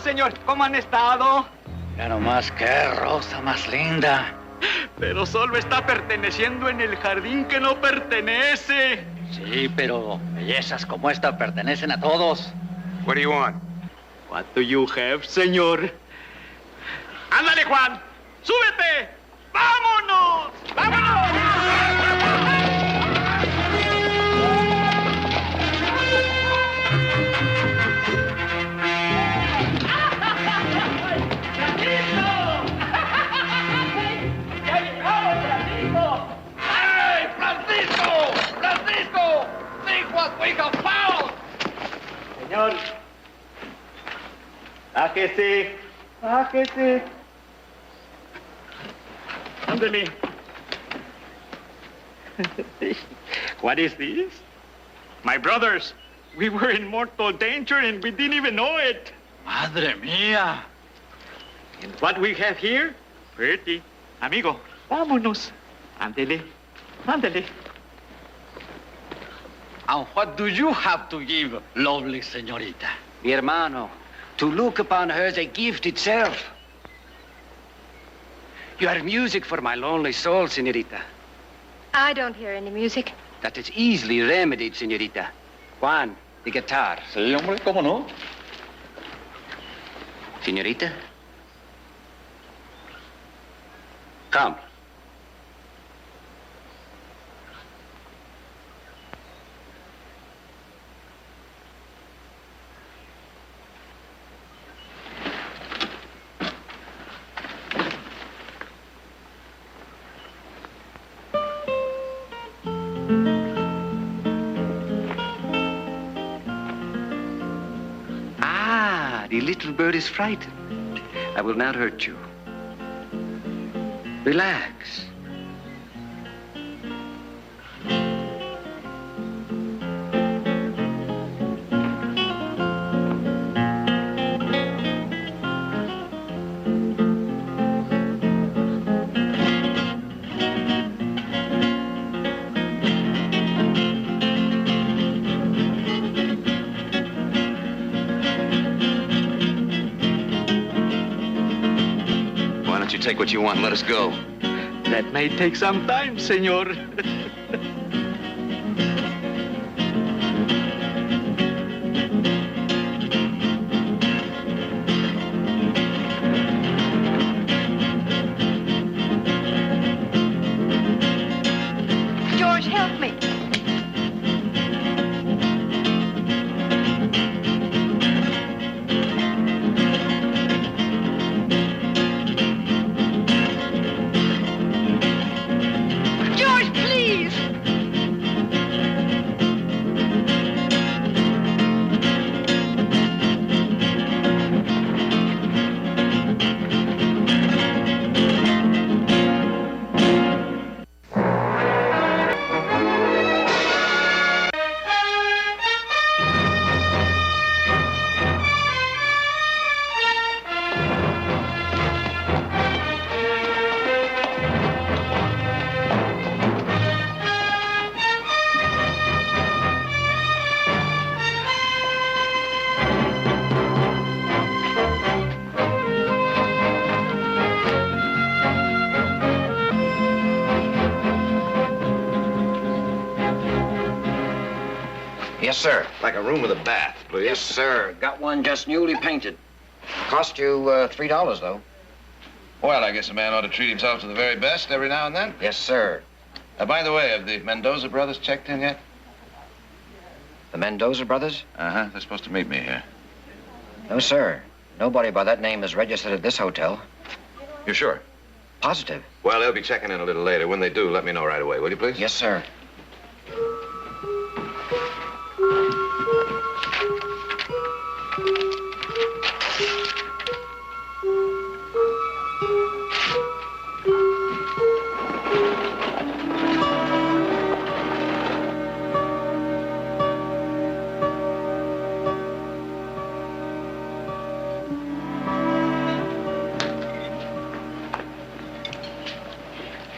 señor. ¿Cómo han estado? Ya nomás, qué rosa más linda. Pero solo está perteneciendo en el jardín que no pertenece. Sí, pero bellezas como esta pertenecen a todos. What do you want? What do you have, señor? ¡Ándale, Juan! ¡Súbete! ¡Vámonos! ¡Vámonos! Señor, bájese, bájese. Ándale. What is this? My brothers, we were in mortal danger and we didn't even know it. Madre mía. And what we have here? Pretty. Amigo, vámonos. Ándele, ándele. And what do you have to give, lovely señorita? Mi hermano, to look upon her is a gift itself. You are music for my lonely soul, señorita. I don't hear any music. That is easily remedied, señorita. Juan, the guitar. Sí, hombre, ¿cómo no? Señorita? Come. The little bird is frightened. I will not hurt you. Relax. Take what you want and let us go. That may take some time, senor. George, help me. Yes, sir. Like a room with a bath, please. Yes, sir. Got one just newly painted. Cost you $3, though. Well, I guess a man ought to treat himself to the very best every now and then. Yes, sir. By the way, have the Mendoza brothers checked in yet? The Mendoza brothers? Uh-huh. They're supposed to meet me here. No, sir. Nobody by that name is registered at this hotel. You're sure? Positive. Well, they'll be checking in a little later. When they do, let me know right away, will you, please? Yes, sir.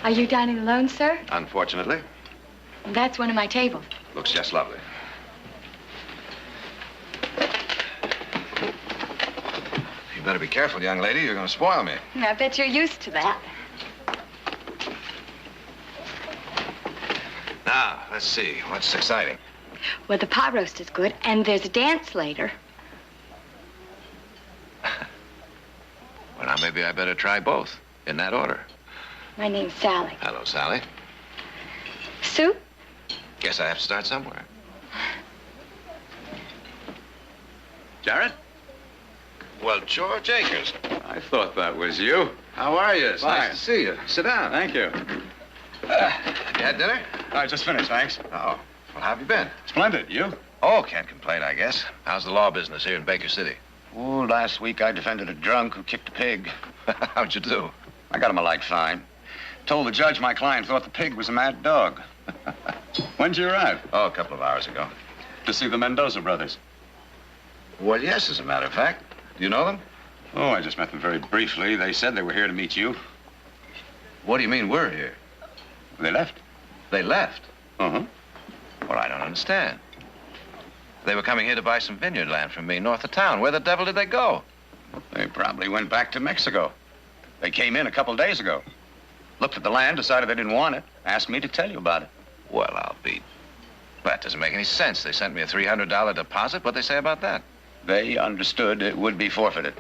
Are you dining alone, sir? Unfortunately. That's one of my tables. Looks just lovely. better be careful, young lady. You're going to spoil me. I bet you're used to that. Now, let's see. What's exciting? Well, the pot roast is good, and there's a dance later. Well, now, maybe I better try both. In that order. My name's Sally. Hello, Sally. Sue? Guess I have to start somewhere. Jared? Well, George Akers. I thought that was you. How are you? It's Fine. nice to see you. Sit down. Thank you. You had dinner? I just finished, thanks. Oh. Well, how have you been? Splendid. You? Oh, can't complain, I guess. How's the law business here in Baker City? Oh, last week I defended a drunk who kicked a pig. How'd you do? I got him a light fine. Told the judge my client thought the pig was a mad dog. When'd you arrive? Oh, a couple of hours ago. To see the Mendoza brothers. Well, yes, as a matter of fact. Do you know them? Oh, I just met them very briefly. They said they were here to meet you. What do you mean we're here? They left. They left? Uh-huh. Well, I don't understand. They were coming here to buy some vineyard land from me north of town. Where the devil did they go? They probably went back to Mexico. They came in a couple days ago. Looked at the land, decided they didn't want it. Asked me to tell you about it. Well, I'll be... That doesn't make any sense. They sent me a $300 deposit. What'd they say about that? They understood it would be forfeited.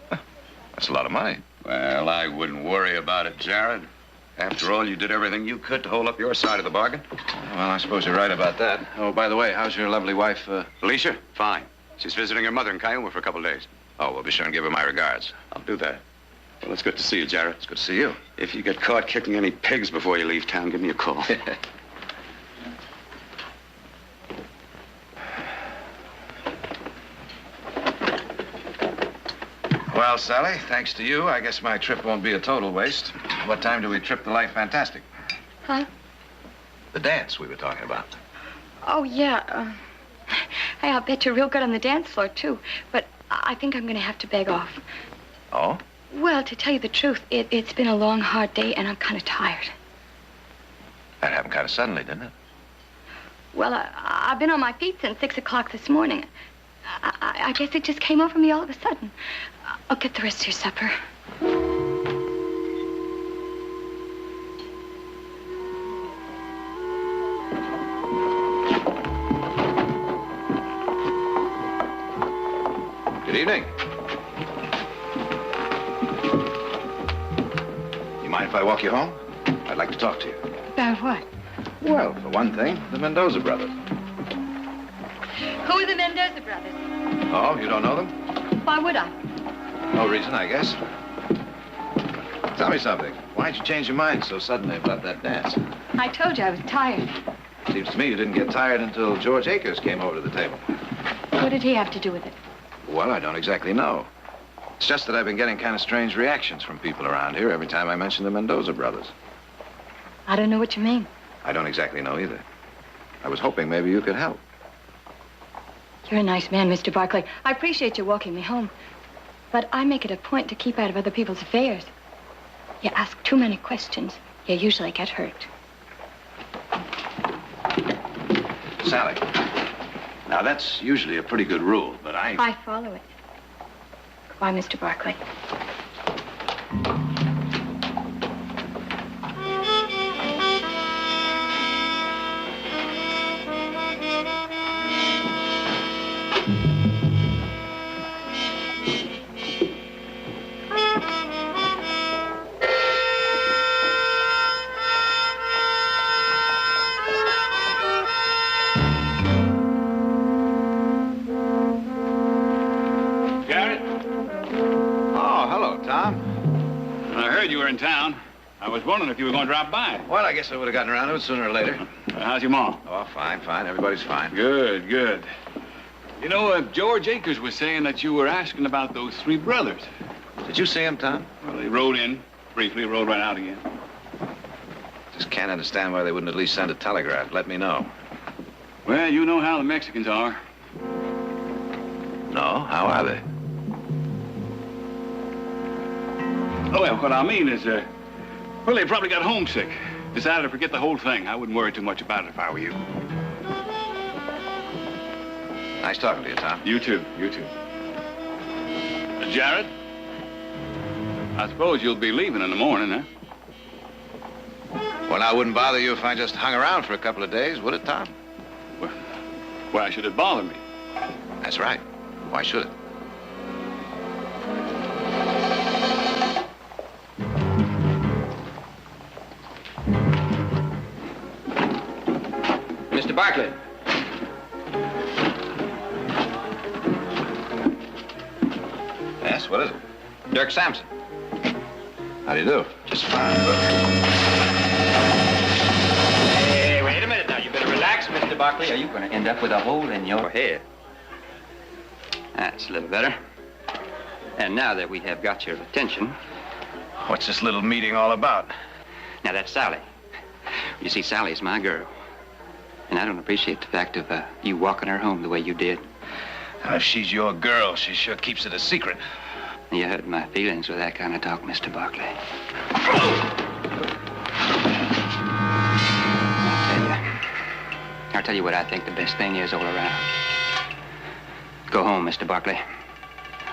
That's a lot of money. Well, I wouldn't worry about it, Jared. After all, you did everything you could to hold up your side of the bargain. Well, I suppose you're right about that. Oh, by the way, how's your lovely wife, Alicia? Fine. She's visiting her mother in Cayuma for a couple of days. Oh, we'll be sure and give her my regards. I'll do that. Well, it's good to see you, Jared. It's good to see you. If you get caught kicking any pigs before you leave town, give me a call. Well, Sally, thanks to you, I guess my trip won't be a total waste. What time do we trip the Life Fantastic? Huh? The dance we were talking about. Oh, yeah. Hey, I'll bet you're real good on the dance floor, too. But I think I'm going to have to beg off. Oh? Well, to tell you the truth, it's been a long, hard day, and I'm kind of tired. That happened kind of suddenly, didn't it? Well, I've been on my feet since 6 o'clock this morning. I guess it just came over me all of a sudden. I'll get the rest of your supper. Good evening. You mind if I walk you home? I'd like to talk to you. About what? Well, for one thing, the Mendoza brothers. Who are the Mendoza brothers? Oh, you don't know them? Why would I? No reason, I guess. Tell me something. Why'd you change your mind so suddenly about that dance? I told you I was tired. Seems to me you didn't get tired until George Akers came over to the table. What did he have to do with it? Well, I don't exactly know. It's just that I've been getting kind of strange reactions from people around here every time I mention the Mendoza brothers. I don't know what you mean. I don't exactly know either. I was hoping maybe you could help. You're a nice man, Mr. Barclay. I appreciate you walking me home. But I make it a point to keep out of other people's affairs. You ask too many questions, you usually get hurt. Sally. Now, that's usually a pretty good rule, but I follow it. Goodbye, Mr. Barclay. In town. I was wondering if you were going to drop by. Well, I guess I would have gotten around to it sooner or later. How's your mom? Oh, fine, fine. Everybody's fine. Good, good. You know, George Akers was saying that you were asking about those three brothers. Did you see him, Tom? Well, they rode in briefly, rode right out again. Just can't understand why they wouldn't at least send a telegraph. Let me know. Well, you know how the Mexicans are. No? How are they? Oh, well, what I mean is, well, they probably got homesick. Decided to forget the whole thing. I wouldn't worry too much about it if I were you. Nice talking to you, Tom. You too, you too. Jared, I suppose you'll be leaving in the morning, huh? Well, I wouldn't bother you if I just hung around for a couple of days, would it, Tom? Well, why should it bother me? That's right. Why should it? Mr. Barkley. Yes, what is it? Dirk Sampson. How do you do? Just fine, Hey, wait a minute now. You better relax, Mr. Barkley, or you're going to end up with a hole in your head. That's a little better. And now that we have got your attention... What's this little meeting all about? Now, that's Sally. You see, Sally's my girl. And I don't appreciate the fact of you walking her home the way you did. Now, if she's your girl, she sure keeps it a secret. You hurt my feelings with that kind of talk, Mr. Barkley. I'll tell you what I think the best thing is all around. Go home, Mr. Barkley.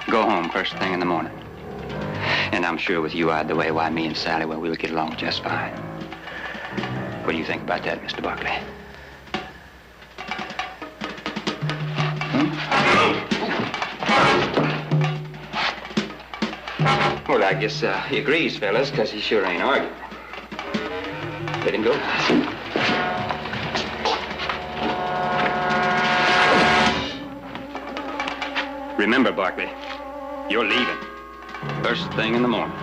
Go home first thing in the morning. And I'm sure with you out the way, why, me and Sally, well, we'll get along just fine. What do you think about that, Mr. Barkley? Well, I guess he agrees, fellas, because he sure ain't arguing. Let him go. Remember, Barkley, you're leaving. First thing in the morning.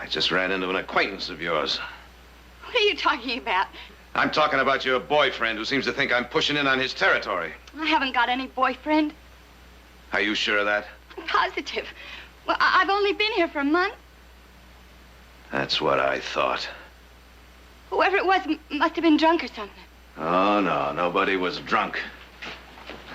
Just ran into an acquaintance of yours. What are you talking about? I'm talking about your boyfriend who seems to think I'm pushing in on his territory. I haven't got any boyfriend. Are you sure of that? I'm positive. Well, I've only been here for a month. That's what I thought. Whoever it was must have been drunk or something. Oh, no, nobody was drunk.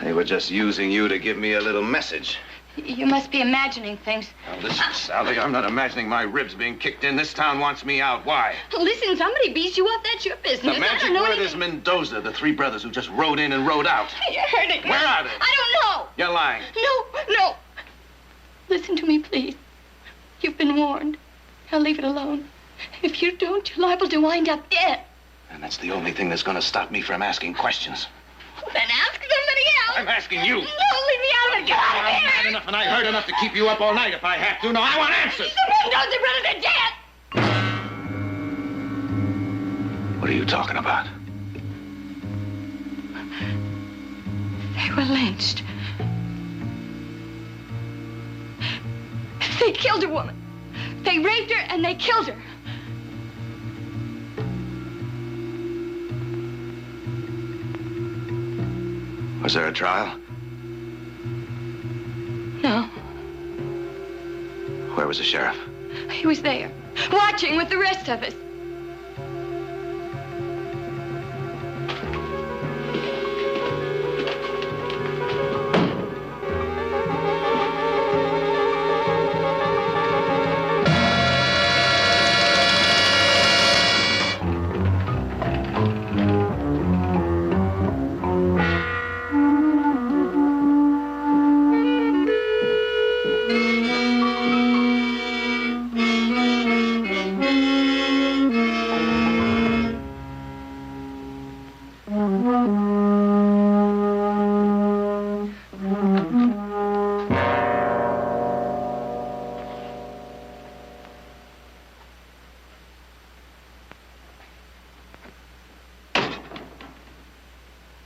They were just using you to give me a little message. You must be imagining things. Now, listen, Sally, I'm not imagining my ribs being kicked in. This town wants me out. Why? Listen, somebody beats you up. That's your business. The magic word is Mendoza, the three brothers who just rode in and rode out. You're hurting me. Where are they? I don't know. You're lying. No. Listen to me, please. You've been warned. Now leave it alone. If you don't, you're liable to wind up dead. And that's the only thing that's going to stop me from asking questions. Then ask somebody else. I'm asking you. No, leave me out of it. Get out of here. I'm mad enough and I heard enough to keep you up all night if I have to. No, I want answers. The Mendoza brothers are dead. What are you talking about? They were lynched. They killed a woman. They raped her and they killed her. Was there a trial? No. Where was the sheriff? He was there, watching with the rest of us.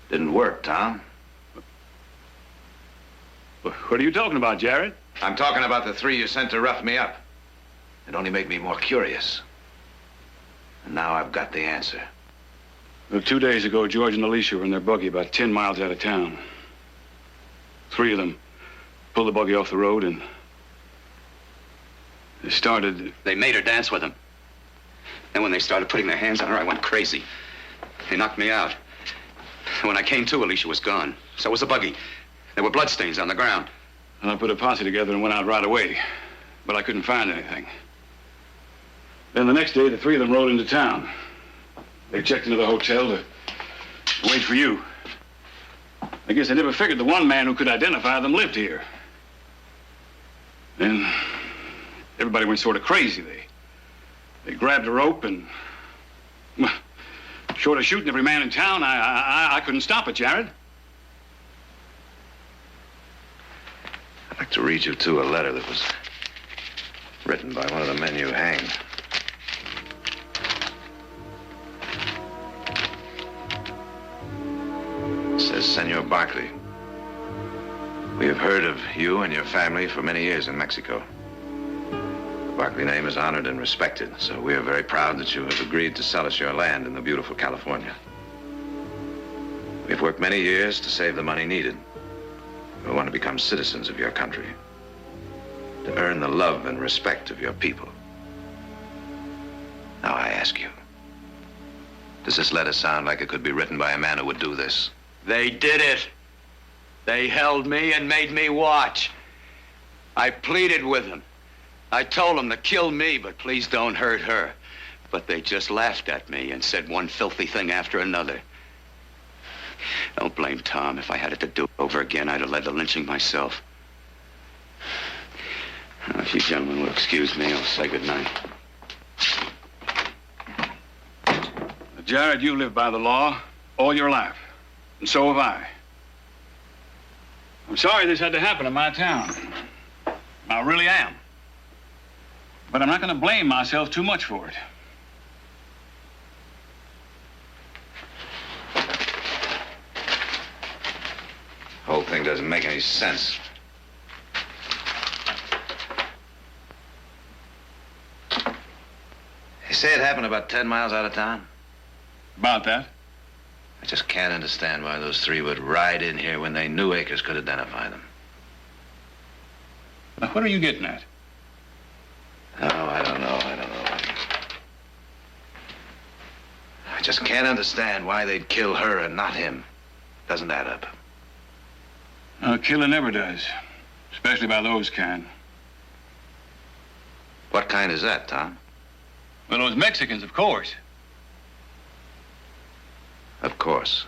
Didn't work, Tom. What are you talking about, Jared? I'm talking about the three you sent to rough me up. It only made me more curious. And now I've got the answer. Well, 2 days ago, George and Alicia were in their buggy about 10 miles out of town. 3 of them pulled the buggy off the road and they made her dance with them. Then when they started putting their hands on her, I went crazy. They knocked me out. And when I came to, Alicia was gone. So was the buggy. There were bloodstains on the ground. And I put a posse together and went out right away. But I couldn't find anything. Then the next day, the 3 of them rode into town. They checked into the hotel to wait for you. I guess I never figured the one man who could identify them lived here. Then everybody went sort of crazy. They grabbed a rope and, well, short of shooting every man in town, I couldn't stop it, Jared. I'd like to read you, too, a letter that was written by one of the men you hanged. It says, Senor Barkley, we have heard of you and your family for many years in Mexico. The Barkley name is honored and respected, so we are very proud that you have agreed to sell us your land in the beautiful California. We've worked many years to save the money needed. We want to become citizens of your country, to earn the love and respect of your people. Now I ask you, does this letter sound like it could be written by a man who would do this? They did it. They held me and made me watch. I pleaded with them. I told them to kill me, but please don't hurt her. But they just laughed at me and said one filthy thing after another. Don't blame Tom. If I had it to do over again, I'd have led the lynching myself. Now, if you gentlemen will excuse me, I'll say goodnight. Jared, you live by the law all your life, and so have I. I'm sorry this had to happen in my town. I really am. But I'm not going to blame myself too much for it. The whole thing doesn't make any sense. You say it happened about 10 miles out of town? About that? I just can't understand why those 3 would ride in here when they knew Akers could identify them. Now, what are you getting at? Oh, I don't know. I just can't understand why they'd kill her and not him. Doesn't add up. Killing never does. Especially by those kind. What kind is that, Tom? Well, those Mexicans, of course. Of course.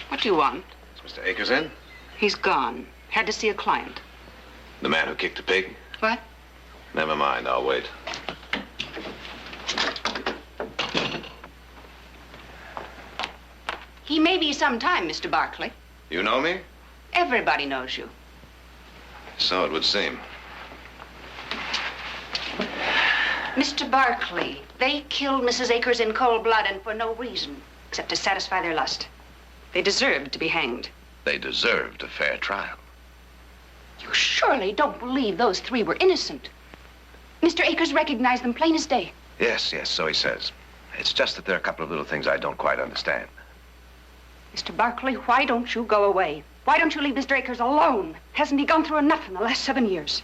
What do you want? Is Mr. Akers in? He's gone. Had to see a client. The man who kicked the pig? What? Never mind, I'll wait. He may be some time, Mr. Barkley. You know me? Everybody knows you. So it would seem. Mr. Barkley, they killed Mrs. Akers in cold blood and for no reason, except to satisfy their lust. They deserved to be hanged. They deserved a fair trial. You surely don't believe those 3 were innocent. Mr. Akers recognized them plain as day. Yes, so he says. It's just that there are a couple of little things I don't quite understand. Mr. Barkley, why don't you go away? Why don't you leave Mr. Akers alone? Hasn't he gone through enough in the last 7 years?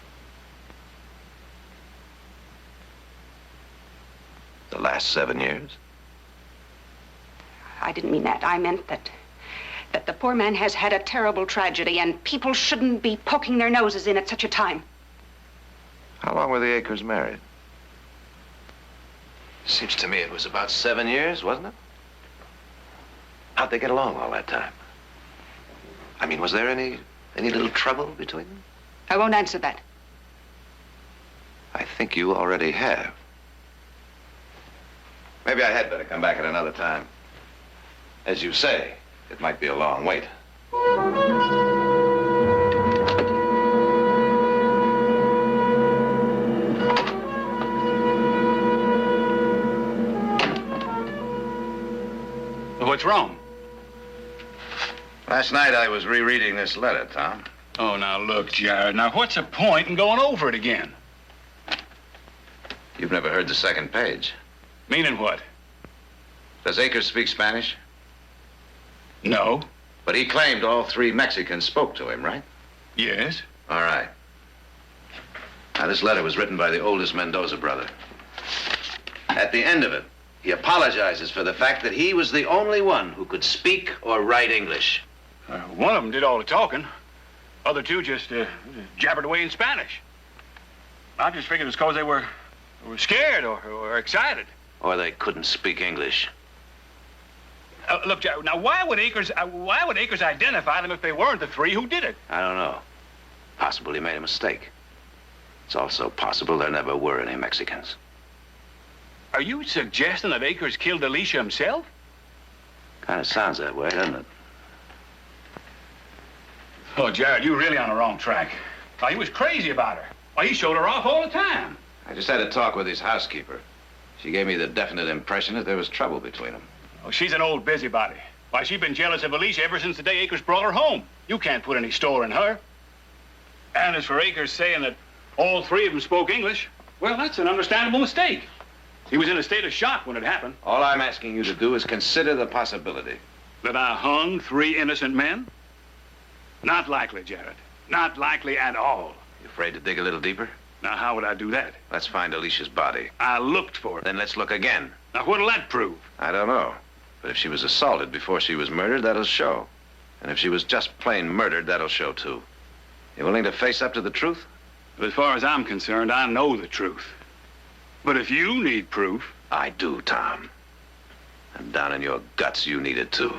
The last 7 years? I didn't mean that. I meant that the poor man has had a terrible tragedy, and people shouldn't be poking their noses in at such a time. How long were the Akers married? Seems to me it was about 7 years, wasn't it? How'd they get along all that time? I mean, was there any little trouble between them? I won't answer that. I think you already have. Maybe I had better come back at another time. As you say, it might be a long wait. What's wrong? Last night I was rereading this letter, Tom. Oh, now look, Jared. Now, what's the point in going over it again? You've never heard the second page. Meaning what? Does Akers speak Spanish? No. But he claimed all 3 Mexicans spoke to him, right? Yes. All right. Now, this letter was written by the oldest Mendoza brother. At the end of it, he apologizes for the fact that he was the only one who could speak or write English. One of them did all the talking. Other 2 just jabbered away in Spanish. I just figured it was because they were scared or excited. Or they couldn't speak English. Look, Jared, now why would Akers identify them if they weren't the 3 who did it? I don't know. Possible he made a mistake. It's also possible there never were any Mexicans. Are you suggesting that Akers killed Alicia himself? Kind of sounds that way, doesn't it? Oh, Jared, you're really on the wrong track. He was crazy about her. He showed her off all the time. I just had a talk with his housekeeper. She gave me the definite impression that there was trouble between them. Oh, she's an old busybody. Why, she's been jealous of Alicia ever since the day Akers brought her home. You can't put any store in her. And as for Akers saying that all 3 of them spoke English, well, that's an understandable mistake. He was in a state of shock when it happened. All I'm asking you to do is consider the possibility. That I hung 3 innocent men? Not likely, Jared. Not likely at all. You afraid to dig a little deeper? Now, how would I do that? Let's find Alicia's body. I looked for it. Then let's look again. Now, what'll that prove? I don't know. But if she was assaulted before she was murdered, that'll show. And if she was just plain murdered, that'll show too. You willing to face up to the truth? As far as I'm concerned, I know the truth. But if you need proof... I do, Tom. And down in your guts, you need it too.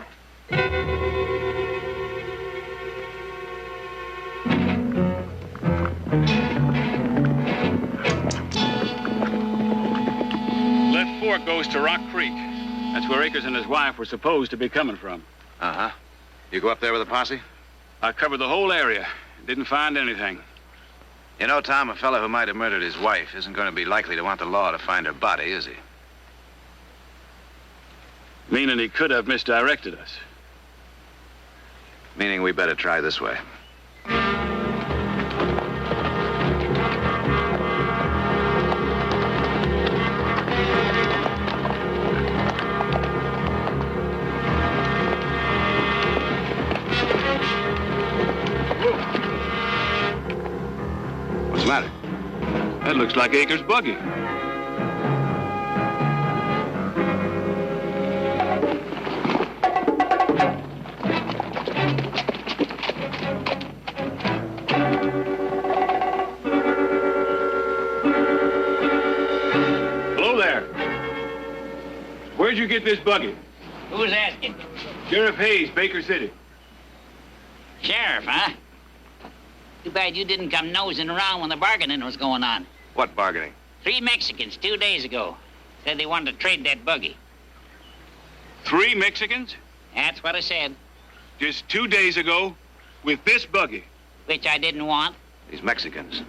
Left fork goes to Rock Creek. That's where Akers and his wife were supposed to be coming from. Uh-huh. You go up there with a posse? I covered the whole area. Didn't find anything. You know, Tom, a fellow who might have murdered his wife isn't going to be likely to want the law to find her body, is he? Meaning he could have misdirected us. Meaning we better try this way. What's the matter? That looks like Akers' buggy. Where'd you get this buggy? Who's asking? Sheriff Hayes, Baker City. Sheriff, huh? Too bad you didn't come nosing around when the bargaining was going on. What bargaining? 3 Mexicans 2 days ago said they wanted to trade that buggy. 3 Mexicans? That's what I said. Just 2 days ago with this buggy. Which I didn't want. These Mexicans.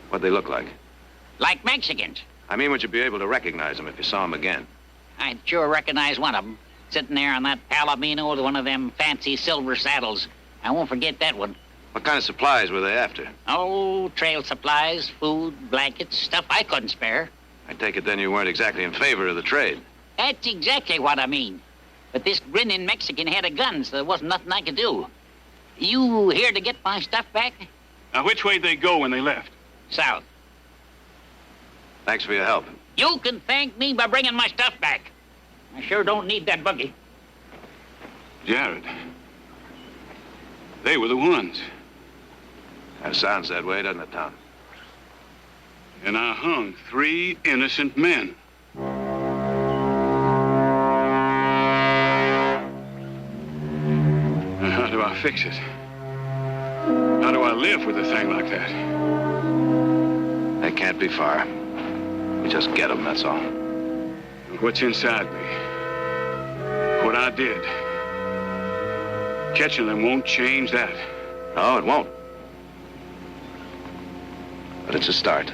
What'd they look like? Like Mexicans. I mean, would you be able to recognize them if you saw them again? I'd sure recognize one of them. Sitting there on that Palomino with one of them fancy silver saddles. I won't forget that one. What kind of supplies were they after? Oh, trail supplies, food, blankets, stuff I couldn't spare. I take it then you weren't exactly in favor of the trade. That's exactly what I mean. But this grinning Mexican had a gun, so there wasn't nothing I could do. You here to get my stuff back? Now, which way they go when they left? South. Thanks for your help. You can thank me by bringing my stuff back. I sure don't need that buggy. Jared. They were the ones. That sounds that way, doesn't it, Tom? And I hung 3 innocent men. Now, how do I fix it? How do I live with a thing like that? They can't be far. We just get them, that's all. What's inside me? What I did. Catching them won't change that. No, it won't. But it's a start.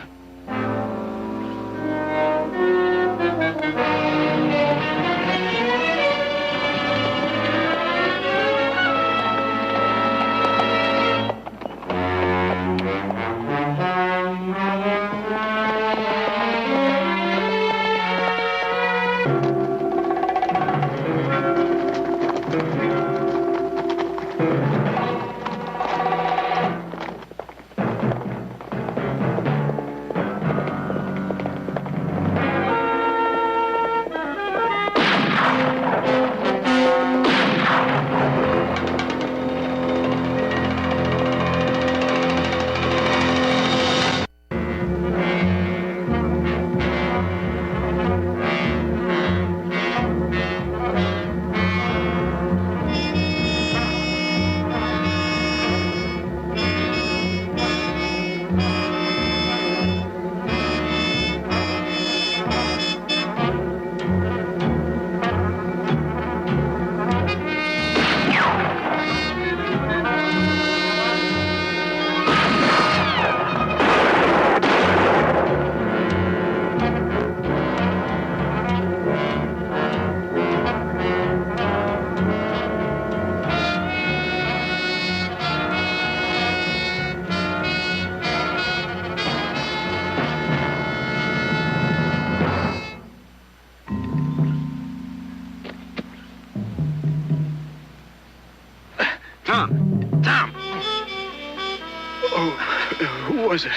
Who was it?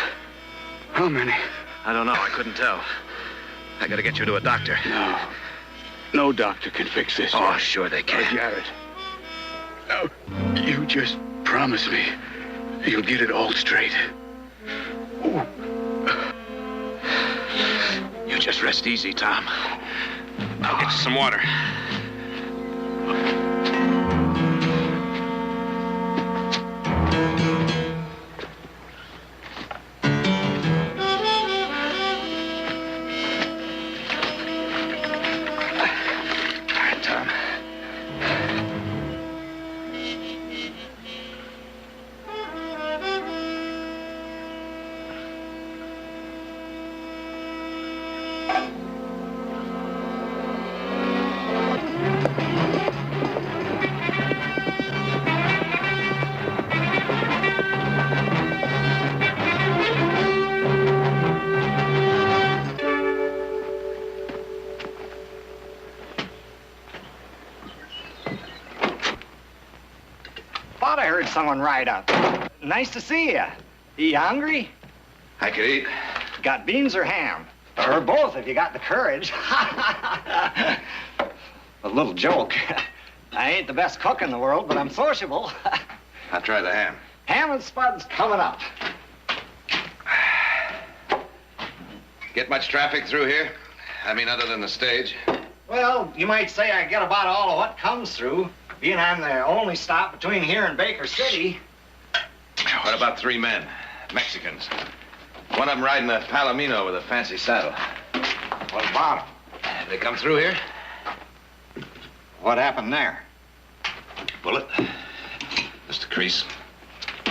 How many? I don't know. I couldn't tell. I gotta get you to a doctor. No. No doctor can fix this. Oh, sure they can. Jared. No, you just promise me you'll get it all straight. Oh. You just rest easy, Tom. I'll get you some water. Someone ride up. Nice to see you. You hungry? I could eat. Got beans or ham? Or both if you got the courage. A little joke. I ain't the best cook in the world, but I'm sociable. I'll try the ham. Ham and spuds coming up. Get much traffic through here? I mean, other than the stage? Well, you might say I get about all of what comes through. Being I'm the only stop between here and Baker City. What about 3 men? Mexicans. One of them riding a Palomino with a fancy saddle. What about them? They come through here? What happened there? Bullet. Just a crease.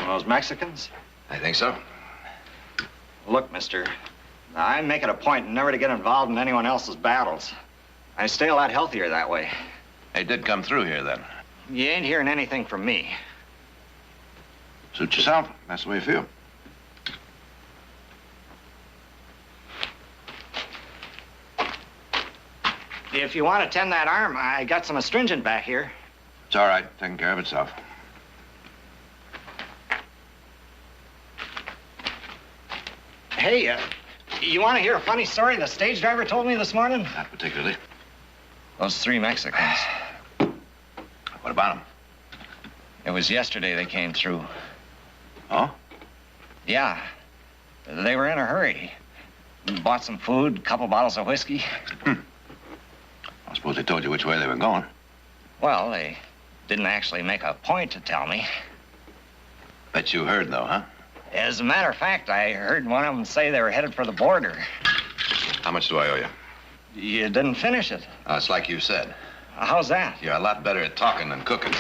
Those Mexicans? I think so. Look, mister, I make it a point never to get involved in anyone else's battles. I stay a lot healthier that way. They did come through here, then. You ain't hearing anything from me. Suit yourself. That's the way you feel. If you want to tend that arm, I got some astringent back here. It's all right. Taking care of itself. Hey, you want to hear a funny story the stage driver told me this morning? Not particularly. Those 3 Mexicans. What about them? It was yesterday they came through. Oh? Yeah. They were in a hurry. Bought some food, a couple bottles of whiskey. I suppose they told you which way they were going. Well, they didn't actually make a point to tell me. Bet you heard, though, huh? As a matter of fact, I heard one of them say they were headed for the border. How much do I owe you? You didn't finish it. It's like you said. How's that? You're a lot better at talking than cooking.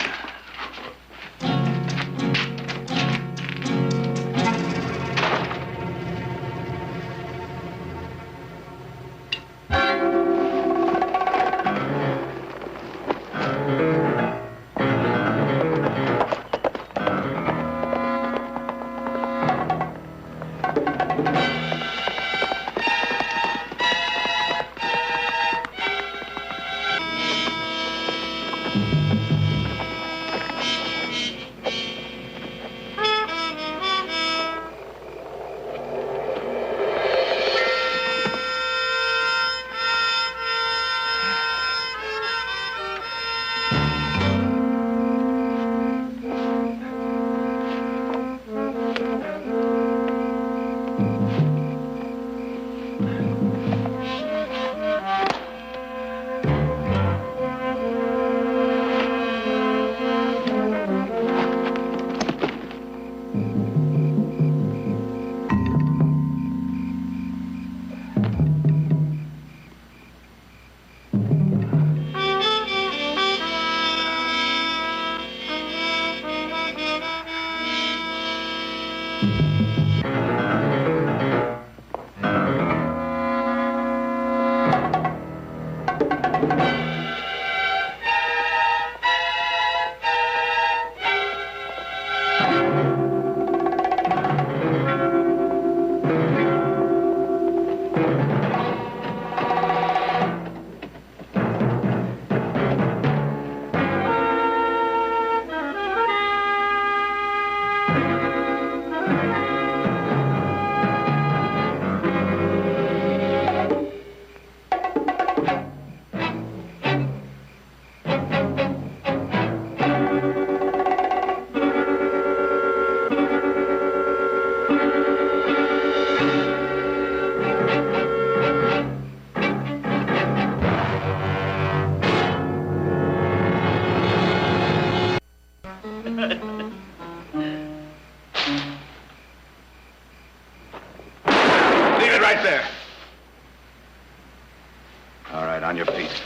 On your feet.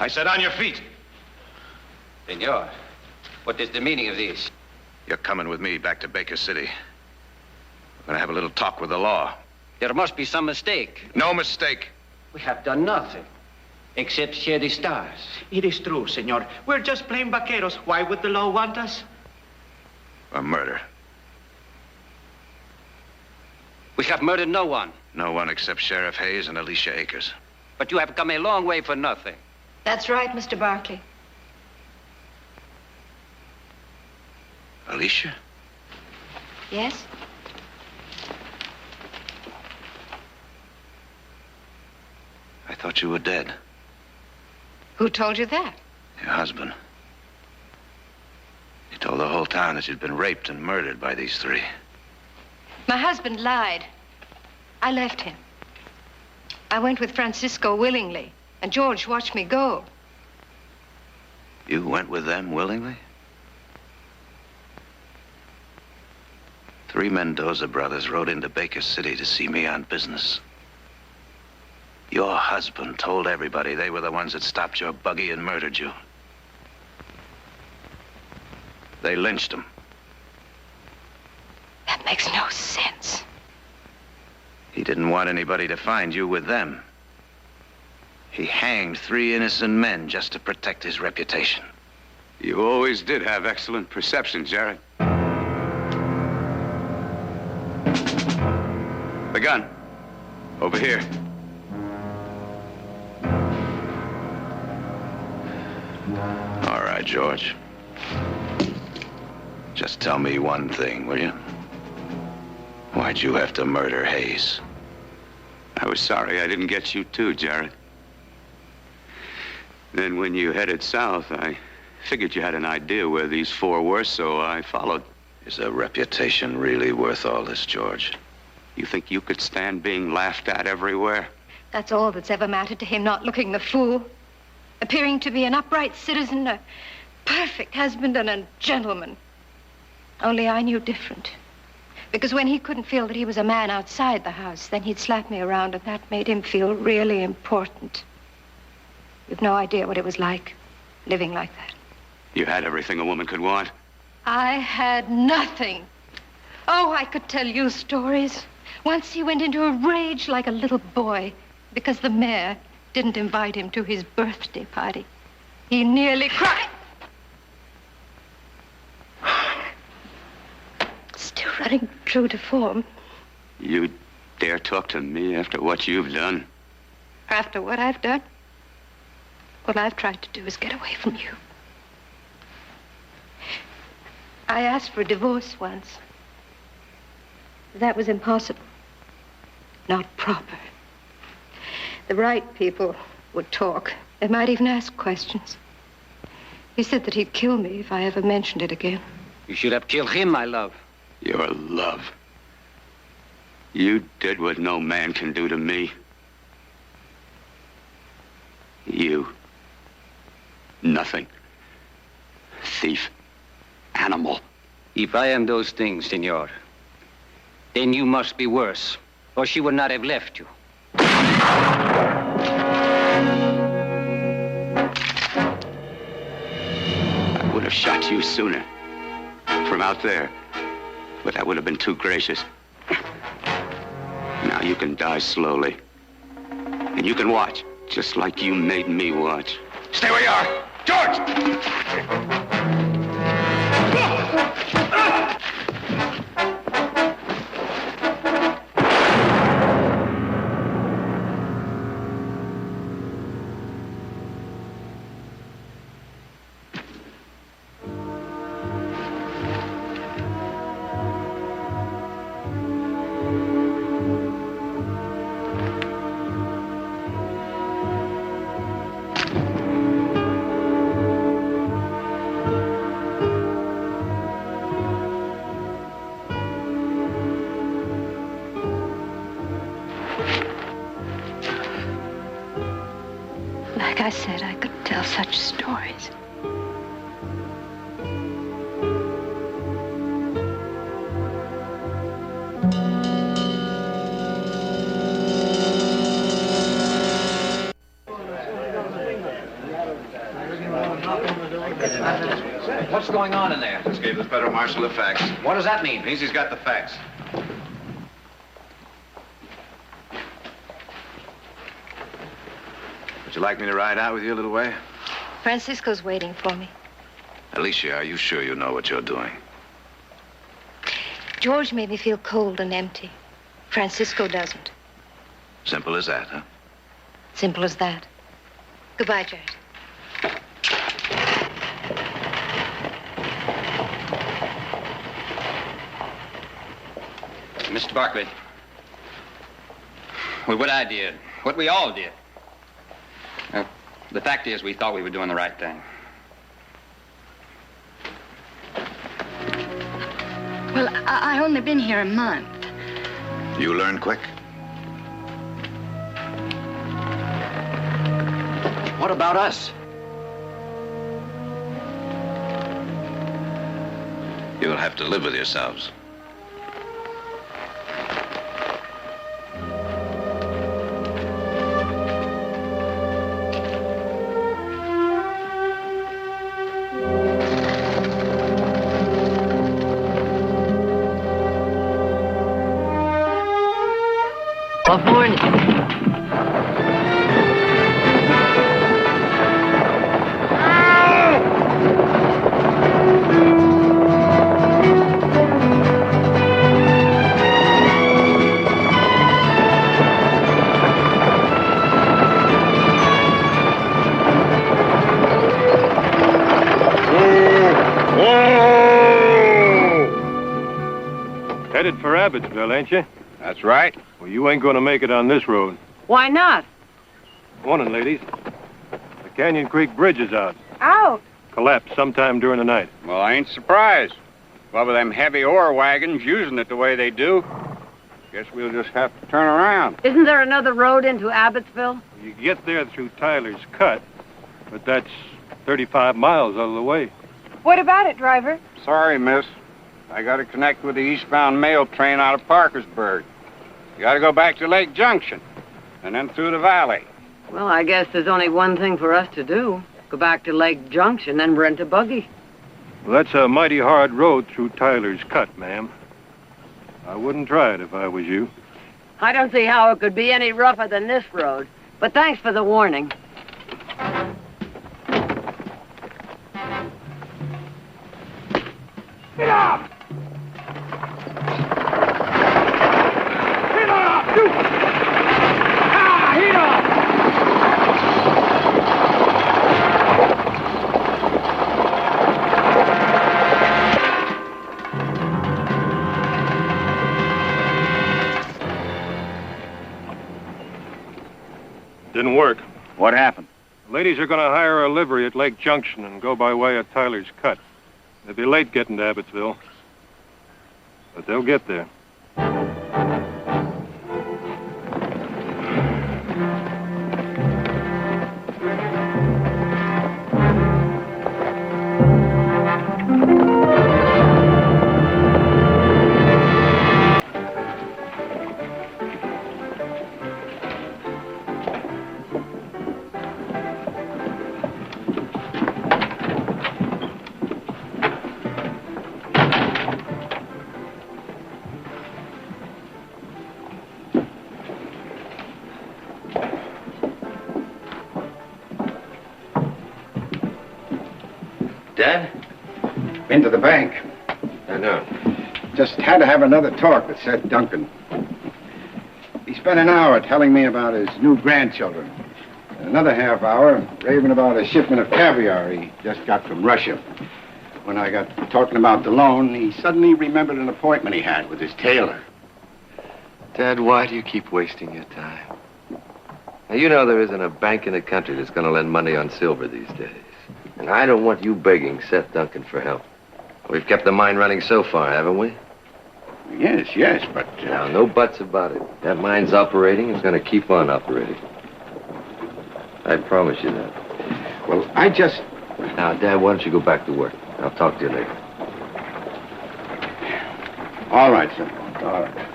I said on your feet. Senor, what is the meaning of this? You're coming with me back to Baker City. We're going to have a little talk with the law. There must be some mistake. No mistake. We have done nothing except share the stars. It is true, senor. We're just plain vaqueros. Why would the law want us? A murder. We have murdered no one. No one except Sheriff Hayes and Alicia Akers. But you have come a long way for nothing. That's right, Mr. Barkley. Alicia? Yes? I thought you were dead. Who told you that? Your husband. He told the whole town that you'd been raped and murdered by these 3. My husband lied. I left him. I went with Francisco willingly, and George watched me go. You went with them willingly? 3 Mendoza brothers rode into Baker City to see me on business. Your husband told everybody they were the ones that stopped your buggy and murdered you. They lynched him. That makes no sense. He didn't want anybody to find you with them. He hanged 3 innocent men just to protect his reputation. You always did have excellent perception, Jared. The gun. Over here. All right, George. Just tell me one thing, will you? Why'd you have to murder Hayes? I was sorry I didn't get you too, Jared. Then when you headed south, I figured you had an idea where these four were, so I followed. Is a reputation really worth all this, George? You think you could stand being laughed at everywhere? That's all that's ever mattered to him, not looking the fool. Appearing to be an upright citizen, a perfect husband, and a gentleman. Only I knew different. Because when he couldn't feel that he was a man outside the house, then he'd slap me around, and that made him feel really important. You've no idea what it was like, living like that. You had everything a woman could want. I had nothing. Oh, I could tell you stories. Once he went into a rage like a little boy because the mayor didn't invite him to his birthday party. He nearly cried. Still running true to form. You dare talk to me after what you've done? After what I've done? What I've tried to do is get away from you. I asked for a divorce once. That was impossible. Not proper. The right people would talk. They might even ask questions. He said that he'd kill me if I ever mentioned it again. You should have killed him, my love. Your love. You did what no man can do to me. You. Nothing. Thief. Animal. If I am those things, senor, then you must be worse, or she would not have left you. I would have shot you sooner. From out there. But that would have been too gracious. Now you can die slowly. And you can watch, just like you made me watch. Stay where you are! George! Like I said, I could tell such stories. What's going on in there? Just gave the federal marshal the facts. What does that mean? Means he's got the facts. Would you like me to ride out with you a little way? Francisco's waiting for me. Alicia, are you sure you know what you're doing? George made me feel cold and empty. Francisco doesn't. Simple as that, huh? Simple as that. Goodbye, Jared. Mr. Barkley, well, what I did, what we all did, the fact is we thought we were doing the right thing. Well, I only been here a month. You learn quick. What about us? You'll have to live with yourselves. California. Headed headed for Abbotsville, ain't you? That's right. Well, you ain't gonna make it on this road. Why not? Morning, ladies. The Canyon Creek Bridge is out. Out? Collapsed sometime during the night. Well, I ain't surprised. Well, with them heavy ore wagons using it the way they do, guess we'll just have to turn around. Isn't there another road into Abbotsville? You get there through Tyler's Cut, but that's 35 miles out of the way. What about it, driver? Sorry, miss. I got to connect with the eastbound mail train out of Parkersburg. You got to go back to Lake Junction, and then through the valley. Well, I guess there's only one thing for us to do. Go back to Lake Junction and rent a buggy. Well, that's a mighty hard road through Tyler's Cut, ma'am. I wouldn't try it if I was you. I don't see how it could be any rougher than this road. But thanks for the warning. Get up! Get up! Shoot! Ah, heat up! Didn't work. What happened? The ladies are gonna hire a livery at Lake Junction and go by way of Tyler's Cut. They'll be late getting to Abbotsville, but they'll get there. Dad? Been to the bank. I know. Just had to have another talk with Seth Duncan. He spent an hour telling me about his new grandchildren. And another half hour raving about a shipment of caviar he just got from Russia. When I got talking about the loan, he suddenly remembered an appointment he had with his tailor. Dad, why do you keep wasting your time? Now, you know there isn't a bank in the country that's going to lend money on silver these days. And I don't want you begging Seth Duncan for help. We've kept the mine running so far, haven't we? Yes, but... Now, no buts about it. That mine's operating. It's going to keep on operating. I promise you that. Well, I just... Now, Dad, why don't you go back to work? I'll talk to you later. All right, sir. All right.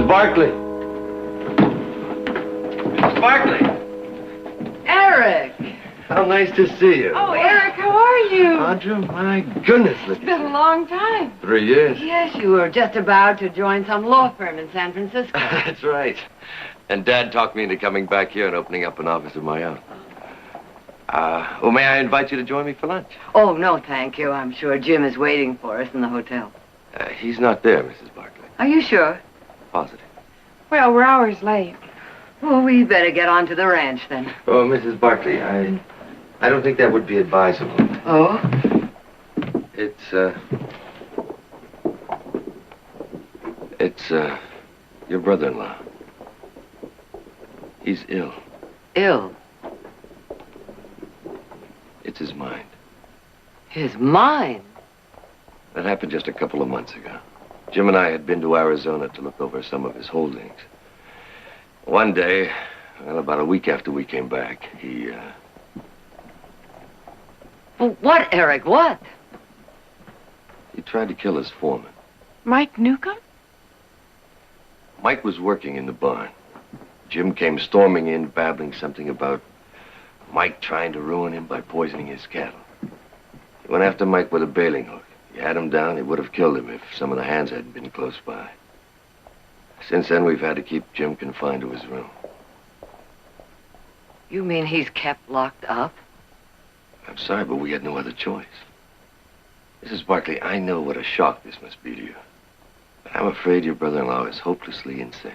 Barkley. Mrs. Barkley. Eric. How nice to see you. Oh, Eric, how are you? Audra, my goodness, look It's been a long time. 3 years. Yes, you were just about to join some law firm in San Francisco. That's right. And Dad talked me into coming back here and opening up an office of my own. Well, may I invite you to join me for lunch? Oh, no, thank you. I'm sure Jim is waiting for us in the hotel. He's not there, Mrs. Barkley. Are you sure? Positive. Well, we're hours late. Well, we better get on to the ranch, then. Oh, Mrs. Barkley, I don't think that would be advisable. Oh? It's your brother-in-law. He's ill. Ill? It's his mind. His mind? That happened just a couple of months ago. Jim and I had been to Arizona to look over some of his holdings. One day, well, about a week after we came back, he, Well, what, Eric, what? he tried to kill his foreman. Mike Newcomb? Mike was working in the barn. Jim came storming in, babbling something about Mike trying to ruin him by poisoning his cattle. He went after Mike with a bailing hook. He had him down, he would have killed him if some of the hands hadn't been close by. Since then, we've had to keep Jim confined to his room. You mean he's kept locked up? I'm sorry, but we had no other choice. Mrs. Barkley, I know what a shock this must be to you. But I'm afraid your brother-in-law is hopelessly insane.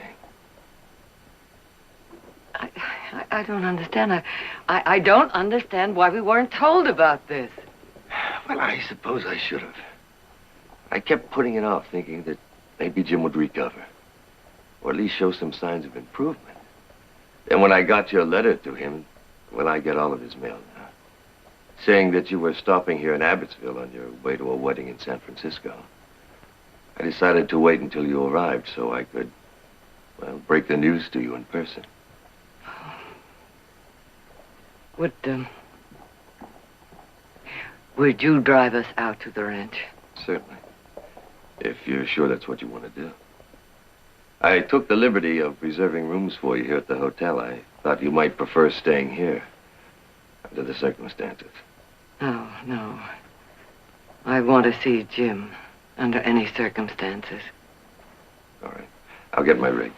I don't understand. I don't understand why we weren't told about this. Well, I suppose I should have. I kept putting it off, thinking that maybe Jim would recover. Or at least show some signs of improvement. Then when I got your letter to him, well, I get all of his mail now. Saying that you were stopping here in Abbotsville on your way to a wedding in San Francisco. I decided to wait until you arrived so I could, well, break the news to you in person. Would you drive us out to the ranch? Certainly. If you're sure that's what you want to do. I took the liberty of reserving rooms for you here at the hotel. I thought you might prefer staying here under the circumstances. No. I want to see Jim under any circumstances. All right. I'll get my rig.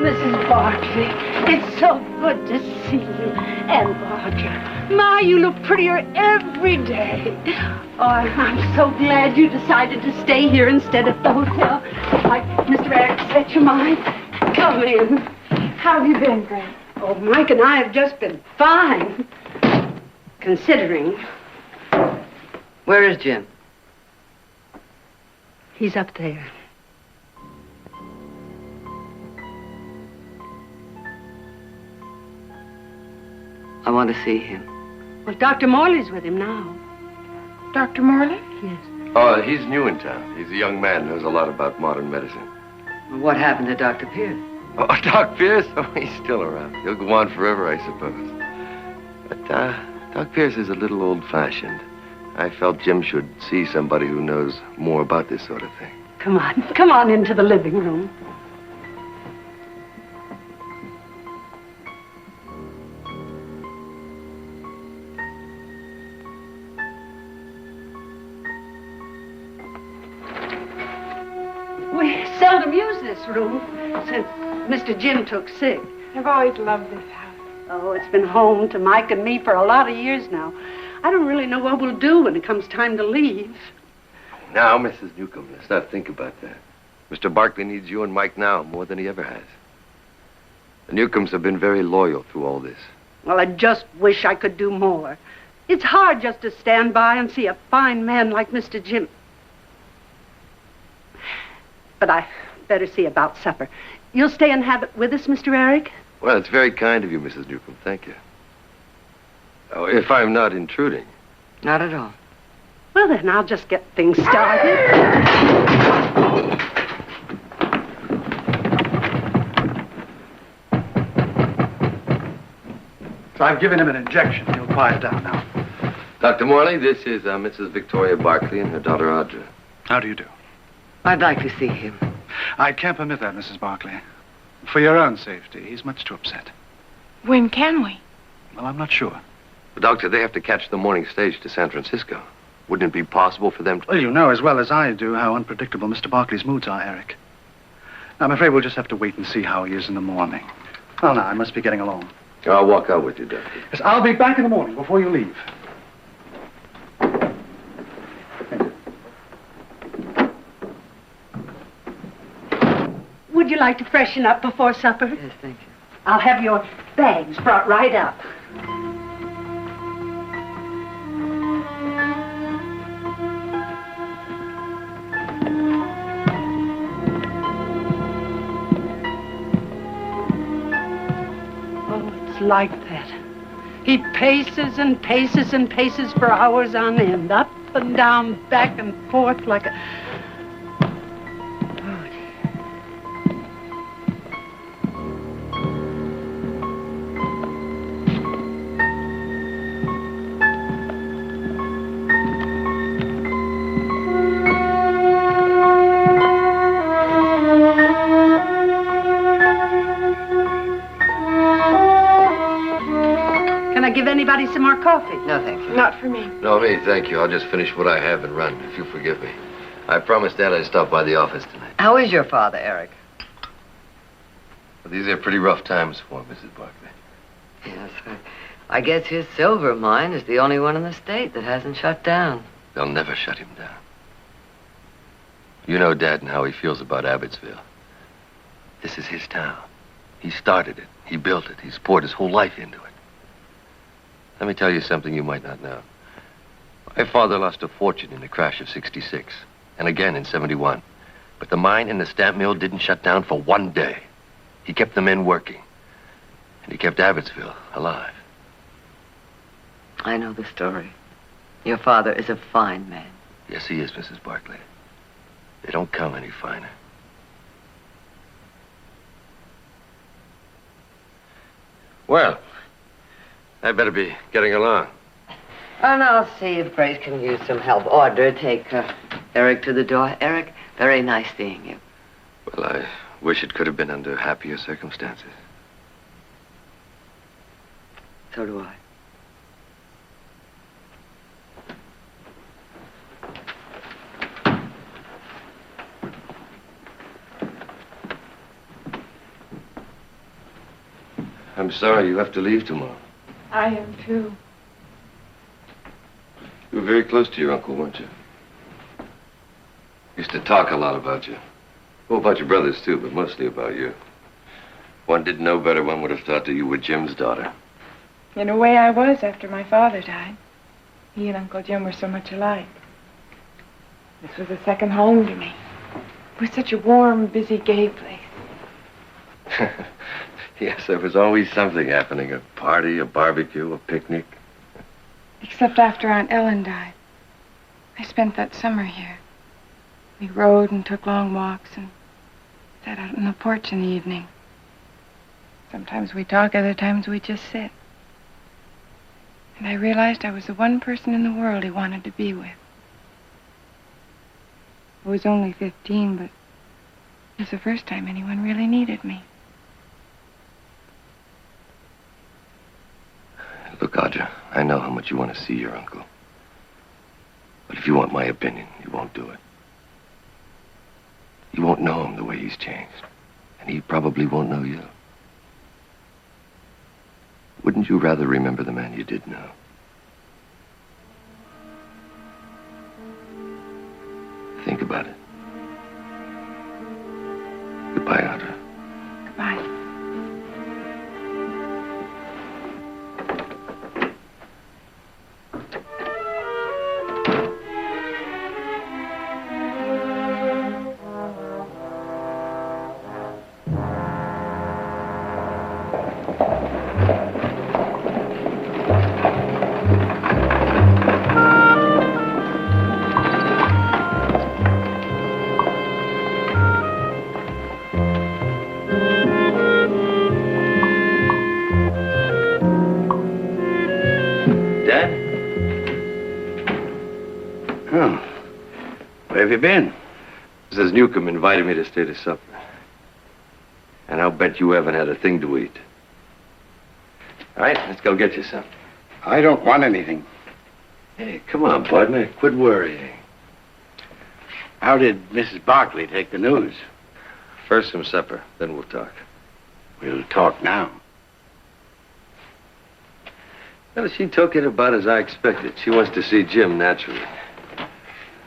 Mrs. Barkley, it's so good to see you. And Roger, my, you look prettier every day. Oh, I'm so glad you decided to stay here instead of the hotel. Like Mr. Eric set your mind. Come in. How have you been, Grant? Oh, Mike and I have just been fine. Considering. Where is Jim? He's up there. I want to see him. Well, Dr. Morley's with him now. Dr. Morley? Yes. Oh, he's new in town. He's a young man, knows a lot about modern medicine. What happened to Dr. Pierce? Oh, Doc Pierce? Oh, he's still around. He'll go on forever, I suppose. But, Doc Pierce is a little old-fashioned. I felt Jim should see somebody who knows more about this sort of thing. Come on into the living room. We seldom use this room since Mr. Jim took sick. I've always loved this house. Oh, it's been home to Mike and me for a lot of years now. I don't really know what we'll do when it comes time to leave. Now, Mrs. Newcomb, let's not think about that. Mr. Barkley needs you and Mike now more than he ever has. The Newcombs have been very loyal through all this. Well, I just wish I could do more. It's hard just to stand by and see a fine man like Mr. Jim. But I better see about supper. You'll stay and have it with us, Mr. Eric? Well, it's very kind of you, Mrs. Newcomb. Thank you. Oh, if I'm not intruding. Not at all. Well, then, I'll just get things started. So I've given him an injection. He'll quiet down now. Dr. Morley, this is Mrs. Victoria Barkley and her daughter, Audra. How do you do? I'd like to see him. I can't permit that, Mrs. Barkley. For your own safety, he's much too upset. When can we? Well, I'm not sure. But, Doctor, they have to catch the morning stage to San Francisco. Wouldn't it be possible for them to... Well, you know as well as I do how unpredictable Mr. Barkley's moods are, Eric. I'm afraid we'll just have to wait and see how he is in the morning. Well, now, I must be getting along. I'll walk out with you, Doctor. Yes, I'll be back in the morning before you leave. Would you like to freshen up before supper? Yes, thank you. I'll have your bags brought right up. Oh, it's like that. He paces and paces and paces for hours on end, up and down, back and forth like a... Give anybody some more coffee? No, thank you. Not for me. No, me, thank you. I'll just finish what I have and run, if you forgive me. I promised Dad I'd stop by the office tonight. How is your father, Eric? Well, these are pretty rough times for him, Mrs. Barkley. Yes, I guess his silver mine is the only one in the state that hasn't shut down. They'll never shut him down. You know Dad and how he feels about Abbotsville. This is his town. He started it. He built it. He's poured his whole life into it. Let me tell you something you might not know. My father lost a fortune in the crash of '66, and again in '71. But the mine and the stamp mill didn't shut down for one day. He kept the men working, and he kept Abbotsville alive. I know the story. Your father is a fine man. Yes, he is, Mrs. Barkley. They don't come any finer. Well, I better be getting along. And I'll see if Grace can use some help. Audra, take Eric to the door. Eric, very nice seeing you. Well, I wish it could have been under happier circumstances. So do I. I'm sorry you have to leave tomorrow. I am too. You were very close to your uncle, weren't you? Used to talk a lot about you. Well, about your brothers, too, but mostly about you. One didn't know better, one would have thought that you were Jim's daughter. In a way, I was after my father died. He and Uncle Jim were so much alike. This was a second home to me. It was such a warm, busy, gay place. Yes, there was always something happening. A party, a barbecue, a picnic. Except after Aunt Ellen died. I spent that summer here. We rode and took long walks and sat out on the porch in the evening. Sometimes we talk, other times we just sit. And I realized I was the one person in the world he wanted to be with. I was only 15, but it was the first time anyone really needed me. Look, Audra, I know how much you want to see your uncle. But if you want my opinion, you won't do it. You won't know him the way he's changed. And he probably won't know you. Wouldn't you rather remember the man you did know? Think about it. Goodbye, Audra. Goodbye. Where have you been? Mrs. Newcomb invited me to stay to supper. And I'll bet you haven't had a thing to eat. All right, let's go get you some. I don't want anything. Hey, come on, partner. Quit worrying. How did Mrs. Barkley take the news? First some supper, then we'll talk. We'll talk now. Well, she took it about as I expected. She wants to see Jim naturally.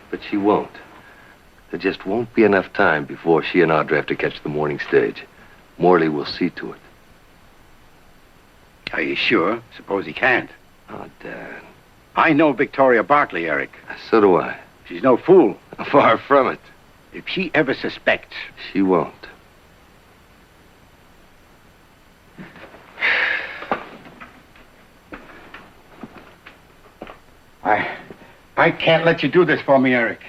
But she won't. There just won't be enough time before she and Audra have to catch the morning stage. Morley will see to it. Are you sure? Suppose he can't. Oh, Dad. I know Victoria Barkley, Eric. So do I. She's no fool. Far from it. If she ever suspects... She won't. I can't let you do this for me, Eric.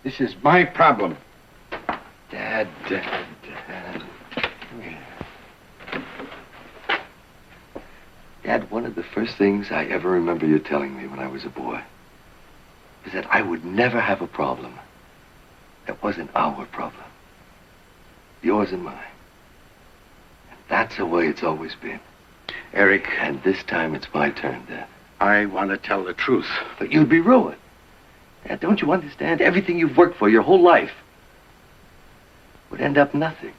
This is my problem. Dad. Dad, one of the first things I ever remember you telling me when I was a boy is that I would never have a problem that wasn't our problem. Yours and mine. And that's the way it's always been. Eric. And this time it's my turn, Dad. I want to tell the truth. But you'd be ruined. Dad, don't you understand? Everything you've worked for your whole life would end up nothing.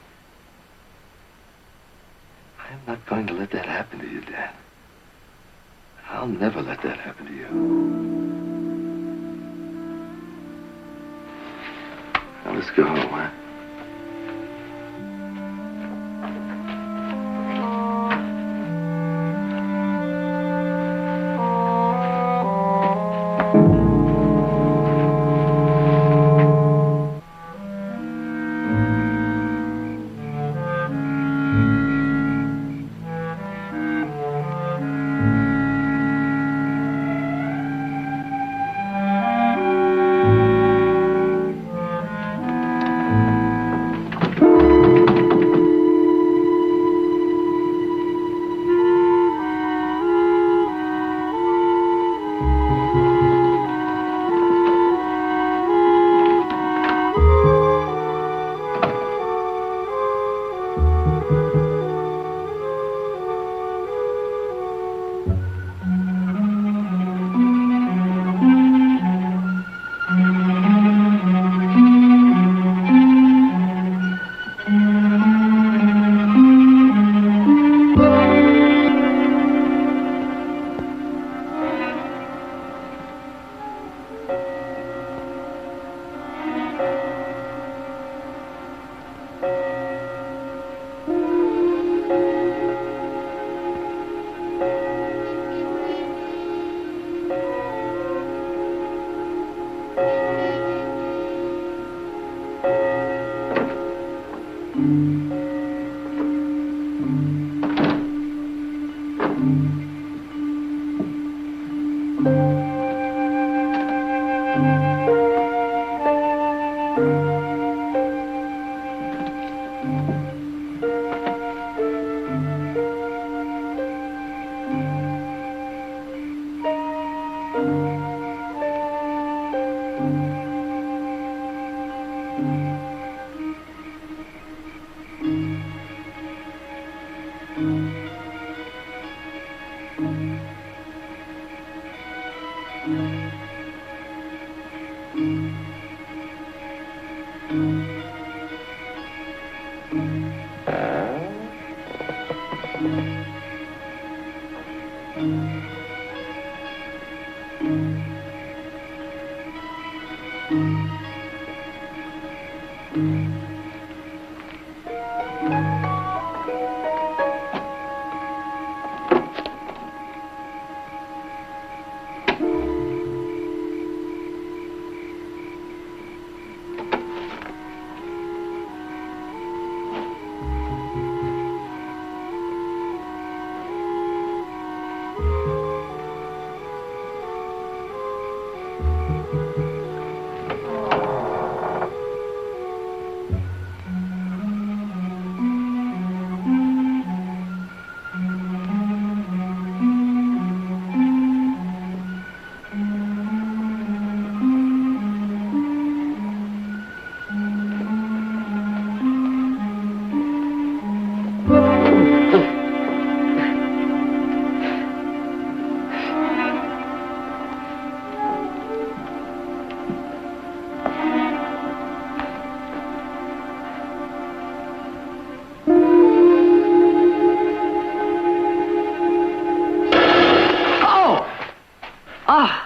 I'm not going to let that happen to you, Dad. I'll never let that happen to you. Now let's go home, huh?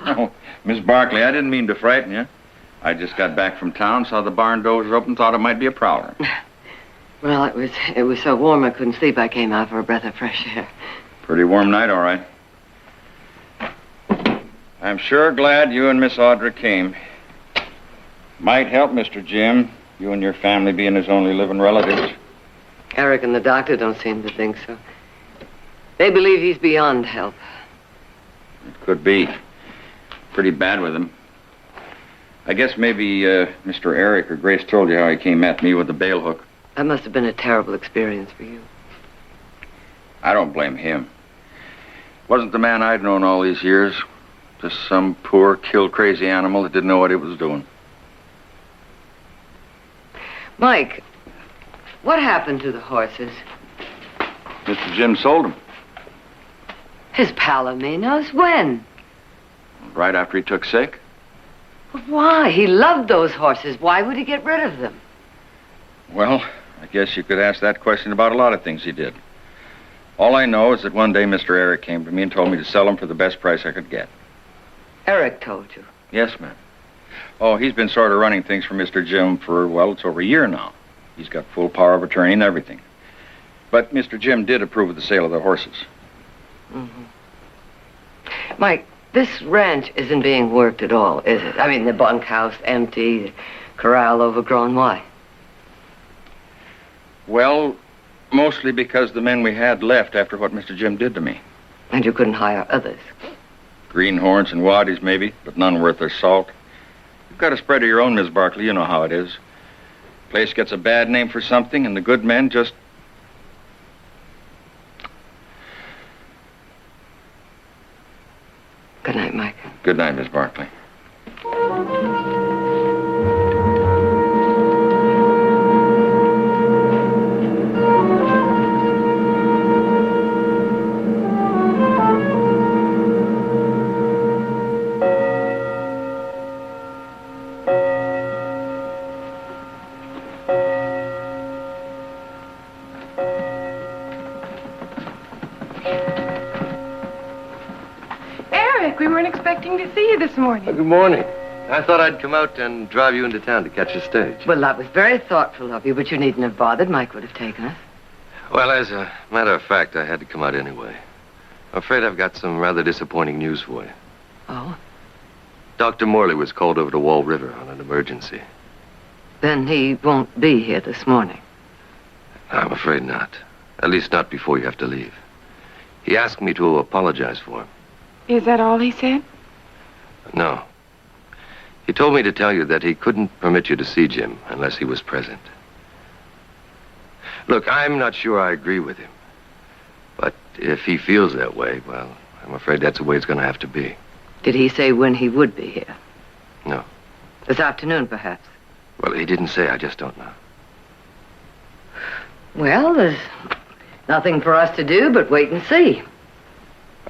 Oh, Miss Barkley, I didn't mean to frighten you. I just got back from town, saw the barn doors open, thought it might be a prowler. Well, it was so warm I couldn't sleep. I came out for a breath of fresh air. Pretty warm night, all right. I'm sure glad you and Miss Audra came. Might help Mr. Jim, you and your family being his only living relatives. Eric and the doctor don't seem to think so. They believe he's beyond help. It could be. Pretty bad with him. I guess maybe Mr. Eric or Grace told you how he came at me with the bail hook. That must have been a terrible experience for you. I don't blame him. Wasn't the man I'd known all these years. Just some poor, kill-crazy animal that didn't know what it was doing. Mike, what happened to the horses? Mr. Jim sold them. His palominos? When? Right after he took sick. But why? He loved those horses. Why would he get rid of them? Well, I guess you could ask that question about a lot of things he did. All I know is that one day Mr. Eric came to me and told me to sell them for the best price I could get. Eric told you. Yes, ma'am. Oh, he's been sort of running things for Mr. Jim for, well, it's over a year now. He's got full power of attorney and everything. But Mr. Jim did approve of the sale of the horses. Mm-hmm. Mike, this ranch isn't being worked at all, is it? I mean, the bunkhouse empty, the corral overgrown. Why? Well, mostly because the men we had left after what Mr. Jim did to me. And you couldn't hire others? Greenhorns and waddies, maybe, but none worth their salt. You've got a spread of your own, Miss Barkley. You know how it is. Place gets a bad name for something, and the good men just... Good night, Mike. Good night, Miss Barkley. We weren't expecting to see you this morning. Good morning. I thought I'd come out and drive you into town to catch a stage. Well, that was very thoughtful of you, but you needn't have bothered. Mike would have taken us. Well, as a matter of fact, I had to come out anyway. I'm afraid I've got some rather disappointing news for you. Oh? Dr. Morley was called over to Wall River on an emergency. Then he won't be here this morning. I'm afraid not. At least not before you have to leave. He asked me to apologize for him. Is that all he said? No. He told me to tell you that he couldn't permit you to see Jim unless he was present. Look, I'm not sure I agree with him. But if he feels that way, well, I'm afraid that's the way it's going to have to be. Did he say when he would be here? No. This afternoon, perhaps? Well, he didn't say. I just don't know. Well, there's nothing for us to do but wait and see.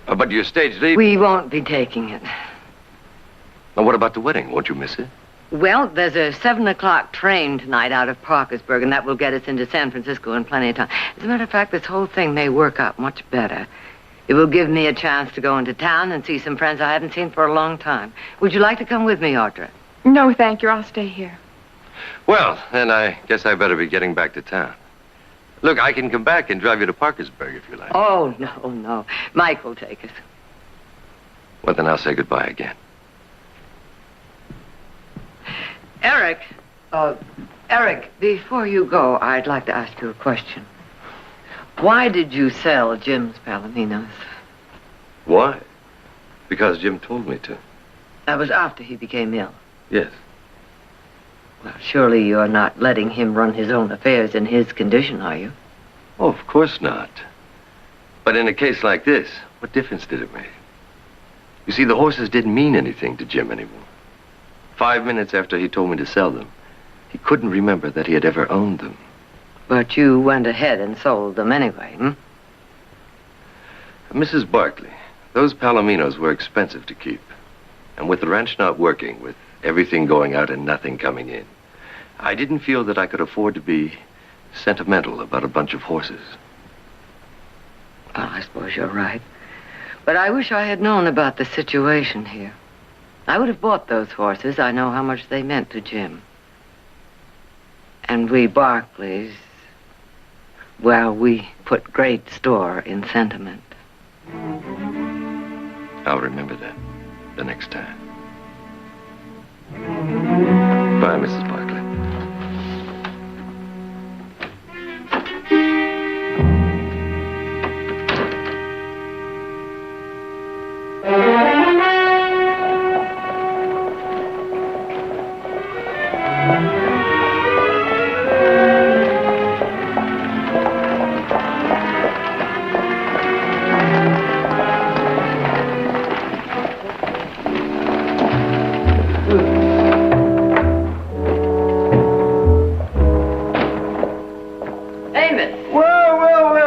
But your stage leave... We won't be taking it. Now, what about the wedding? Won't you miss it? Well, there's a 7 o'clock train tonight out of Parkersburg, and that will get us into San Francisco in plenty of time. As a matter of fact, this whole thing may work out much better. It will give me a chance to go into town and see some friends I haven't seen for a long time. Would you like to come with me, Audra? No, thank you. I'll stay here. Well, then I guess I better be getting back to town. Look, I can come back and drive you to Parkersburg if you like. Oh, no. Mike will take us. Well, then I'll say goodbye again. Eric, before you go, I'd like to ask you a question. Why did you sell Jim's Palominos? Why? Because Jim told me to. That was after he became ill. Yes. Well, surely you're not letting him run his own affairs in his condition, are you? Oh, of course not. But in a case like this, what difference did it make? You see, the horses didn't mean anything to Jim anymore. 5 minutes after he told me to sell them, he couldn't remember that he had ever owned them. But you went ahead and sold them anyway, hmm? Mrs. Barkley, those Palominos were expensive to keep. And with the ranch not working, with everything going out and nothing coming in, I didn't feel that I could afford to be sentimental about a bunch of horses. Well, I suppose you're right. But I wish I had known about the situation here. I would have bought those horses. I know how much they meant to Jim. And we Barkleys, well, we put great store in sentiment. I'll remember that the next time. Bye, Mrs. Barkley.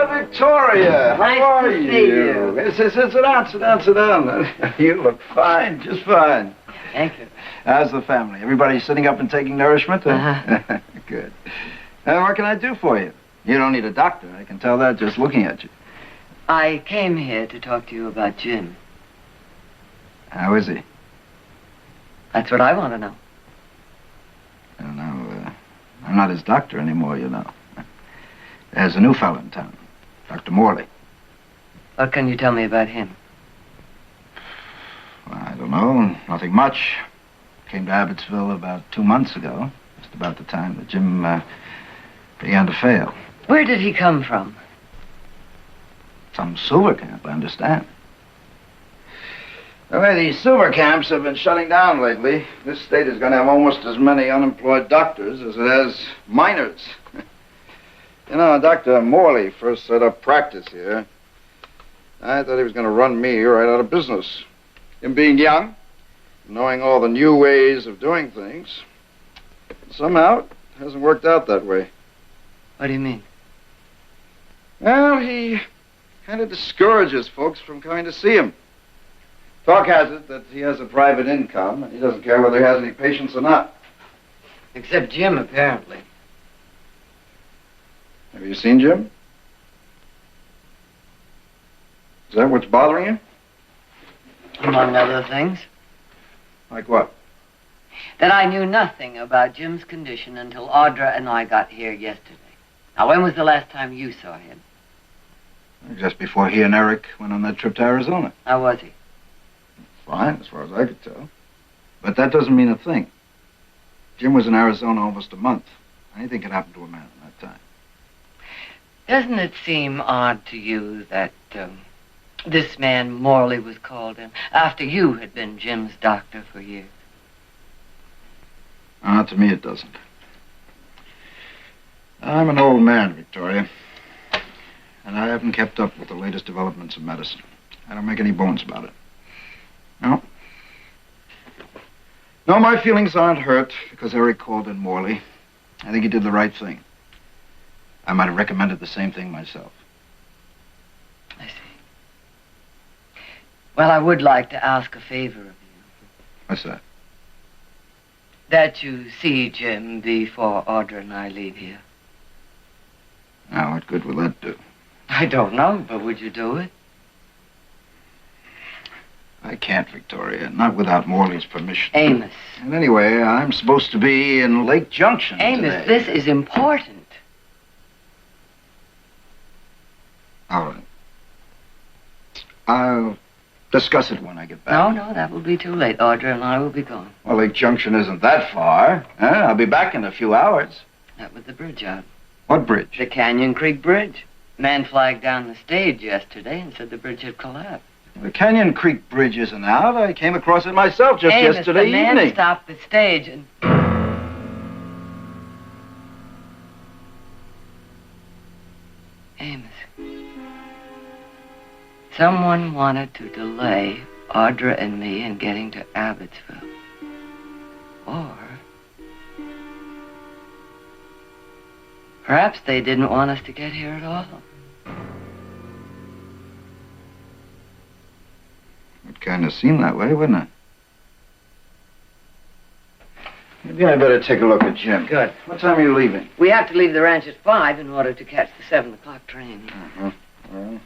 Victoria, how are you? Sit down. You look fine, just fine. Thank you. How's the family? Everybody sitting up and taking nourishment? Uh-huh. Good. What can I do for you? You don't need a doctor. I can tell that just looking at you. I came here to talk to you about Jim. How is he? That's what I want to know. I don't know. I'm not his doctor anymore, you know. There's a new fellow in town, Dr. Morley. What can you tell me about him? Well, I don't know. Nothing much. Came to Abbotsville about 2 months ago, just about the time that Jim began to fail. Where did he come from? Some silver camp, I understand. The way these silver camps have been shutting down lately, this state is going to have almost as many unemployed doctors as it has miners. You know, Dr. Morley first set up practice here. I thought he was going to run me right out of business. Him being young, knowing all the new ways of doing things. Somehow, it hasn't worked out that way. What do you mean? Well, he kind of discourages folks from coming to see him. Talk has it that he has a private income, and he doesn't care whether he has any patients or not. Except Jim, apparently. Have you seen Jim? Is that what's bothering you? Among other things. Like what? That I knew nothing about Jim's condition until Audra and I got here yesterday. Now, when was the last time you saw him? Just before he and Eric went on that trip to Arizona. How was he? Fine, as far as I could tell. But that doesn't mean a thing. Jim was in Arizona almost a month. Anything can happen to a man in that time. Doesn't it seem odd to you that this man Morley was called in after you had been Jim's doctor for years? To me it doesn't. I'm an old man, Victoria. And I haven't kept up with the latest developments in medicine. I don't make any bones about it. No. No, my feelings aren't hurt because Eric called in Morley. I think he did the right thing. I might have recommended the same thing myself. I see. Well, I would like to ask a favor of you. What's that? That you see Jim before Audra and I leave here. Now, what good will that do? I don't know, but would you do it? I can't, Victoria. Not without Morley's permission. Amos. And anyway, I'm supposed to be in Lake Junction Amos, today. this is important. All right. I'll discuss it when I get back. No, that will be too late. Audra and I will be gone. Well, Lake Junction isn't that far. I'll be back in a few hours. That was the bridge out. What bridge? The Canyon Creek Bridge. Man flagged down the stage yesterday and said the bridge had collapsed. The Canyon Creek Bridge isn't out. I came across it myself just Amos, yesterday the man evening. stopped the stage and... Amos. Someone wanted to delay Audra and me in getting to Abbotsville. Or... perhaps they didn't want us to get here at all. It kind of seemed that way, wouldn't it? Maybe I better take a look at Jim. Good. What time are you leaving? We have to leave the ranch at 5 in order to catch the 7 o'clock train. Uh-huh. Well,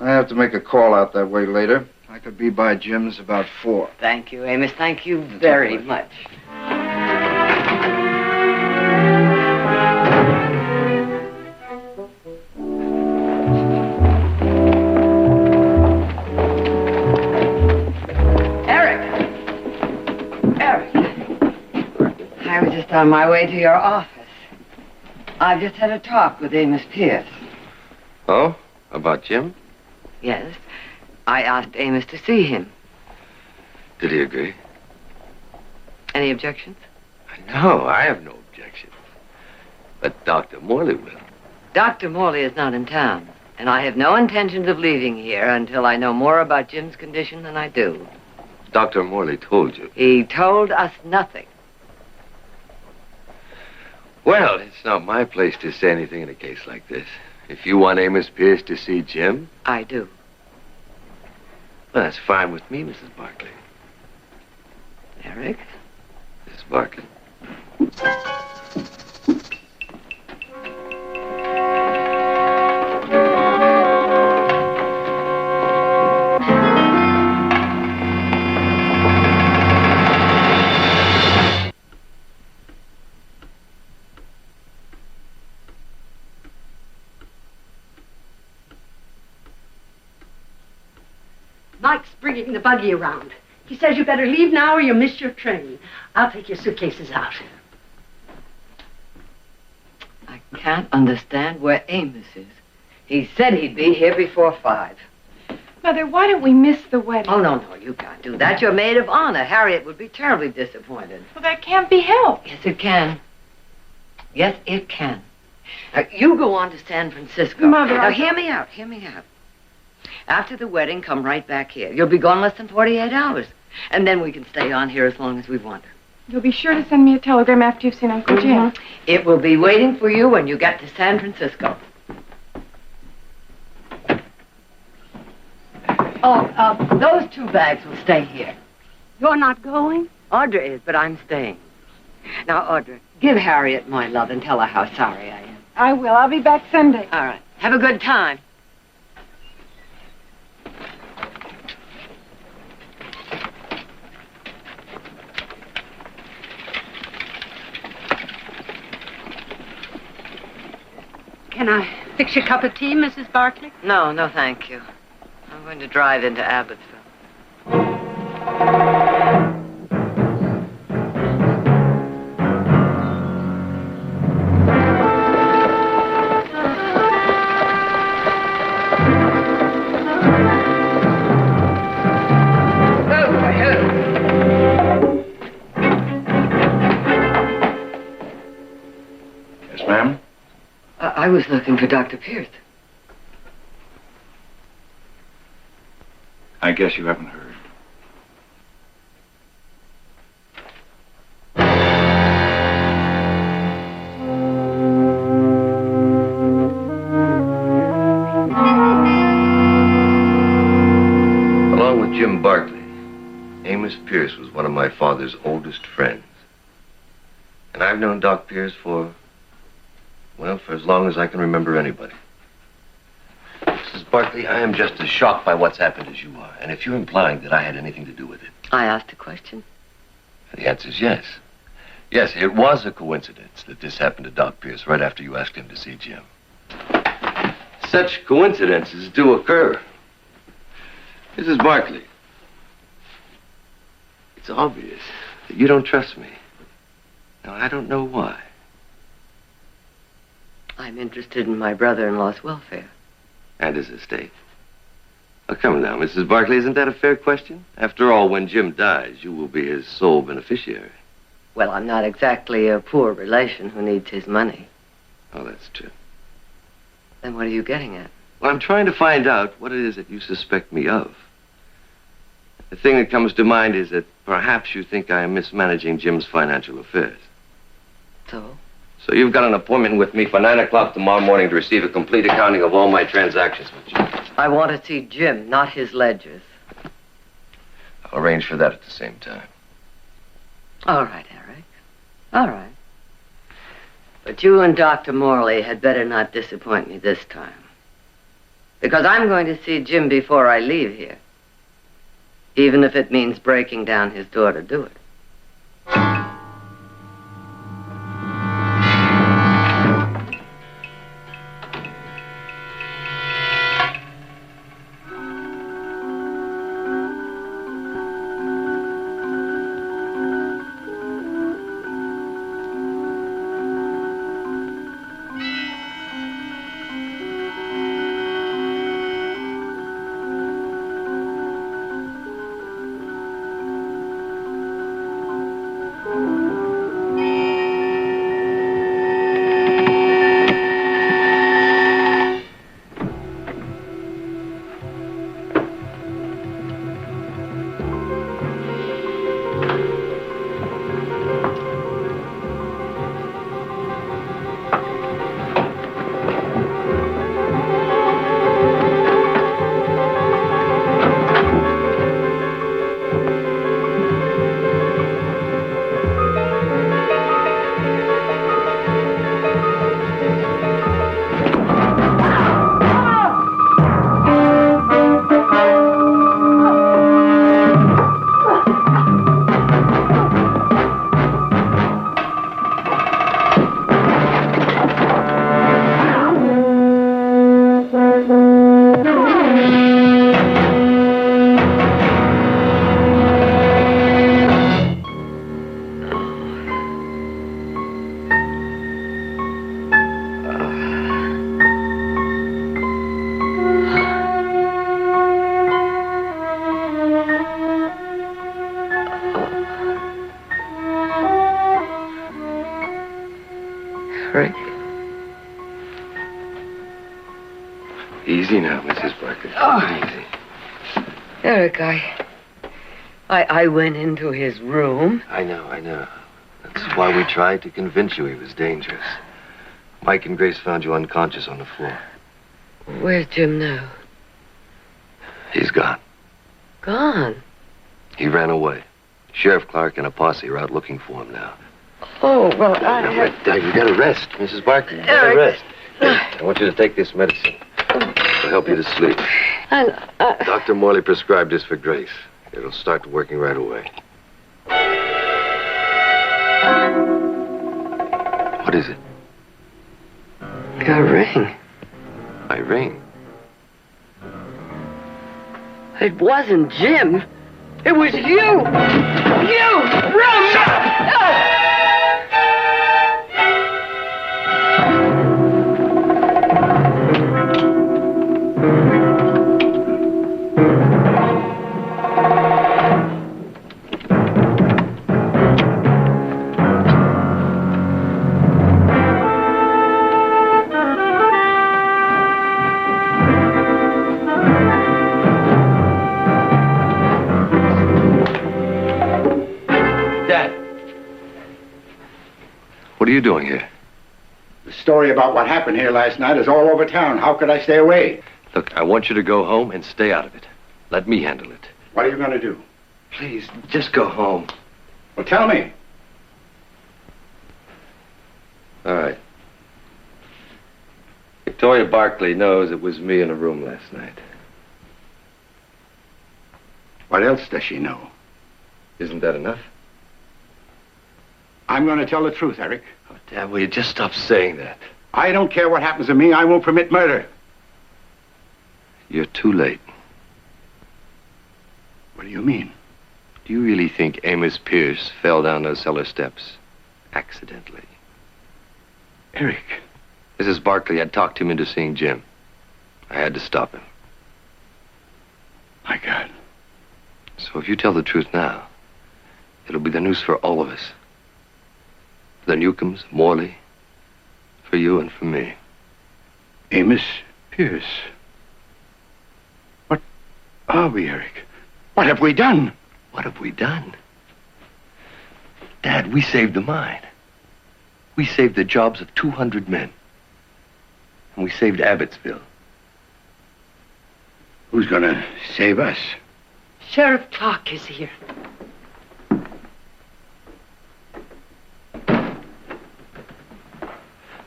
I have to make a call out that way later. I could be by Jim's about 4. Thank you, Amos. Thank you very much. I was just on my way to your office. I've just had a talk with Amos Pierce. Oh? About Jim? Yes. I asked Amos to see him. Did he agree? Any objections? No, I have no objections. But Dr. Morley will. Dr. Morley is not in town, and I have no intentions of leaving here until I know more about Jim's condition than I do. Dr. Morley told you. He told us nothing. Well, it's not my place to say anything in a case like this. If you want Amos Pierce to see Jim... I do. Well, that's fine with me, Mrs. Barkley. Eric? Miss Barkley. Mike's bringing the buggy around. He says you better leave now or you'll miss your train. I'll take your suitcases out. I can't understand where Amos is. He said he'd be here before 5. Mother, why don't we miss the wedding? Oh, no, you can't do that. You're maid of honor. Harriet would be terribly disappointed. Well, that can't be helped. Yes, it can. Yes, it can. Now, you go on to San Francisco. Mother, now, hear me out. After the wedding, come right back here. You'll be gone less than 48 hours. And then we can stay on here as long as we want. You'll be sure to send me a telegram after you've seen Uncle Jim. It will be waiting for you when you get to San Francisco. Oh, those 2 bags will stay here. You're not going? Audra is, but I'm staying. Now, Audra, give Harriet my love and tell her how sorry I am. I will. I'll be back Sunday. All right. Have a good time. Can I fix you a cup of tea, Mrs. Barkley? No, thank you. I'm going to drive into Abbotsville. Yes, ma'am? I was looking for Dr. Pierce. I guess you haven't heard. Along with Jim Barkley, Amos Pierce was one of my father's oldest friends. And I've known Doc Pierce for as long as I can remember anybody. Mrs. Barkley, I am just as shocked by what's happened as you are. And if you're implying that I had anything to do with it... I asked a question. The answer's yes. Yes, it was a coincidence that this happened to Doc Pierce right after you asked him to see Jim. Such coincidences do occur. Mrs. Barkley, it's obvious that you don't trust me. Now, I don't know why. I'm interested in my brother-in-law's welfare. And his estate. Oh, come now, Mrs. Barkley, isn't that a fair question? After all, when Jim dies, you will be his sole beneficiary. Well, I'm not exactly a poor relation who needs his money. Oh, that's true. Then what are you getting at? Well, I'm trying to find out what it is that you suspect me of. The thing that comes to mind is that perhaps you think I am mismanaging Jim's financial affairs. So? So you've got an appointment with me for 9 o'clock tomorrow morning to receive a complete accounting of all my transactions with Jim. I want to see Jim, not his ledgers. I'll arrange for that at the same time. All right, Eric. All right. But you and Dr. Morley had better not disappoint me this time. Because I'm going to see Jim before I leave here. Even if it means breaking down his door to do it. Eric? Easy now, Mrs. Barkley. Oh. Easy. Eric, I went into his room. I know. That's why we tried to convince you he was dangerous. Mike and Grace found you unconscious on the floor. Where's Jim now? He's gone. Gone? He ran away. Sheriff Clark and a posse are out looking for him now. Oh, well, You gotta rest, Mrs. Barkley. You gotta rest. I want you to take this medicine. It'll help you to sleep. Dr. Morley prescribed this for Grace. It'll start working right away. What is it? Your ring. My ring? It wasn't Jim. It was you! You! Run! Shut up! What are you doing here? The story about what happened here last night is all over town. How could I stay away? Look, I want you to go home and stay out of it. Let me handle it. What are you going to do? Please, just go home. Well, tell me. All right. Victoria Barkley knows it was me in a room last night. What else does she know? Isn't that enough? I'm going to tell the truth, Eric. Oh, Dad, will you just stop saying that? I don't care what happens to me. I won't permit murder. You're too late. What do you mean? Do you really think Amos Pierce fell down those cellar steps accidentally? Eric. Mrs. Barkley had talked him into seeing Jim. I had to stop him. My God. So if you tell the truth now, it'll be the news for all of us. For the Newcombs, Morley, for you and for me. Amos Pierce. What are we, Eric? What have we done? What have we done? Dad, we saved the mine. We saved the jobs of 200 men. And we saved Abbotsville. Who's gonna save us? Sheriff Clark is here.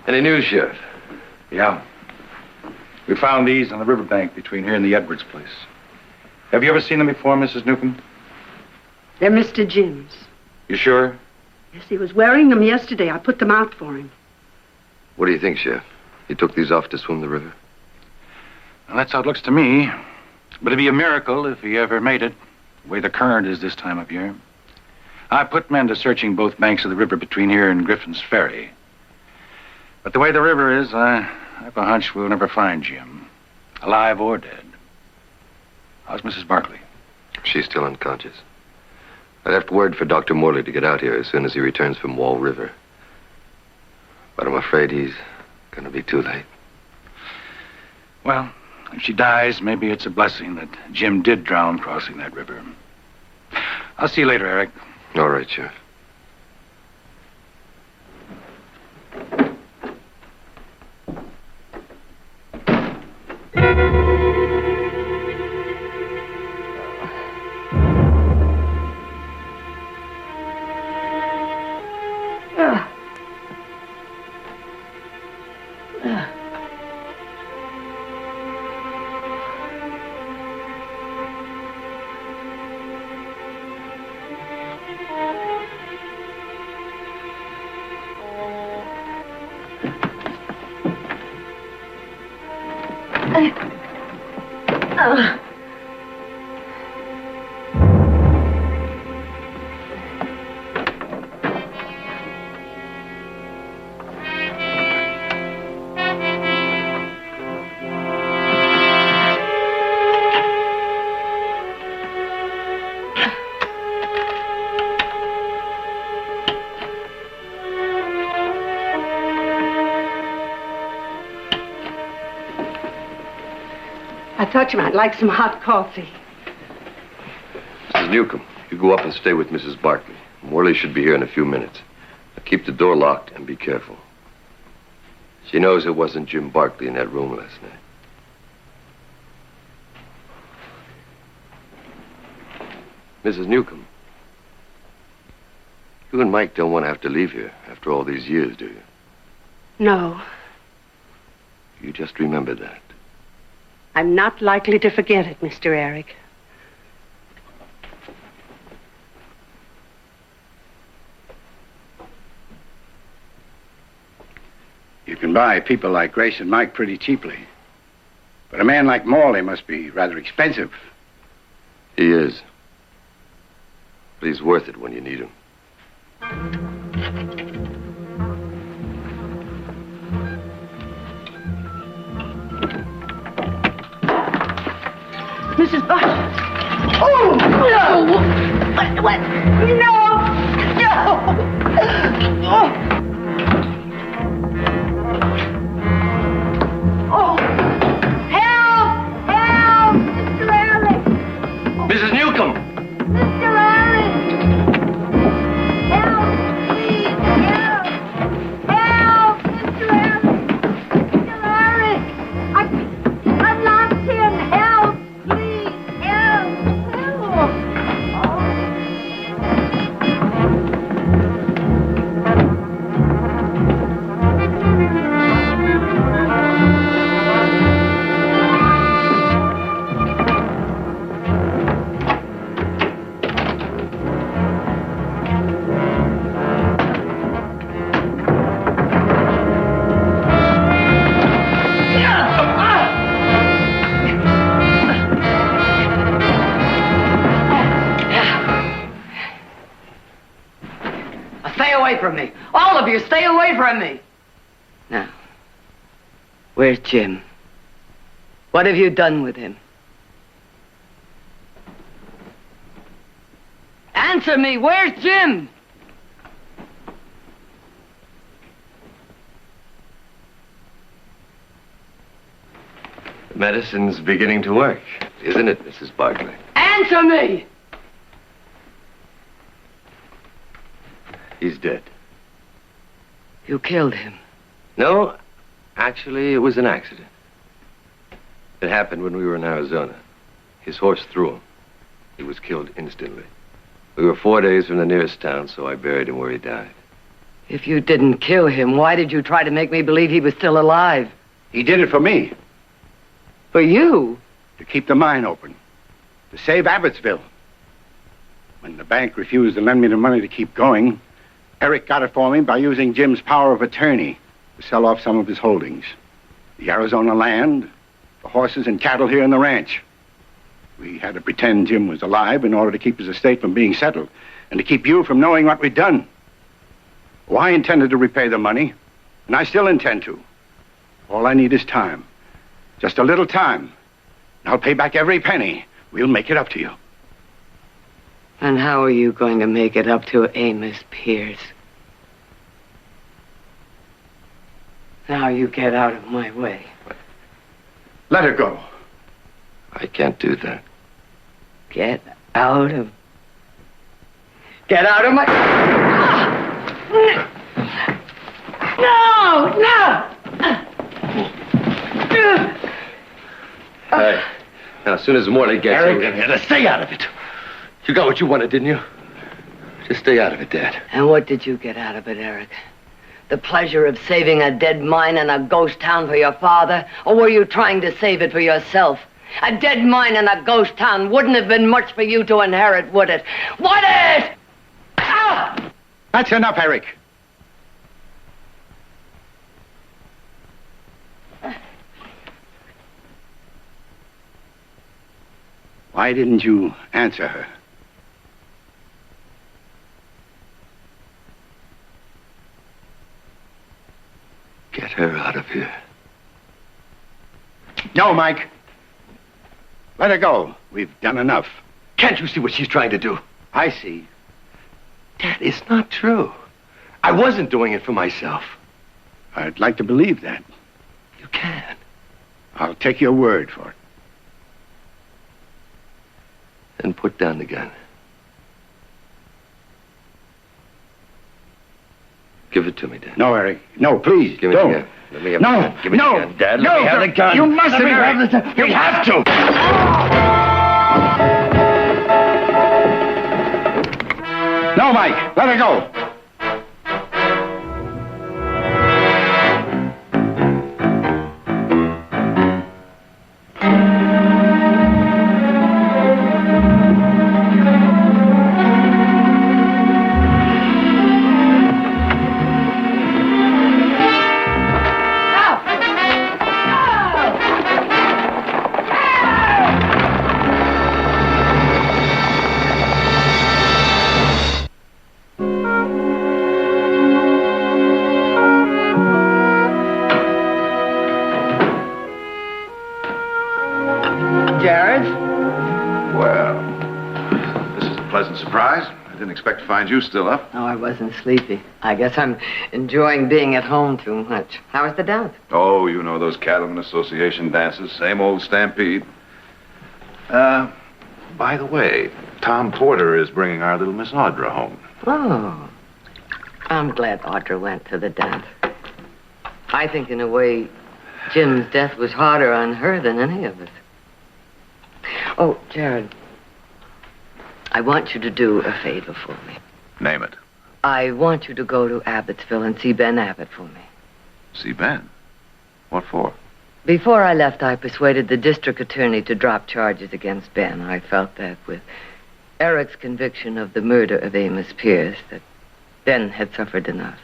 Any news, Sheriff? Yeah. We found these on the riverbank between here and the Edwards place. Have you ever seen them before, Mrs. Newcomb? They're Mr. Jim's. You sure? Yes, he was wearing them yesterday. I put them out for him. What do you think, Sheriff? He took these off to swim the river? Well, that's how it looks to me. But it'd be a miracle if he ever made it, the way the current is this time of year. I put men to searching both banks of the river between here and Griffin's Ferry. But the way the river is, I have a hunch we'll never find Jim, alive or dead. How's Mrs. Barkley? She's still unconscious. I left word for Dr. Morley to get out here as soon as he returns from Wall River. But I'm afraid he's gonna be too late. Well, if she dies, maybe it's a blessing that Jim did drown crossing that river. I'll see you later, Eric. All right, Sheriff. I thought you might like some hot coffee. Mrs. Newcomb, you go up and stay with Mrs. Barkley. Morley should be here in a few minutes. Now keep the door locked and be careful. She knows it wasn't Jim Barkley in that room last night. Mrs. Newcomb, you and Mike don't want to have to leave here after all these years, do you? No, You just remember that. I'm not likely to forget it, Mr. Eric. You can buy people like Grace and Mike pretty cheaply. But a man like Morley must be rather expensive. He is. But he's worth it when you need him. Mrs. Buck. Oh, no! What? No! No! Oh! Oh! Help! Help! Mr. Eric! Mrs. Newcomb! Mr. Eric! Help! Please! Help! Help! Mr. Eric! Mr. Eric! I've lost him! Help! Please! Help! Help! Stay away from me. All of you, stay away from me. Now, where's Jim? What have you done with him? Answer me, where's Jim? The medicine's beginning to work, isn't it, Mrs. Barkley? Answer me! He's dead. You killed him. No, actually, it was an accident. It happened when we were in Arizona. His horse threw him. He was killed instantly. We were 4 days from the nearest town, so I buried him where he died. If you didn't kill him, why did you try to make me believe he was still alive? He did it for me. For you? To keep the mine open. To save Abbotsville. When the bank refused to lend me the money to keep going, Eric got it for me by using Jim's power of attorney to sell off some of his holdings. The Arizona land, the horses and cattle here in the ranch. We had to pretend Jim was alive in order to keep his estate from being settled and to keep you from knowing what we'd done. Well, I intended to repay the money, and I still intend to. All I need is time. Just a little time. And I'll pay back every penny. We'll make it up to you. And how are you going to make it up to Amos Pierce? Now you get out of my way. Let her go. I can't do that. Get out of my... No! No! Hey, now, as soon as Morley gets Eric, here, we're gonna stay out of it. You got what you wanted, didn't you? Just stay out of it, Dad. And what did you get out of it, Eric? The pleasure of saving a dead mine and a ghost town for your father? Or were you trying to save it for yourself? A dead mine and a ghost town wouldn't have been much for you to inherit, would it? Would it? Ah! That's enough, Eric. Why didn't you answer her? Get her out of here. No, Mike. Let her go. We've done enough. Can't you see what she's trying to do? I see. Dad, it's not true. I wasn't doing it for myself. I'd like to believe that. You can. I'll take your word for it. Then put down the gun. Give it to me, Dad. No, Eric. No, please. Give me don't. the gun. Let me have No, the gun. Give me no, the gun. Dad, no, let me have the gun. You mustn't, Let me Eric. have the gun. You have to. No, Mike. Let her go. Jared? Well, this is a pleasant surprise. I didn't expect to find you still up. Oh, I wasn't sleepy. I guess I'm enjoying being at home too much. How was the dance? Oh, you know those Cattlemen Association dances. Same old stampede. By the way, Tom Porter is bringing our little Miss Audra home. Oh. I'm glad Audra went to the dance. I think, in a way, Jim's death was harder on her than any of us. Oh, Jared, I want you to do a favor for me. Name it. I want you to go to Abbotsville and see Ben Abbott for me. See Ben? What for? Before I left, I persuaded the district attorney to drop charges against Ben. I felt that with Eric's conviction of the murder of Amos Pierce, that Ben had suffered enough.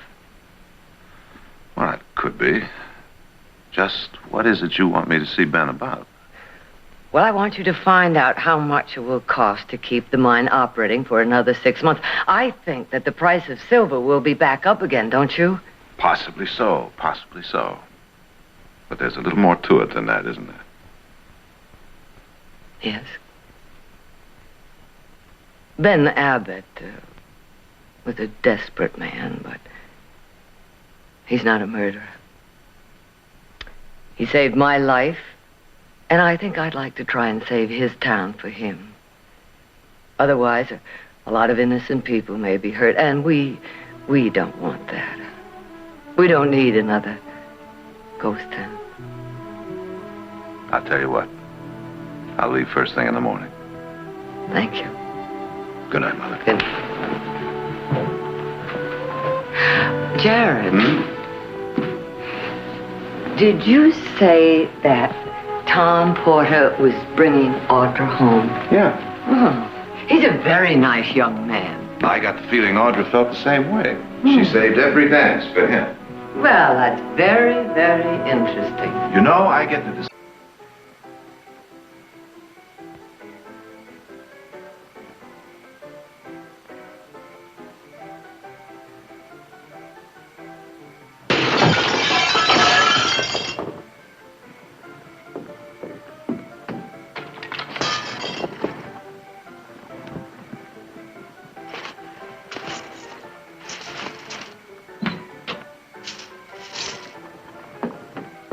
Well, it could be. Just what is it you want me to see Ben about? Well, I want you to find out how much it will cost to keep the mine operating for another 6 months. I think that the price of silver will be back up again, don't you? Possibly so, possibly so. But there's a little more to it than that, isn't there? Yes. Ben Abbott was a desperate man, but he's not a murderer. He saved my life, and I think I'd like to try and save his town for him. Otherwise, a lot of innocent people may be hurt, and we don't want that. We don't need another ghost town. I'll tell you what. I'll leave first thing in the morning. Thank you. Good night, Mother. Good night. Jared. Did you say that Tom Porter was bringing Audra home? Yeah. Oh, he's a very nice young man. I got the feeling Audra felt the same way. She saved every dance for him. Well, that's very, very interesting. You know, I get to decide.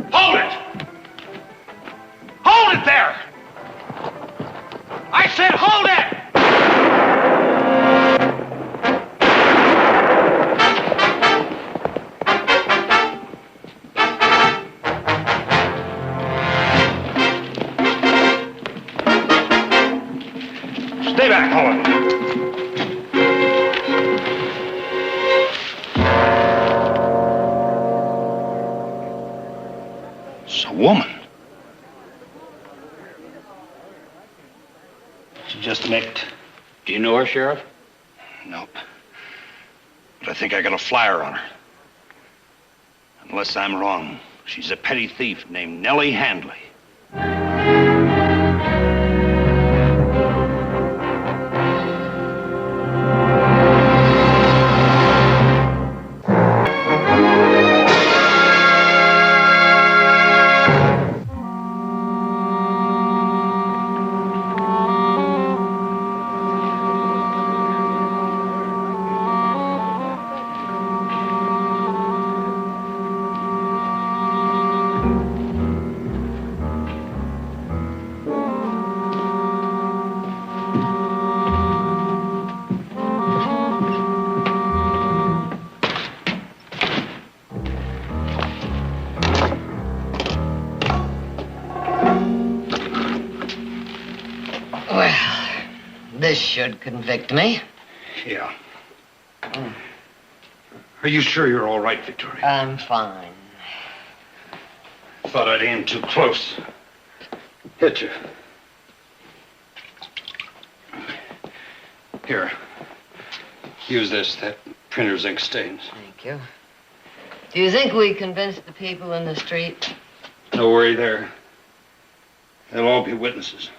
Hold it! Hold it there! I said hold it! Stay back, Holland. It's a woman. She's just nicked. Do you know her, Sheriff? Nope. But I think I got a flyer on her. Unless I'm wrong, she's a petty thief named Nellie Handley. This should convict me. Yeah. Are you sure you're all right, Victoria? I'm fine. Thought I'd aim too close. Hit you. Here. Use this. That printer's ink stains. Thank you. Do you think we convinced the people in the street? No worry there. They'll all be witnesses.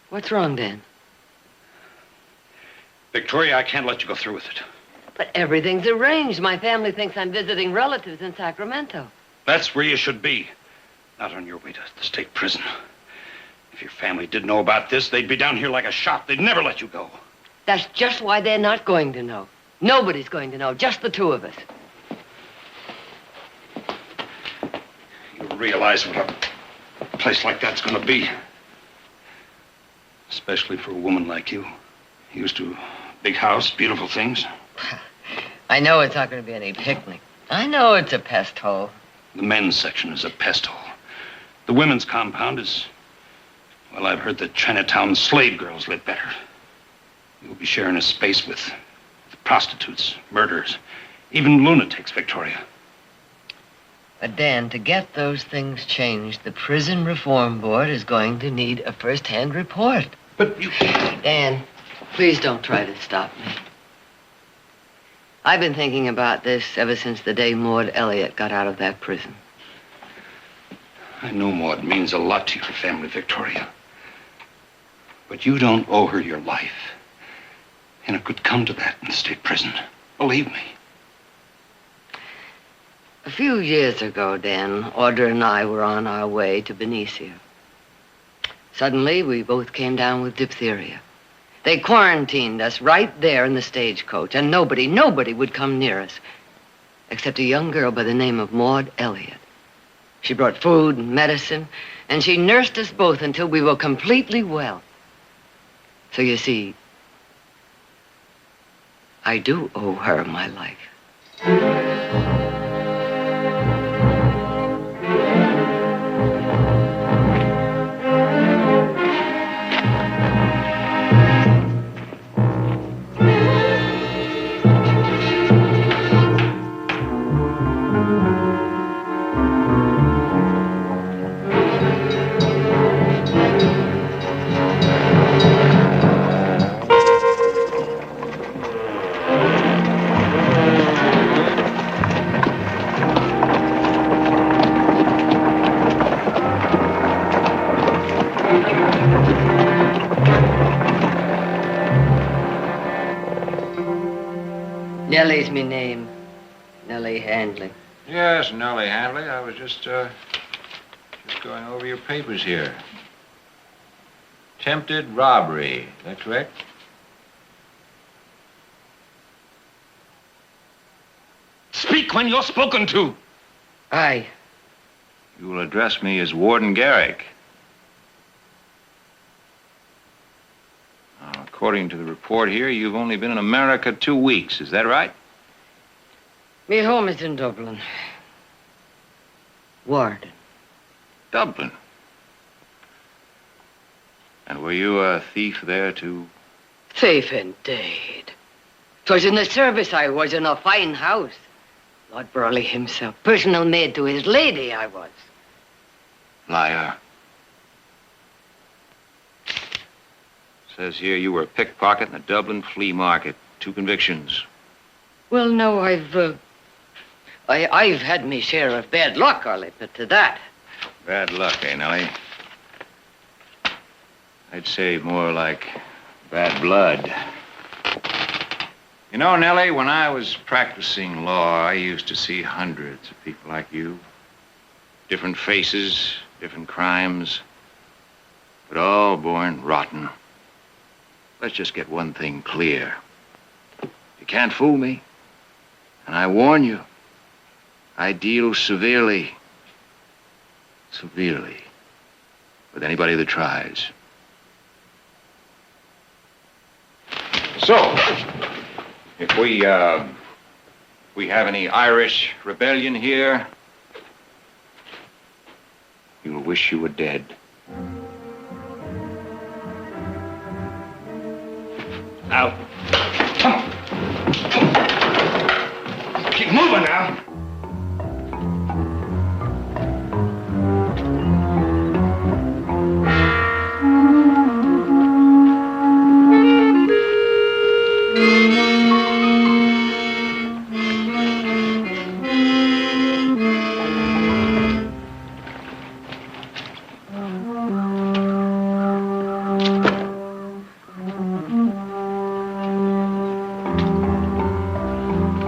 What's wrong, Dan? Victoria, I can't let you go through with it. But everything's arranged. My family thinks I'm visiting relatives in Sacramento. That's where you should be. Not on your way to the state prison. If your family did know about this, they'd be down here like a shot. They'd never let you go. That's just why they're not going to know. Nobody's going to know, just the two of us. You realize what a place like that's going to be? Especially for a woman like you. Used to a big house, beautiful things. I know it's not going to be any picnic. I know it's a pest hole. The men's section is a pest hole. The women's compound is... Well, I've heard that Chinatown slave girls live better. You'll be sharing a space with prostitutes, murderers, even lunatics, Victoria. But Dan, to get those things changed, the Prison Reform Board is going to need a first-hand report. But you... Dan, please don't try to stop me. I've been thinking about this ever since the day Maud Elliott got out of that prison. I know Maud means a lot to your family, Victoria. But you don't owe her your life. And it could come to that in the state prison. Believe me. A few years ago, Dan, Audra and I were on our way to Benicia. Suddenly, we both came down with diphtheria. They quarantined us right there in the stagecoach, and nobody would come near us, except a young girl by the name of Maud Elliott. She brought food and medicine, and she nursed us both until we were completely well. So you see, I do owe her my life. Nellie's me name. Nellie Handley. Yes, Nellie Handley. I was just going over your papers here. Attempted robbery. Is that correct? Speak when you're spoken to. Aye. You will address me as Warden Garrick. Now, according to the report here, you've only been in America 2 weeks. Is that right? Me home is in Dublin. Warden. Dublin. And were you a thief there, too? Thief indeed. 'Twas in the service I was, in a fine house. Lord Burley himself, personal maid to his lady I was. Liar. Says here you were a pickpocket in the Dublin flea market. 2 convictions. Well, no, I've had me share of bad luck, I'll admit to that. Bad luck, eh, Nellie? I'd say more like bad blood. You know, Nellie, when I was practicing law, I used to see hundreds of people like you. Different faces, different crimes, but all born rotten. Let's just get one thing clear. You can't fool me. And I warn you, I deal severely with anybody that tries. So, if we have any Irish rebellion here, wish you were dead. Now, come on. Keep moving now.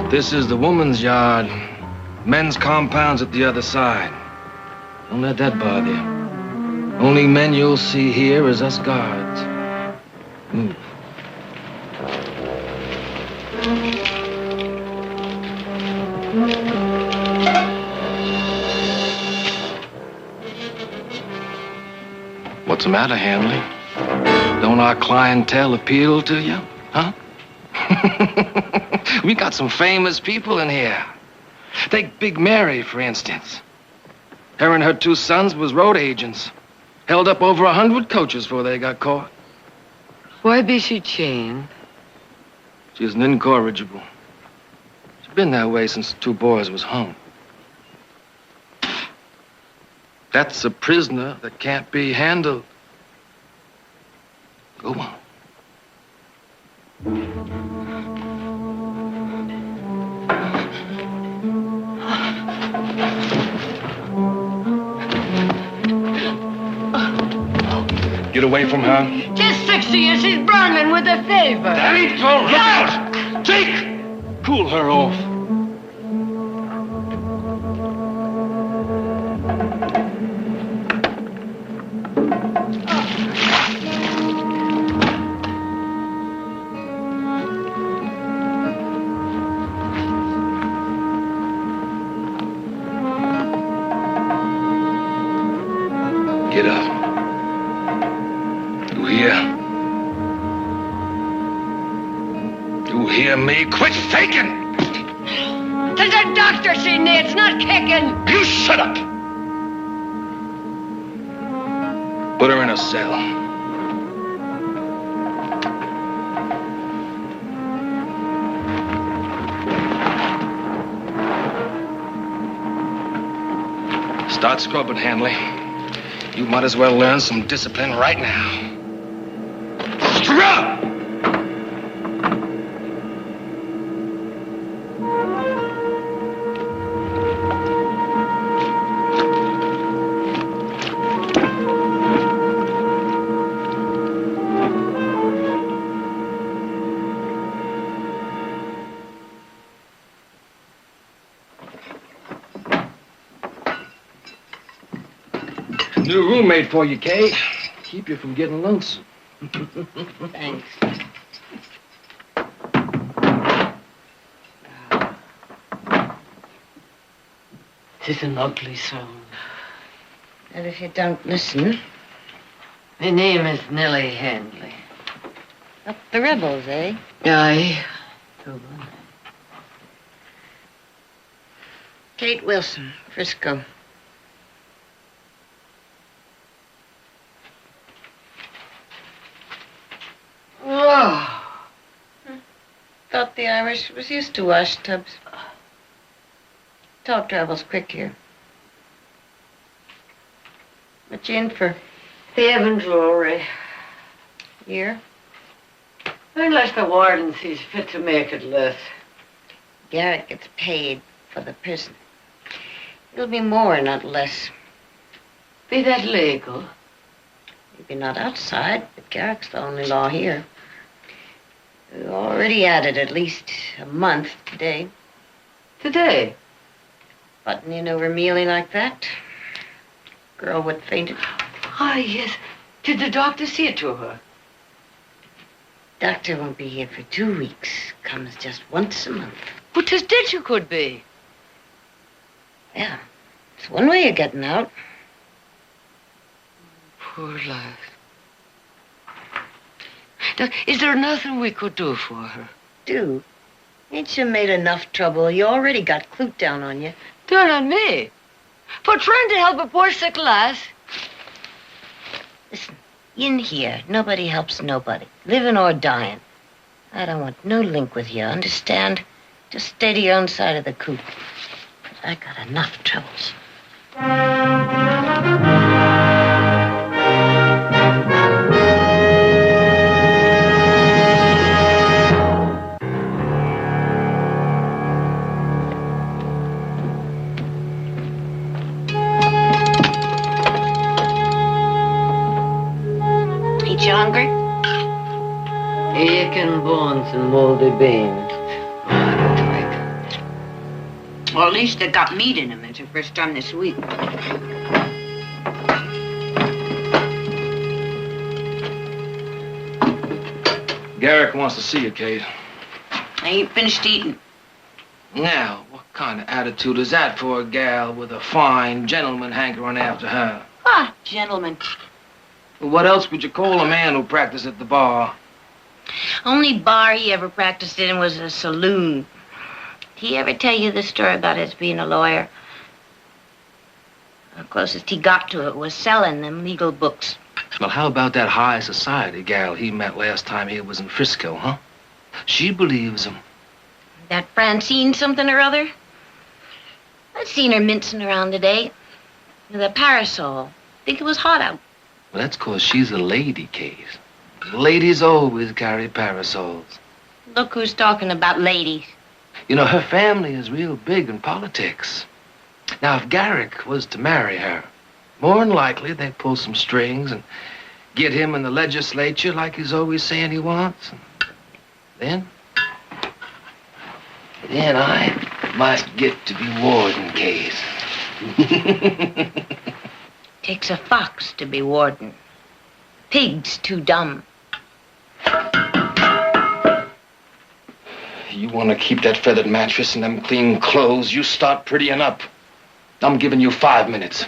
This is the woman's yard. Men's compound's at the other side. Don't let that bother you. Only men you'll see here is us guards. Move. What's the matter, Hanley? Don't our clientele appeal to you, huh? We got some famous people in here. Take Big Mary, for instance. Her and her 2 sons was road agents. Held up over 100 coaches before they got caught. Why be she chained? She's an incorrigible. She's been that way since the 2 boys was hung. That's a prisoner that can't be handled. Go on. Get away from her. Just 60 and she's burning with a fever. That ain't so. Look out! Jake! Cool her off. Get up. You hear? You hear me? Quit faking! There's a doctor she needs, not kicking. You shut up! Put her in a cell. Start scrubbing, Hanley. You might as well learn some discipline right now. Scrub! New roommate for you, Kate. Keep you from getting lonesome. Thanks. It's an ugly sound. And if you don't listen... My name is Nellie Handley. Up the rebels, eh? Aye. Kate Wilson, Frisco. Oh. Thought the Irish was used to wash tubs. Talk travels quick here. What you in for? Thieving jewelry. Year? Unless the warden sees fit to make it less. Garrett gets paid for the prison. It'll be more, not less. Be that legal? Maybe not outside, but Garrick's the only law here. We already added at least a month today. Today? Button in over Mealy like that. Girl what fainted. Ah, yes. Did the doctor see it to her? Doctor won't be here for 2 weeks. Comes just once a month. But 'tis dead you could be. Yeah. It's one way of getting out. Poor life. Now, is there nothing we could do for her? Do? Ain't you made enough trouble? You already got Clute down on you. Down on me? For trying to help a poor sick lass? In here, nobody helps nobody, living or dying. I don't want no link with you, understand? Just stay to your own side of the coop. I got enough troubles. Ain't you hungry? Aching bones and moldy beans. Well, at least they got meat in them. It's the first time this week. Garrick wants to see you, Kate. I ain't finished eating. Now, what kind of attitude is that for a gal with a fine gentleman hankering after her? Ah, gentlemen. Well, what else would you call a man who practiced at the bar? Only bar he ever practiced in was a saloon. Did he ever tell you the story about his being a lawyer? The closest he got to it was selling them legal books. Well, how about that high society gal he met last time he was in Frisco, huh? She believes him. That Francine something or other? I've seen her mincing around today with a parasol. Think it was hot out. Well, that's 'cause she's a lady, Kate. Ladies always carry parasols. Look who's talking about ladies. You know, her family is real big in politics. Now, if Garrick was to marry her, more than likely they'd pull some strings and get him in the legislature like he's always saying he wants. And then I might get to be warden, Kate. Takes a fox to be warden. Pig's too dumb. You want to keep that feathered mattress and them clean clothes, you start prettying up. I'm giving you 5 minutes.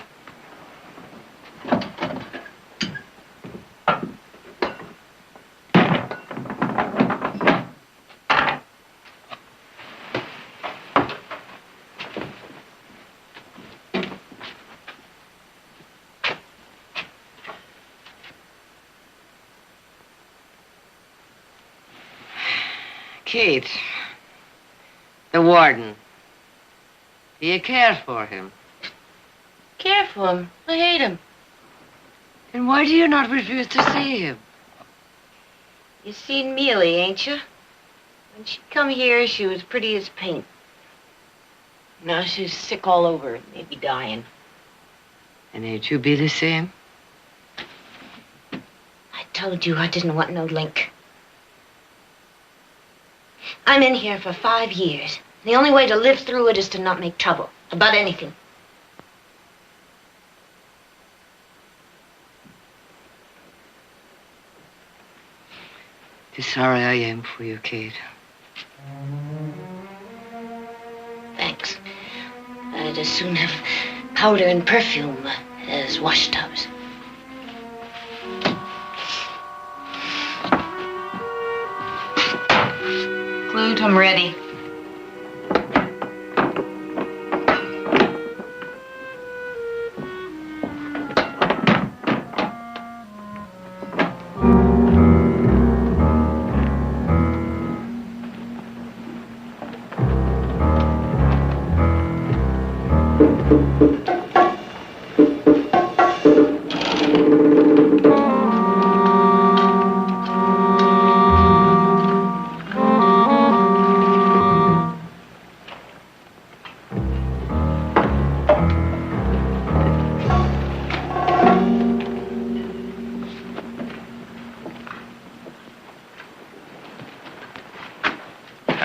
Kate, the warden. Do you care for him? Care for him? I hate him. And why do you not refuse to see him? You seen Mealy, ain't you? When she come here, she was pretty as paint. Now she's sick all over, maybe dying. And ain't you be the same? I told you I didn't want no link. I'm in here for 5 years. The only way to live through it is to not make trouble about anything. Too sorry I am for you, Kate. Thanks. I'd as soon have powder and perfume as wash tubs. Clute, I'm ready.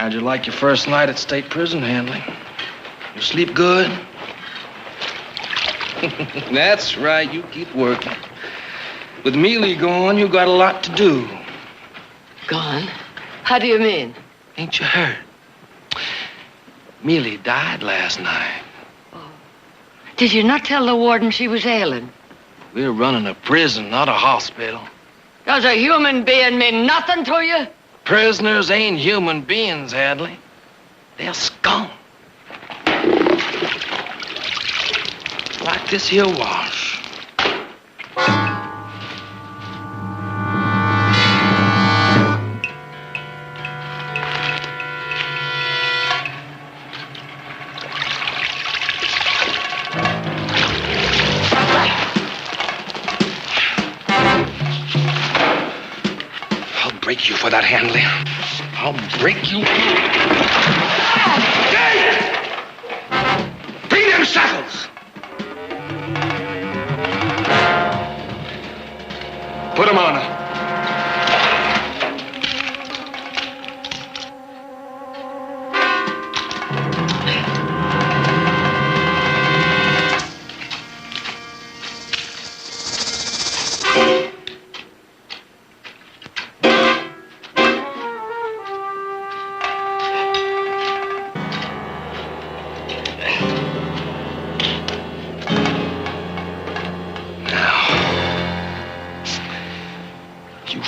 How'd you like your first night at state prison, Handley? You sleep good? That's right, you keep working. With Mealy gone, you got a lot to do. Gone? How do you mean? Ain't you heard? Mealy died last night. Did you not tell the warden she was ailing? We're running a prison, not a hospital. Does a human being mean nothing to you? Prisoners ain't human beings, Hadley. They're scum. Like this here wash. break you for that, Hanley. I'll break you. Dave! Bring them shackles! Put them on her.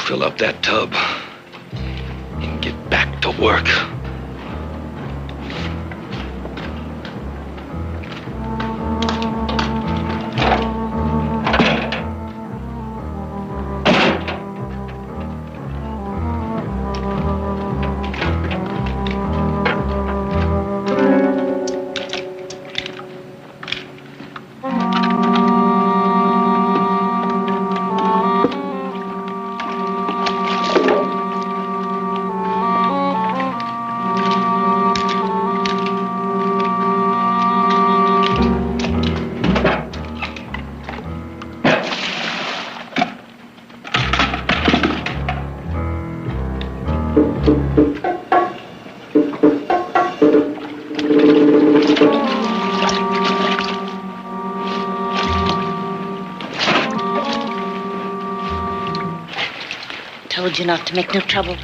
Fill up that tub and get back to work. Told you not to make no trouble.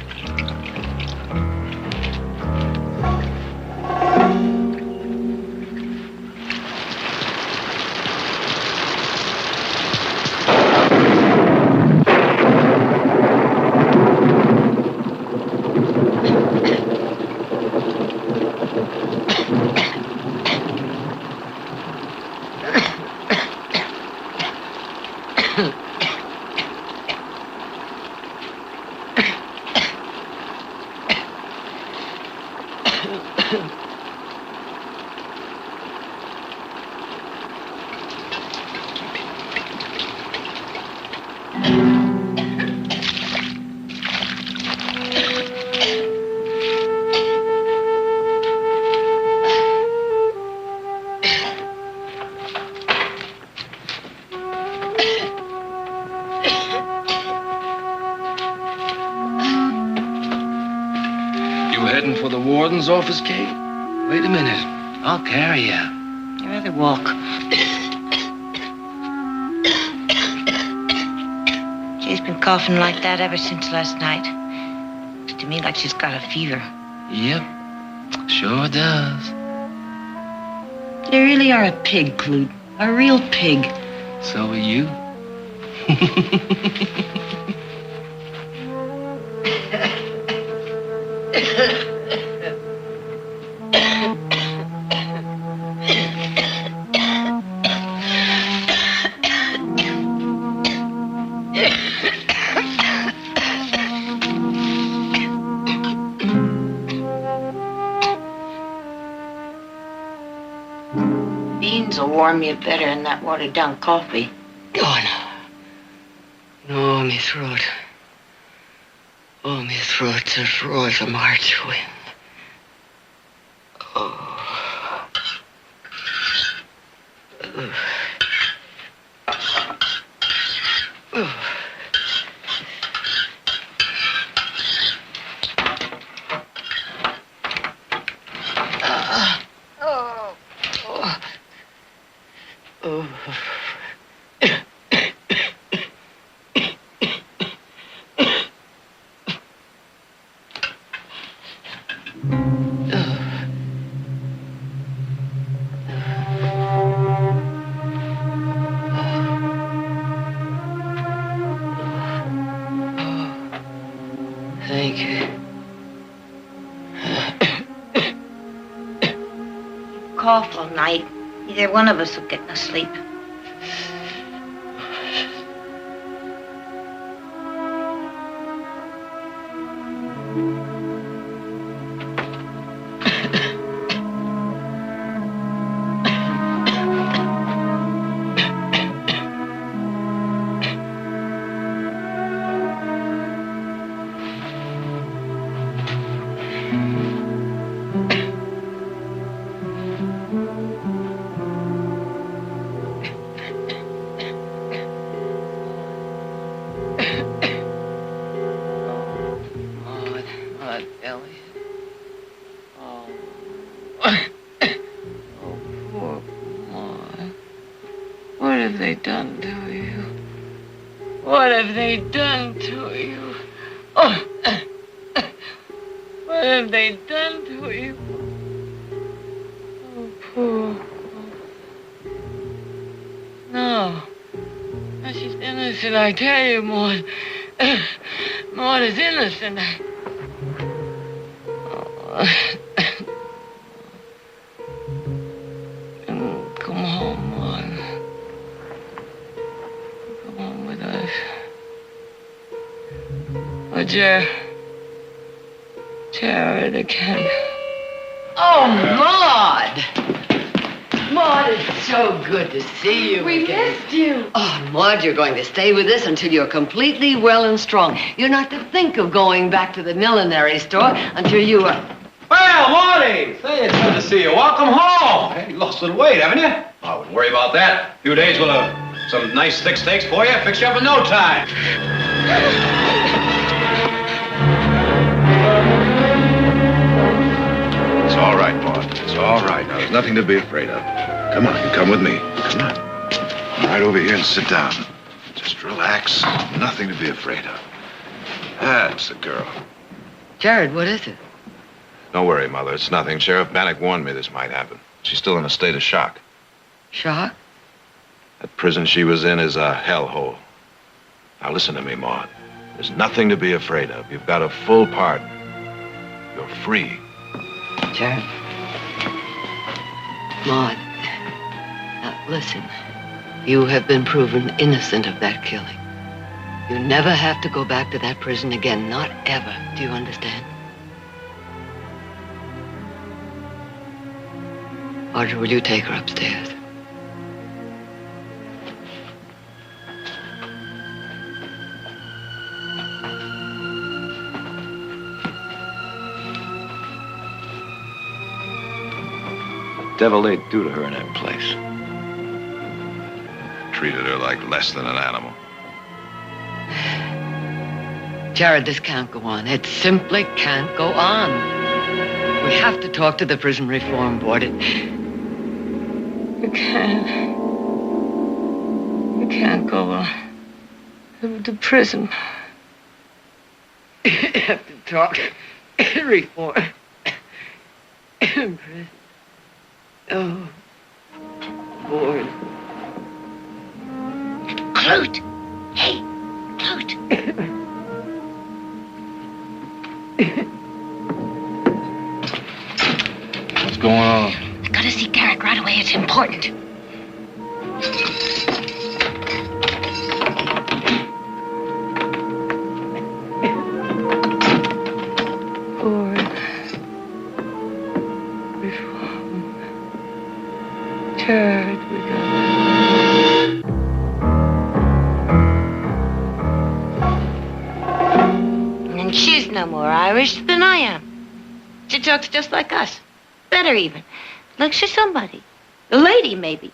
Heading for the warden's office, Kate? Wait a minute. I'll carry you. I'd rather walk. She's been coughing like that ever since last night. Looks to me like she's got a fever. Yep, sure does. You really are a pig, Clute. A real pig. So are you. Beans will warm you better than that watered-down coffee. Oh, no. No, my throat. Oh, my throat's as raw as a March wind. Oh. Thank you. Cough all night. Neither one of us will get no sleep. Maud, Ellie. Oh. Oh, poor Maud. What have they done to you? What have they done to you? Oh. What have they done to you? Oh, poor. No. No, she's innocent, I tell you, Maud. Maud is innocent. Come home, Maud. Come home with us. Oh, Jared again. Oh, Maud! Maud, it's so good to see you We again. missed you. Oh, Maud, you're going to stay with us until you're completely well and strong. You're not to think of going back to the millinery store until you are... Well, Marty! Say, it's good to see you. Welcome home. Hey, you lost a little weight, haven't you? I wouldn't worry about that. A few days, we'll have some nice thick steaks for you. Fix you up in no time. It's all right, Maud. It's all right. Now, there's nothing to be afraid of. Come on, you come with me. Come on. Come right over here and sit down. Just relax. Nothing to be afraid of. That's the girl. Jared, what is it? Don't worry, Mother. It's nothing. Sheriff Bannock warned me this might happen. She's still in a state of shock. Shock? That prison she was in is a hellhole. Now, listen to me, Maud. There's nothing to be afraid of. You've got a full pardon. You're free. Jared. Maud. Now, listen. You have been proven innocent of that killing. You never have to go back to that prison again. Not ever. Do you understand? Audrey, will you take her upstairs? Devil they'd do to her in that place. Treated her like less than an animal. Jared, this can't go on. It simply can't go on. We have to talk to the Prison Reform Board. You can't go on. To prison. You have to talk. Reform. Prison. Oh, board. Clute! Hey, Clute! What's going on? I gotta see Garrick right away. It's important. Board. Reform. Jared, we got... And she's no more Irish than I am. She talks just like us. Better even. Like she's somebody. A lady, maybe.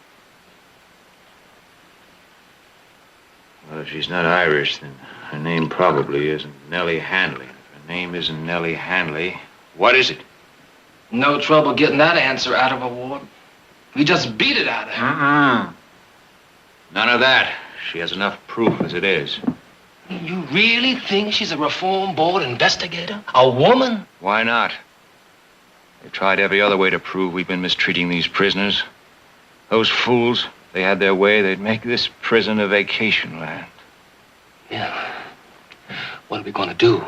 Well, if she's not Irish, then her name probably isn't Nellie Hanley. If her name isn't Nellie Hanley, what is it? No trouble getting that answer out of her, Ward. We just beat it out of her. None of that. She has enough proof as it is. You really think she's a Reform Board investigator? A woman? Why not? They've tried every other way to prove we've been mistreating these prisoners. Those fools, if they had their way, they'd make this prison a vacation land. Yeah. What are we going to do?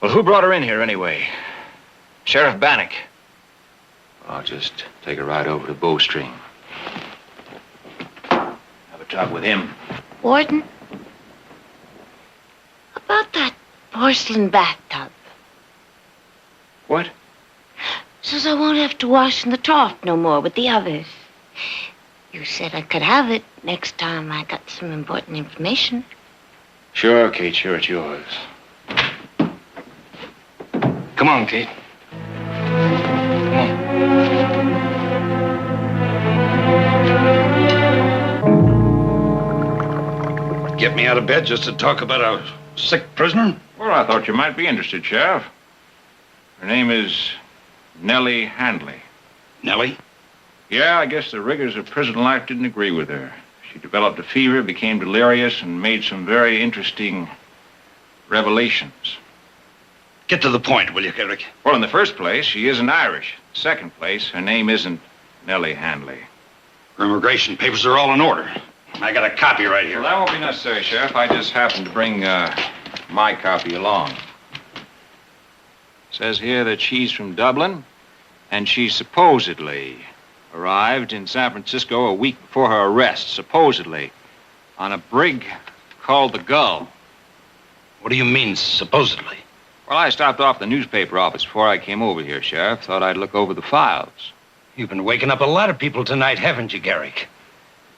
Well, who brought her in here anyway? Sheriff Bannock. I'll just take a ride over to Bowstring. Have a talk with him. Warden? About that porcelain bathtub. What? Says I won't have to wash in the trough no more with the others. You said I could have it next time I got some important information. Sure, Kate, sure, it's yours. Come on, Kate. Get me out of bed just to talk about a sick prisoner? Well, I thought you might be interested, Sheriff. Her name is Nellie Handley. Nellie? Yeah, I guess the rigors of prison life didn't agree with her. She developed a fever, became delirious, and made some very interesting revelations. Get to the point, will you, Garrick? Well, in the first place, she isn't Irish. Second place, her name isn't Nellie Handley. Her immigration papers are all in order. I got a copy right here. Well, that won't be necessary, Sheriff. I just happened to bring my copy along. It says here that she's from Dublin, and she supposedly arrived in San Francisco a week before her arrest, supposedly, on a brig called the Gull. What do you mean, supposedly? Well, I stopped off the newspaper office before I came over here, Sheriff. Thought I'd look over the files. You've been waking up a lot of people tonight, haven't you, Garrick?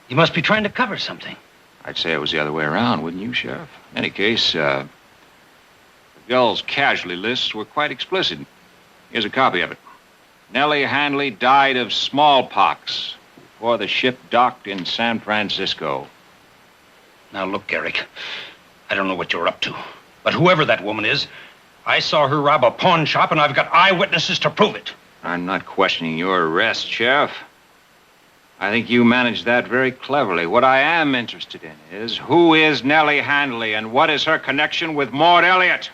You must be trying to cover something. I'd say it was the other way around, wouldn't you, Sheriff? In any case, the Gull's casualty lists were quite explicit. Here's a copy of it. Nellie Handley died of smallpox before the ship docked in San Francisco. Now, look, Garrick, I don't know what you're up to, but whoever that woman is, I saw her rob a pawn shop, and I've got eyewitnesses to prove it. I'm not questioning your arrest, Sheriff. I think you managed that very cleverly. What I am interested in is who is Nellie Handley and what is her connection with Maud Elliott?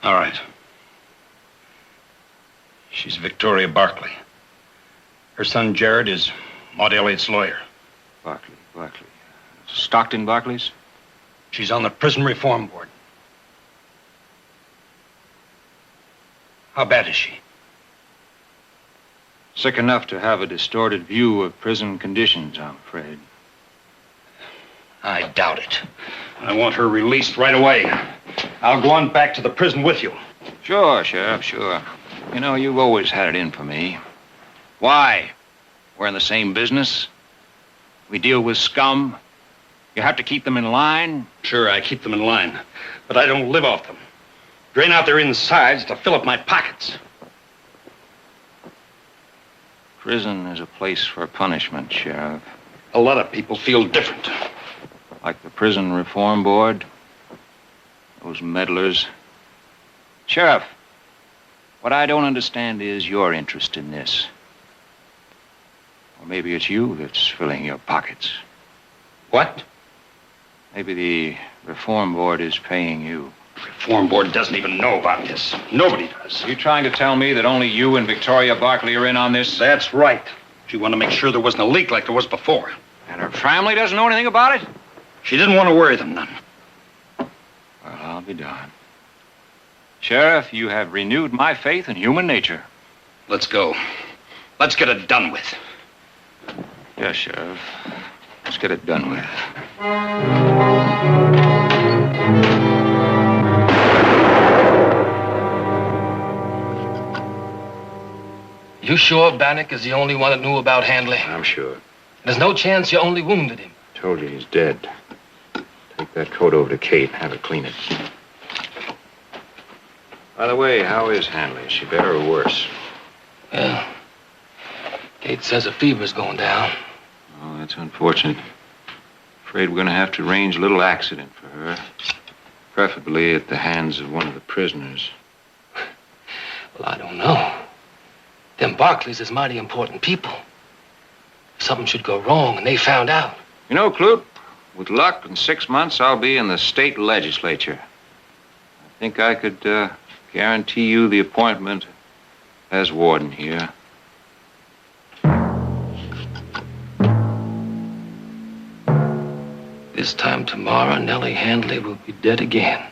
All right. She's Victoria Barkley. Her son, Jared, is Maud Elliott's lawyer. Barkley. Stockton Barkley's? She's on the prison reform board. How bad is she? Sick enough to have a distorted view of prison conditions, I'm afraid. I doubt it. I want her released right away. I'll go on back to the prison with you. Sure, Sheriff, sure. You know, you've always had it in for me. Why? We're in the same business. We deal with scum. You have to keep them in line. Sure, I keep them in line, but I don't live off them. Drain out their insides to fill up my pockets. Prison is a place for punishment, Sheriff. A lot of people feel different. Like the prison reform board. Those meddlers. Sheriff, what I don't understand is your interest in this. Or maybe it's you that's filling your pockets. What? Maybe the reform board is paying you. The reform board doesn't even know about this. Nobody does. Are you trying to tell me that only you and Victoria Barkley are in on this? That's right. She wanted to make sure there wasn't a leak like there was before. And her family doesn't know anything about it? She didn't want to worry them none. Well, I'll be darned. Sheriff, you have renewed my faith in human nature. Let's go. Let's get it done with. Yes, Sheriff. Let's get it done with. You sure Bannock is the only one that knew about Handley? I'm sure. There's no chance you only wounded him. Told you he's dead. Take that coat over to Kate and have her clean it. By the way, how is Handley? Is she better or worse? Well, Kate says her fever's going down. Oh, that's unfortunate. Afraid we're going to have to arrange a little accident for her. Preferably at the hands of one of the prisoners. Well, I don't know. Them Barkleys is mighty important people. If something should go wrong and they found out. You know, Clute, with luck, in 6 months, I'll be in the state legislature. I think I could guarantee you the appointment as warden here. This time tomorrow, Nellie Handley will be dead again.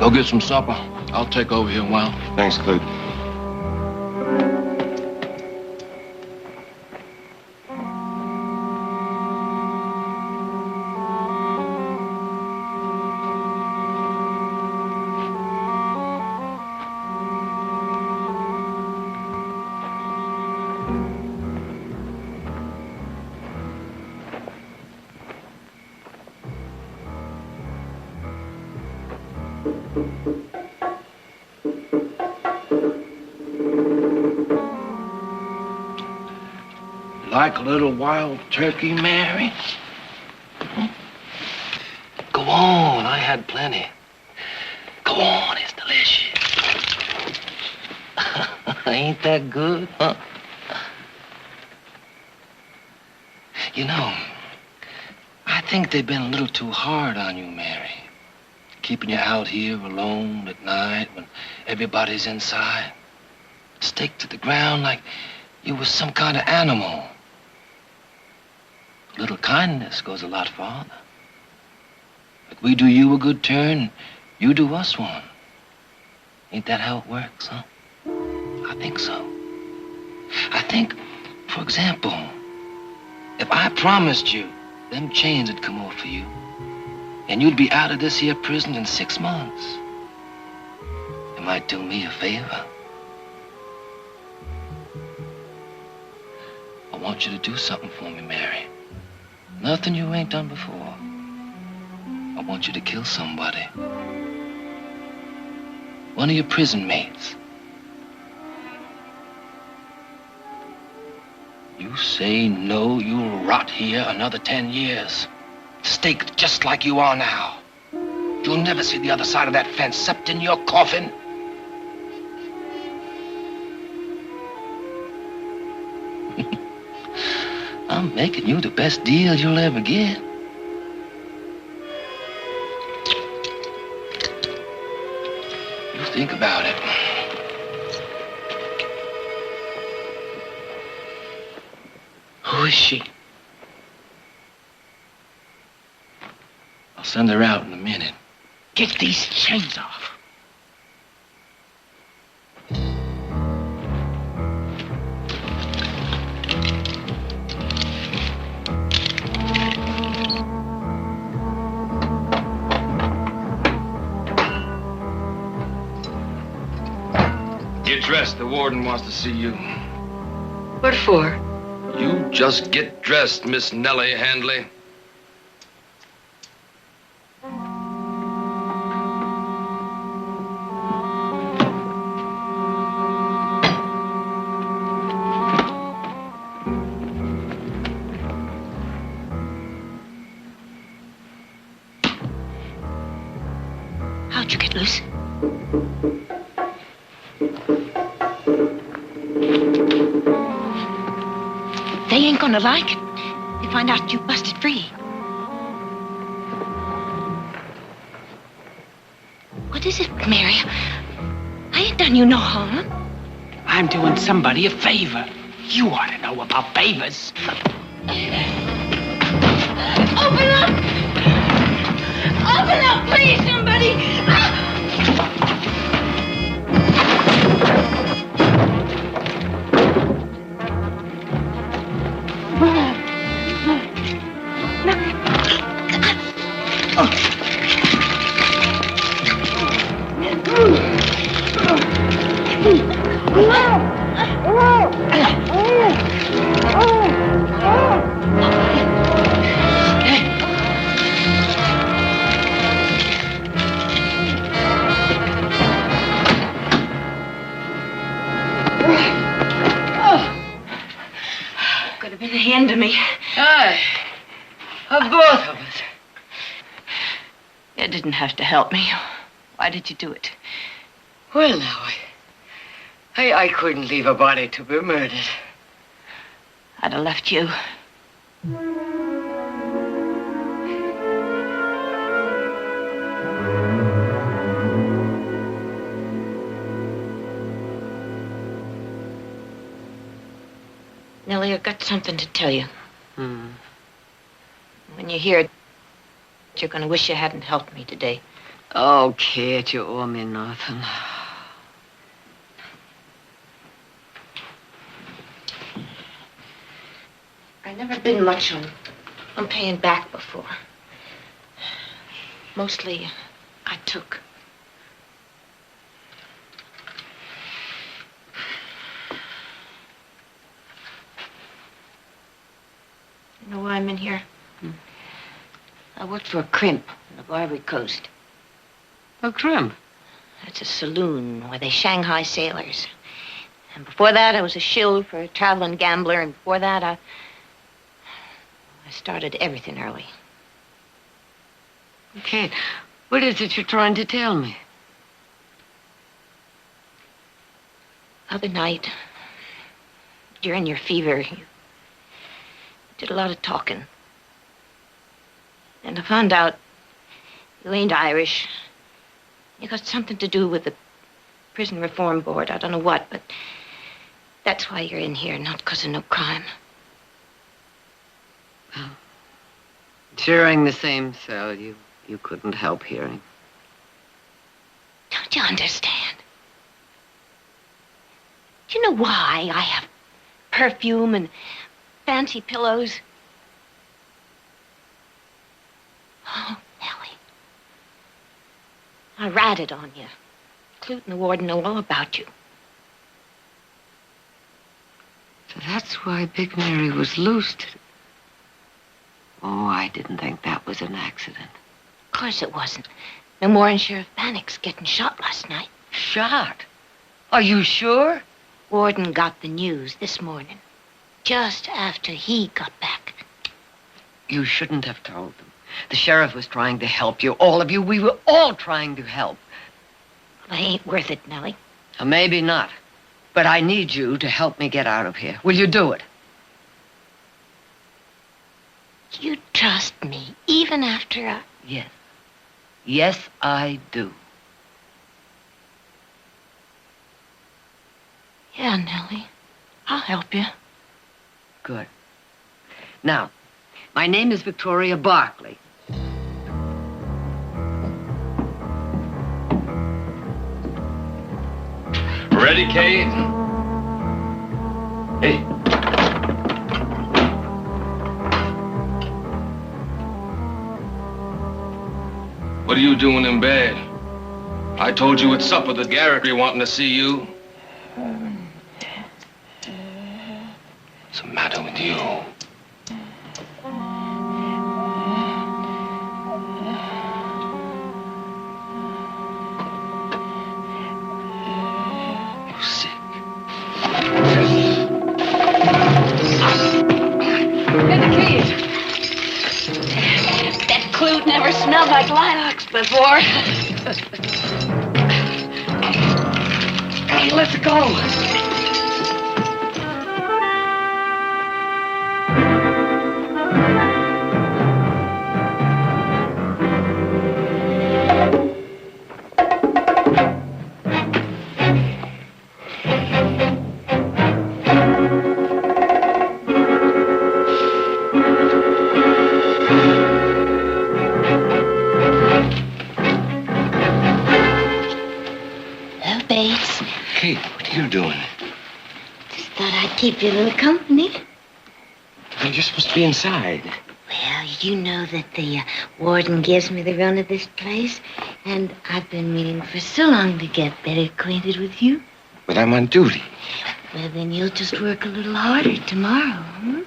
Go get some supper. I'll take over here a while. Thanks, Clute. Like a little wild turkey, Mary? Go on, I had plenty. Go on, it's delicious. Ain't that good, huh? You know, I think they've been a little too hard on you, Mary. Keeping you out here alone at night when everybody's inside. Stake to the ground like you was some kind of animal. A little kindness goes a lot farther. Like we do you a good turn, you do us one. Ain't that how it works, huh? I think so. I think, for example, if I promised you them chains would come off for you, and you'd be out of this here prison in 6 months, you might do me a favor. I want you to do something for me, Mary. Nothing you ain't done before. I want you to kill somebody. One of your prison mates. You say no, you'll rot here another 10 years. Staked just like you are now. You'll never see the other side of that fence except in your coffin. I'm making you the best deal you'll ever get. You think about it. Who is she? I'll send her out in a minute. Get these chains off. Get dressed. The warden wants to see you. What for? You just get dressed, Miss Nellie Handley. How'd you get loose? They ain't gonna like it. They find out you busted free. What is it, Mary? I ain't done you no harm. I'm doing somebody a favor. You ought to know about favors. Open up! Open up, please, somebody! Could have been the end of me. Aye. Of both of us. You didn't have to help me. Why did you do it? Well, now, I couldn't leave a body to be murdered. I'd have left you. Nellie, I've got something to tell you. When you hear it, you're going to wish you hadn't helped me today. Oh, Kate, you owe me nothing. I've never been much on paying back before. Mostly, I took. You know why I'm in here? I worked for a crimp on the Barbary Coast. A crimp? That's a saloon where they Shanghai sailors. And before that, I was a shill for a traveling gambler. And before that, I started everything early. Kate, what is it you're trying to tell me? Other night, during your fever, you did a lot of talking. And I found out you ain't Irish. You got something to do with the Prison Reform Board. I don't know what, but that's why you're in here, not because of no crime. Well, sharing the same cell, you couldn't help hearing. Don't you understand? Do you know why I have perfume and fancy pillows? Oh, Nellie. I ratted on you. Clute and the warden know all about you. So that's why Big Mary was loosed. Oh, I didn't think that was an accident. Of course it wasn't. No more than Sheriff Bannock's getting shot last night. Shot? Are you sure? Warden got the news this morning, just after he got back. You shouldn't have told them. The sheriff was trying to help you. All of you. We were all trying to help. Well, they ain't worth it, Nellie. Maybe not. But I need you to help me get out of here. Will you do it? You trust me, even after I... Yes. Yes, I do. Yeah, Nellie. I'll help you. Good. Now, my name is Victoria Barkley. Ready, Kate? Hey. What are you doing in bed? I told you at supper that Garrett be wanting to see you. What's the matter with you? You're sick. Get the keys. That Clute never smelled like lilacs before. Hey, let's go. Hello, Bates. Kate, what are you doing? Just thought I'd keep you a little company. You're supposed to be inside. Well, you know that the warden gives me the run of this place, and I've been meaning for so long to get better acquainted with you. But I'm on duty. Well, then you'll just work a little harder tomorrow, hmm?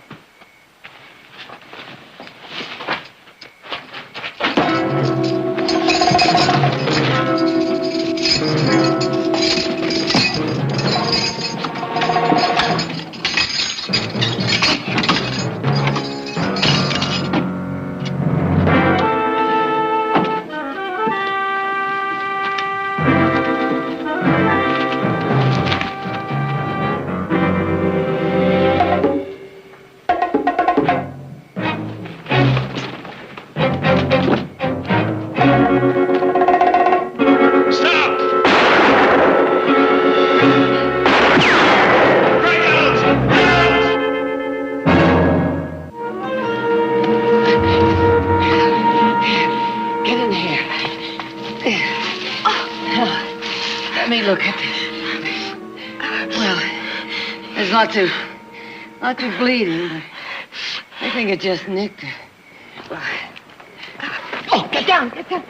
Get in here. Let me look at this. Well, there's lots of bleeding, but I think it just nicked her. Oh, get down, get down.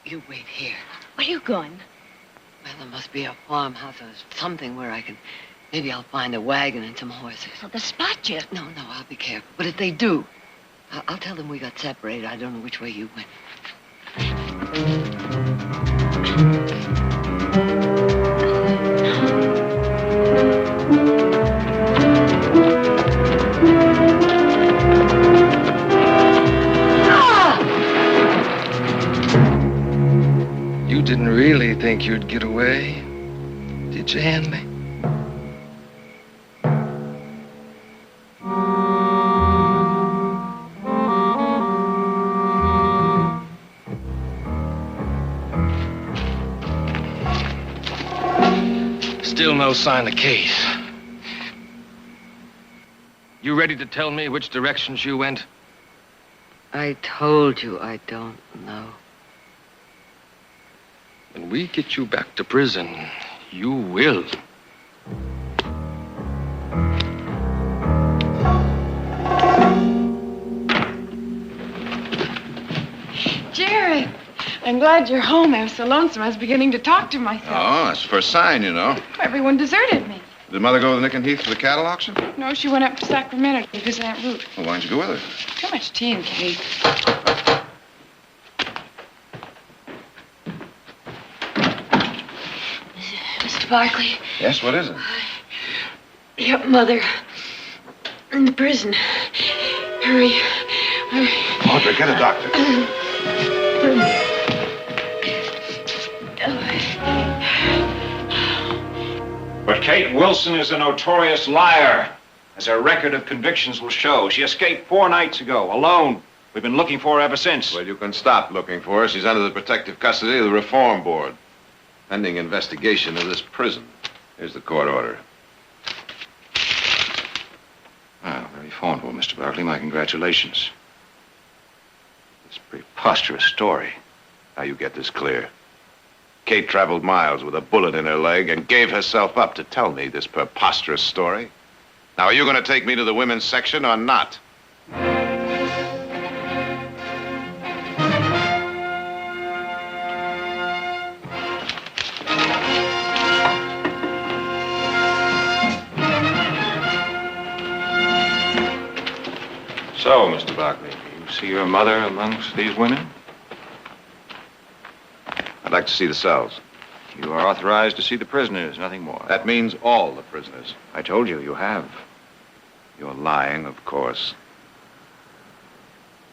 You wait here. Where are you going? Well, there must be a farmhouse or something where I can Maybe I'll find a wagon and some horses. So they spot you. No, I'll be careful. But if they do, I'll tell them we got separated. I don't know which way you went. You didn't really think you'd get away, did you, Hanley? Still no sign of Kate. You ready to tell me which directions you went? I told you I don't know. When we get you back to prison, you will. Jared, I'm glad you're home. I was so lonesome. I was beginning to talk to myself. Oh, that's the first sign, you know. Everyone deserted me. Did Mother go with Nick and Heath to the cattle auction? No, she went up to Sacramento to visit Aunt Ruth. Well, why didn't you go with her? Too much tea and cake. Mr. Barkley, Yes, what is it? your mother in the prison. Hurry. Audrey, get a doctor. But Kate Wilson is a notorious liar, as her record of convictions will show. She escaped 4 nights ago, alone. We've been looking for her ever since. Well, you can stop looking for her. She's under the protective custody of the Reform Board, pending investigation of this prison. Here's the court order. Well, very formidable, Mr. Barkley. My congratulations. This preposterous story. Now you get this clear. Kate traveled miles with a bullet in her leg and gave herself up to tell me this preposterous story. Now, are you going to take me to the women's section or not? So, Mr. Barkley, you see your mother amongst these women? I'd like to see the cells. You are authorized to see the prisoners, nothing more. That means all the prisoners. I told you, you have. You're lying, of course.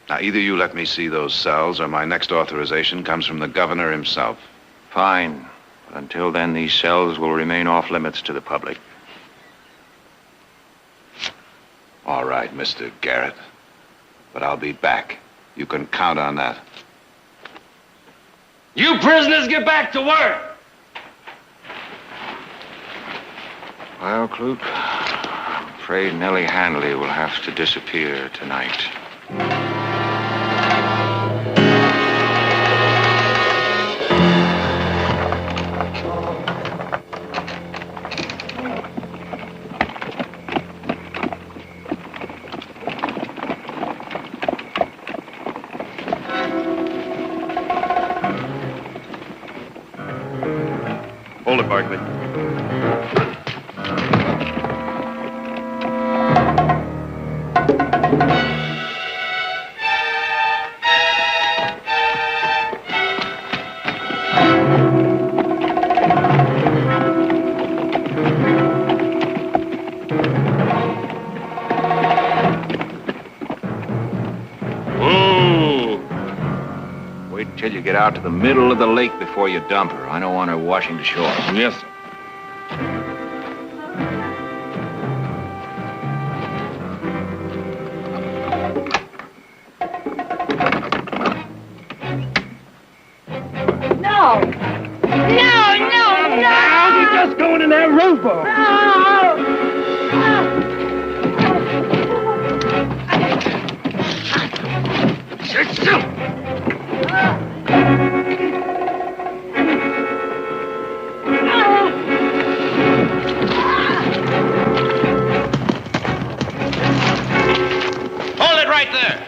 Now, either you let me see those cells or my next authorization comes from the governor himself. Fine. But until then, these cells will remain off limits to the public. All right, Mr. Garrett. But I'll be back. You can count on that. You prisoners get back to work! Well, Clute, I'm afraid Nellie Hanley will have to disappear tonight. Hold it, Barkley. Wait until you get out to the middle of the lake before you dump her. I don't want her washing the shore. Yes, sir. No! No, no, no! We're just going in that rowboat. Sit still! Hold it right there!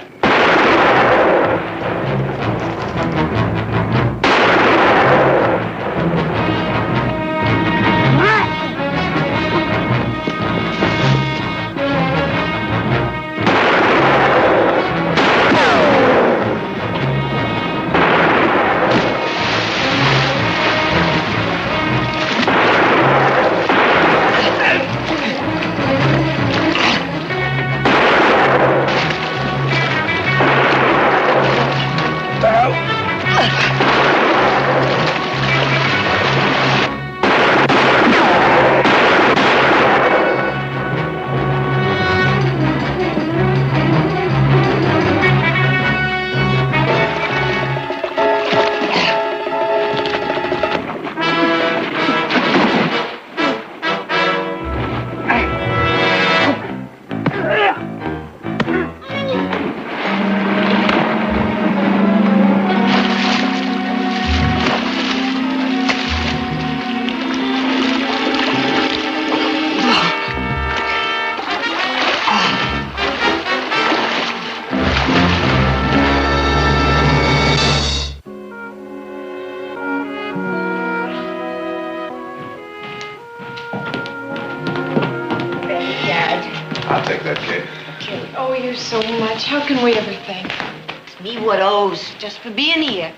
that, Kate? We owe you so much. How can we ever thank you? It's me what owes, just for being here.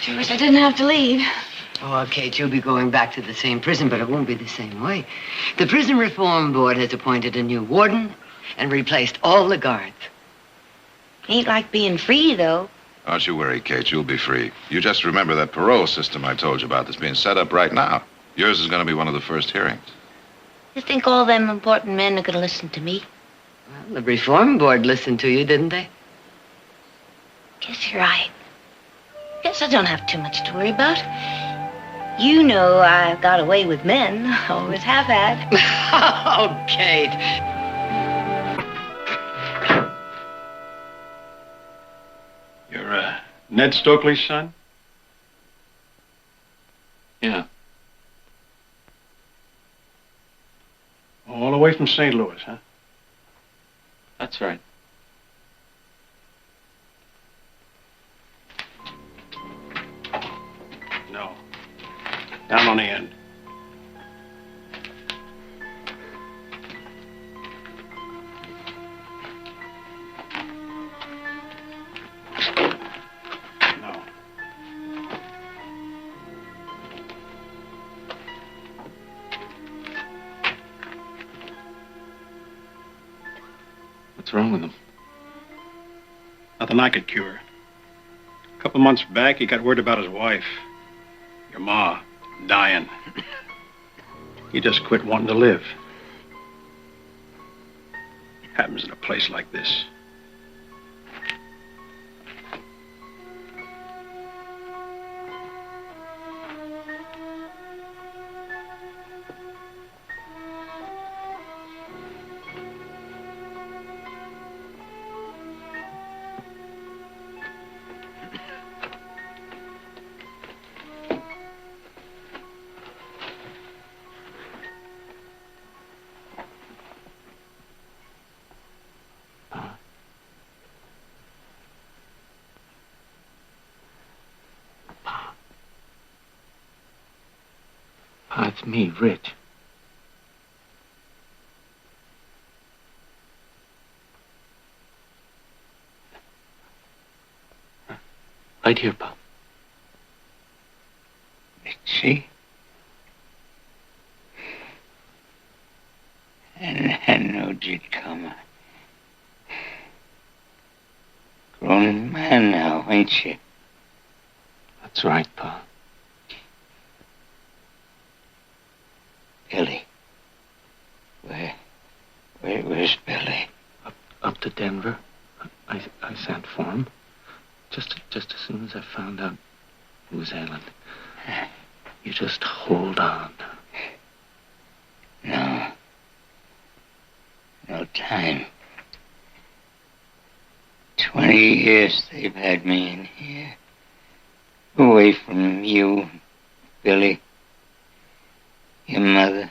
Sure wish I didn't have to leave. Oh, Kate, you'll be going back to the same prison, but it won't be the same way. The Prison Reform Board has appointed a new warden and replaced all the guards. Ain't like being free, though. Don't you worry, Kate. You'll be free. You just remember that parole system I told you about that's being set up right now. Yours is going to be one of the first hearings. You think all them important men are going to listen to me? Well, the Reform Board listened to you, didn't they? Guess you're right. Guess I don't have too much to worry about. You know I've got away with men. Always have had. Oh, Kate. You're Ned Stokely's son? Yeah. All the way from St. Louis, huh? That's right. No. Down on the end. No. What's wrong with him? Nothing I could cure. A couple months back, he got word about his wife. Your ma, dying. He just quit wanting to live. Happens in a place like this. It's me, Rich. Right here, Pop. Richie? And I knowed you'd come. Grown man now, ain't you? That's right, Pa. Billy. Where's Billy? Up to Denver. I sent for him. Just as soon as I found out he was ailing. You just hold on. No time. 20 years they've had me in here. Away from you, Billy. Your mother.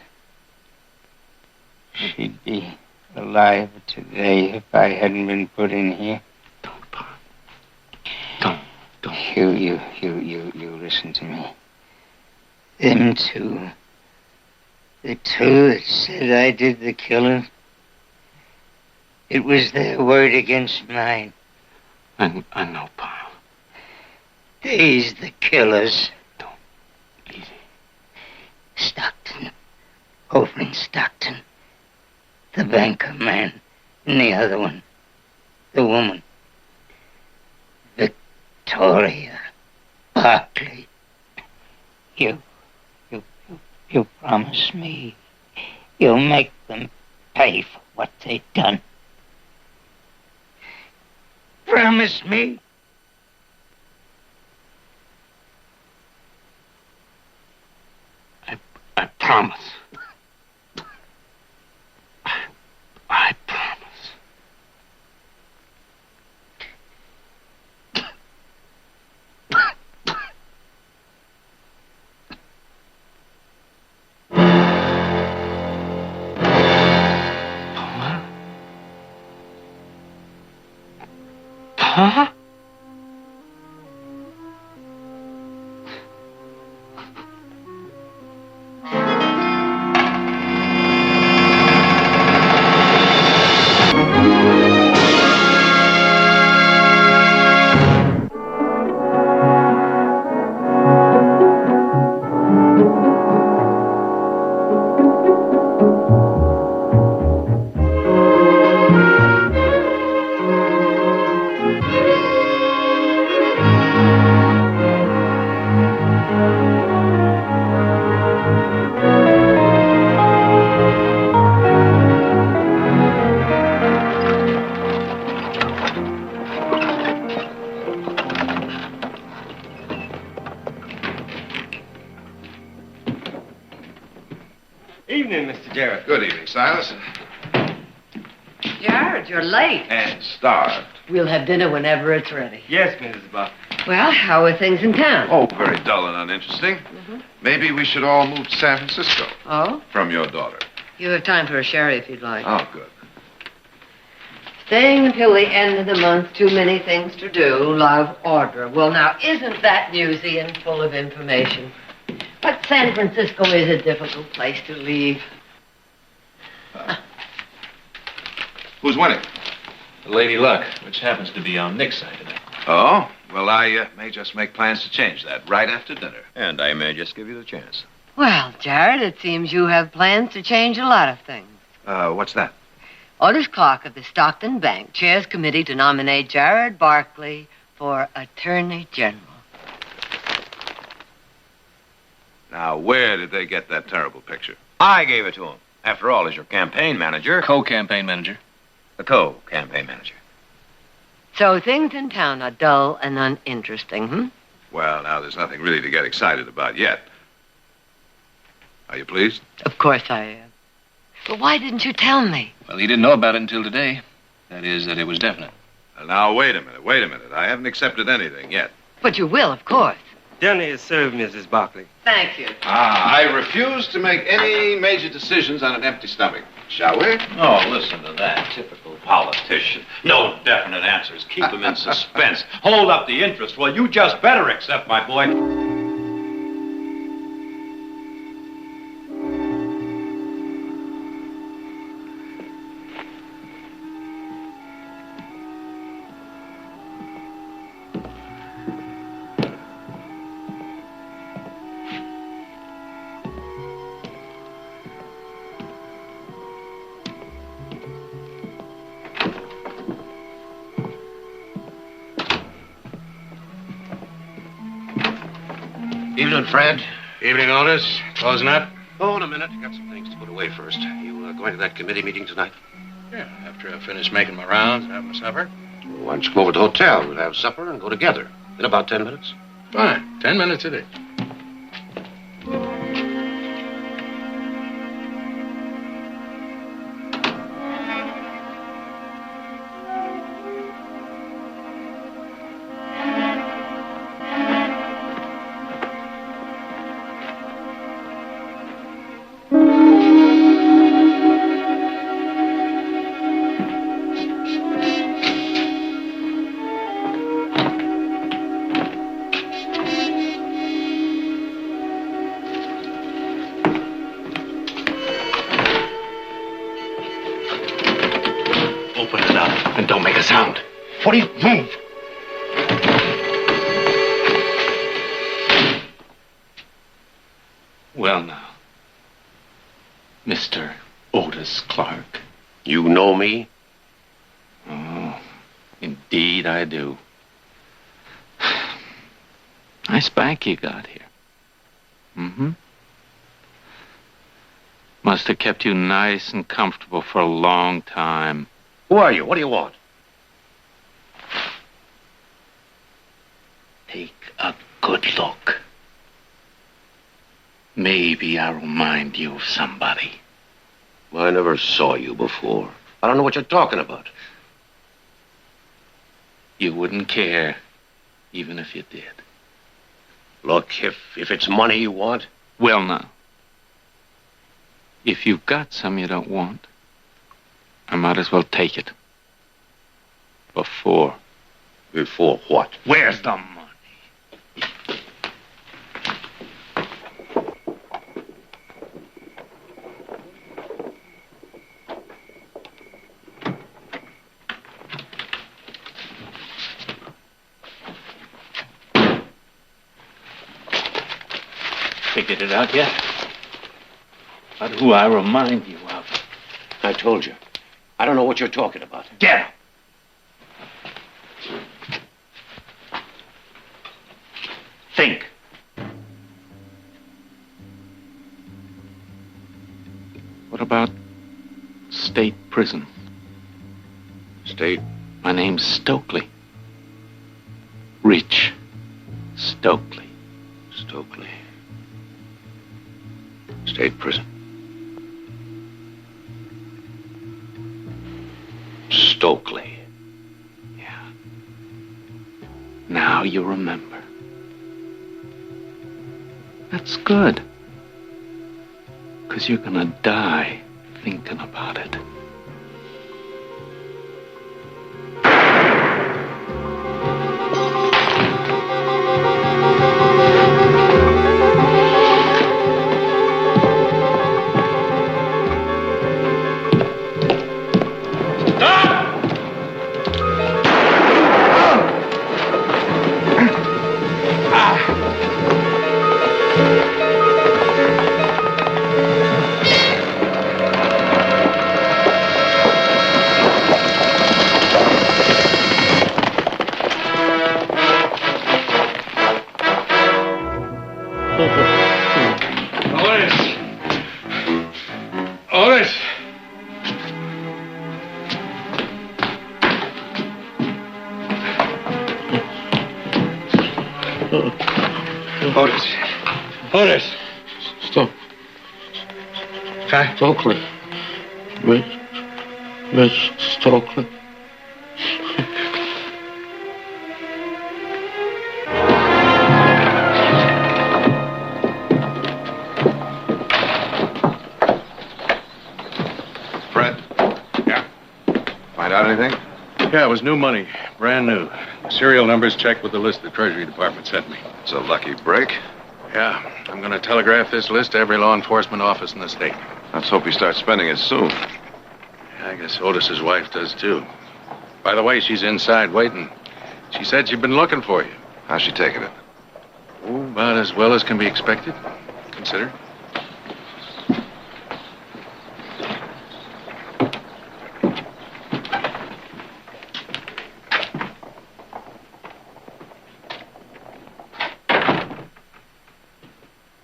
She'd be alive today if I hadn't been put in here. Don't, Pa. Don't. You listen to me. Them two. The two that said I did the killing. It was their word against mine. I know, Pa. They's the killers. Don't. Easy. Stockton. Overman Stockton. The banker man. And the other one. The woman. Victoria Barkley. You promise me you'll make them pay for what they've done. Promise me. I promise. I promise. Huh? Jared. Good evening, Silas. Jared, you're late. And starved. We'll have dinner whenever it's ready. Yes, Mrs. Buck. Well, how are things in town? Oh, very dull and uninteresting. Maybe we should all move to San Francisco. Oh? From your daughter. You have time for a sherry if you'd like. Oh, good. Staying until the end of the month, too many things to do. Love, Audra. Well, now, isn't that newsy full of information? But San Francisco is a difficult place to leave. Who's winning? Lady Luck, which happens to be on Nick's side tonight. Oh? Well, I may just make plans to change that right after dinner. And I may just give you the chance. Well, Jared, it seems you have plans to change a lot of things. What's that? Otis Clark of the Stockton Bank chairs committee to nominate Jared Barkley for Attorney General. Now, where did they get that terrible picture? I gave it to him. After all, as your campaign manager. Co-campaign manager. The co-campaign manager. So things in town are dull and uninteresting, hmm? Well, now, there's nothing really to get excited about yet. Are you pleased? Of course I am. But why didn't you tell me? Well, he didn't know about it until today. That is, that it was definite. Well, now, wait a minute. I haven't accepted anything yet. But you will, of course. Dinner is served, Mrs. Barkley. Thank you. I refuse to make any major decisions on an empty stomach. Shall we? Oh, listen to that. Typical politician. No definite answers. Keep them in suspense. Hold up the interest. Well, you just better accept, my boy. Evening, Fred. Evening, Otis. Closing up? Hold a minute. Got some things to put away first. You going to that committee meeting tonight? Yeah, after I finish making my rounds and have my supper. Well, why don't you come over to the hotel? We'll have supper and go together. In about 10 minutes. Fine. 10 minutes it is. And don't make a sound. 40, move. Well, now, Mr. Otis Clark. You know me? Oh, indeed I do. Nice bank you got here. Mm-hmm. Must have kept you nice and comfortable for a long time. Who are you? What do you want? Take a good look. Maybe I'll remind you of somebody. I never saw you before. I don't know what you're talking about. You wouldn't care, even if you did. Look, if it's money you want... Well, now, if you've got some you don't want, I might as well take it. Before. Before what? Where's the money? Figured it out yet? But who I remind you of? I told you. I don't know what you're talking about. Get out! Think. What about state prison? State? My name's Stokely. Rich Stokely. Stokely. State prison. Stokely. Yeah. Now you remember. That's good. Because you're gonna die thinking about it. Otis! Otis. Otis. Stop. Stokely. Miss Stokely. Fred? Yeah? Find out anything? Yeah, it was new money. Brand new. Serial numbers checked with the list the Treasury Department sent me. It's a lucky break. Yeah, I'm going to telegraph this list to every law enforcement office in the state. Let's hope he starts spending it soon. I guess Otis's wife does, too. By the way, she's inside waiting. She said she'd been looking for you. How's she taking it? Oh, about as well as can be expected. Consider.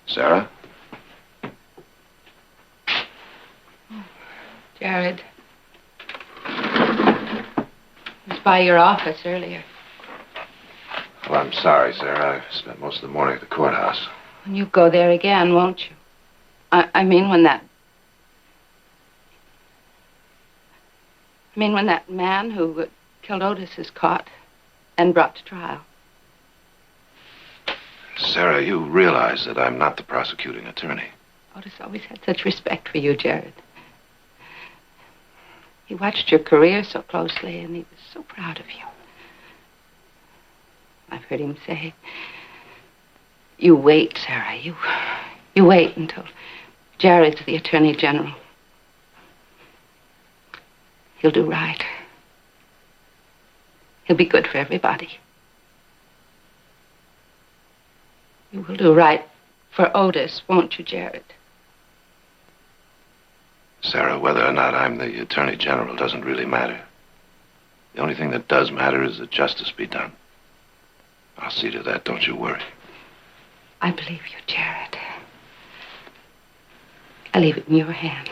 Sarah? Jared. I was by your office earlier. Well, I'm sorry, Sarah. I spent most of the morning at the courthouse. And you go there again, won't you? I mean when that man who killed Otis is caught and brought to trial. Sarah, you realize that I'm not the prosecuting attorney. Otis always had such respect for you, Jared. He watched your career so closely, and he was so proud of you. I've heard him say, you wait, Sarah. You wait until Jared's the Attorney General. He'll do right. He'll be good for everybody. You will do right for Otis, won't you, Jared? Sarah, whether or not I'm the Attorney General doesn't really matter. The only thing that does matter is that justice be done. I'll see to that, don't you worry. I believe you, Jared. I leave it in your hands.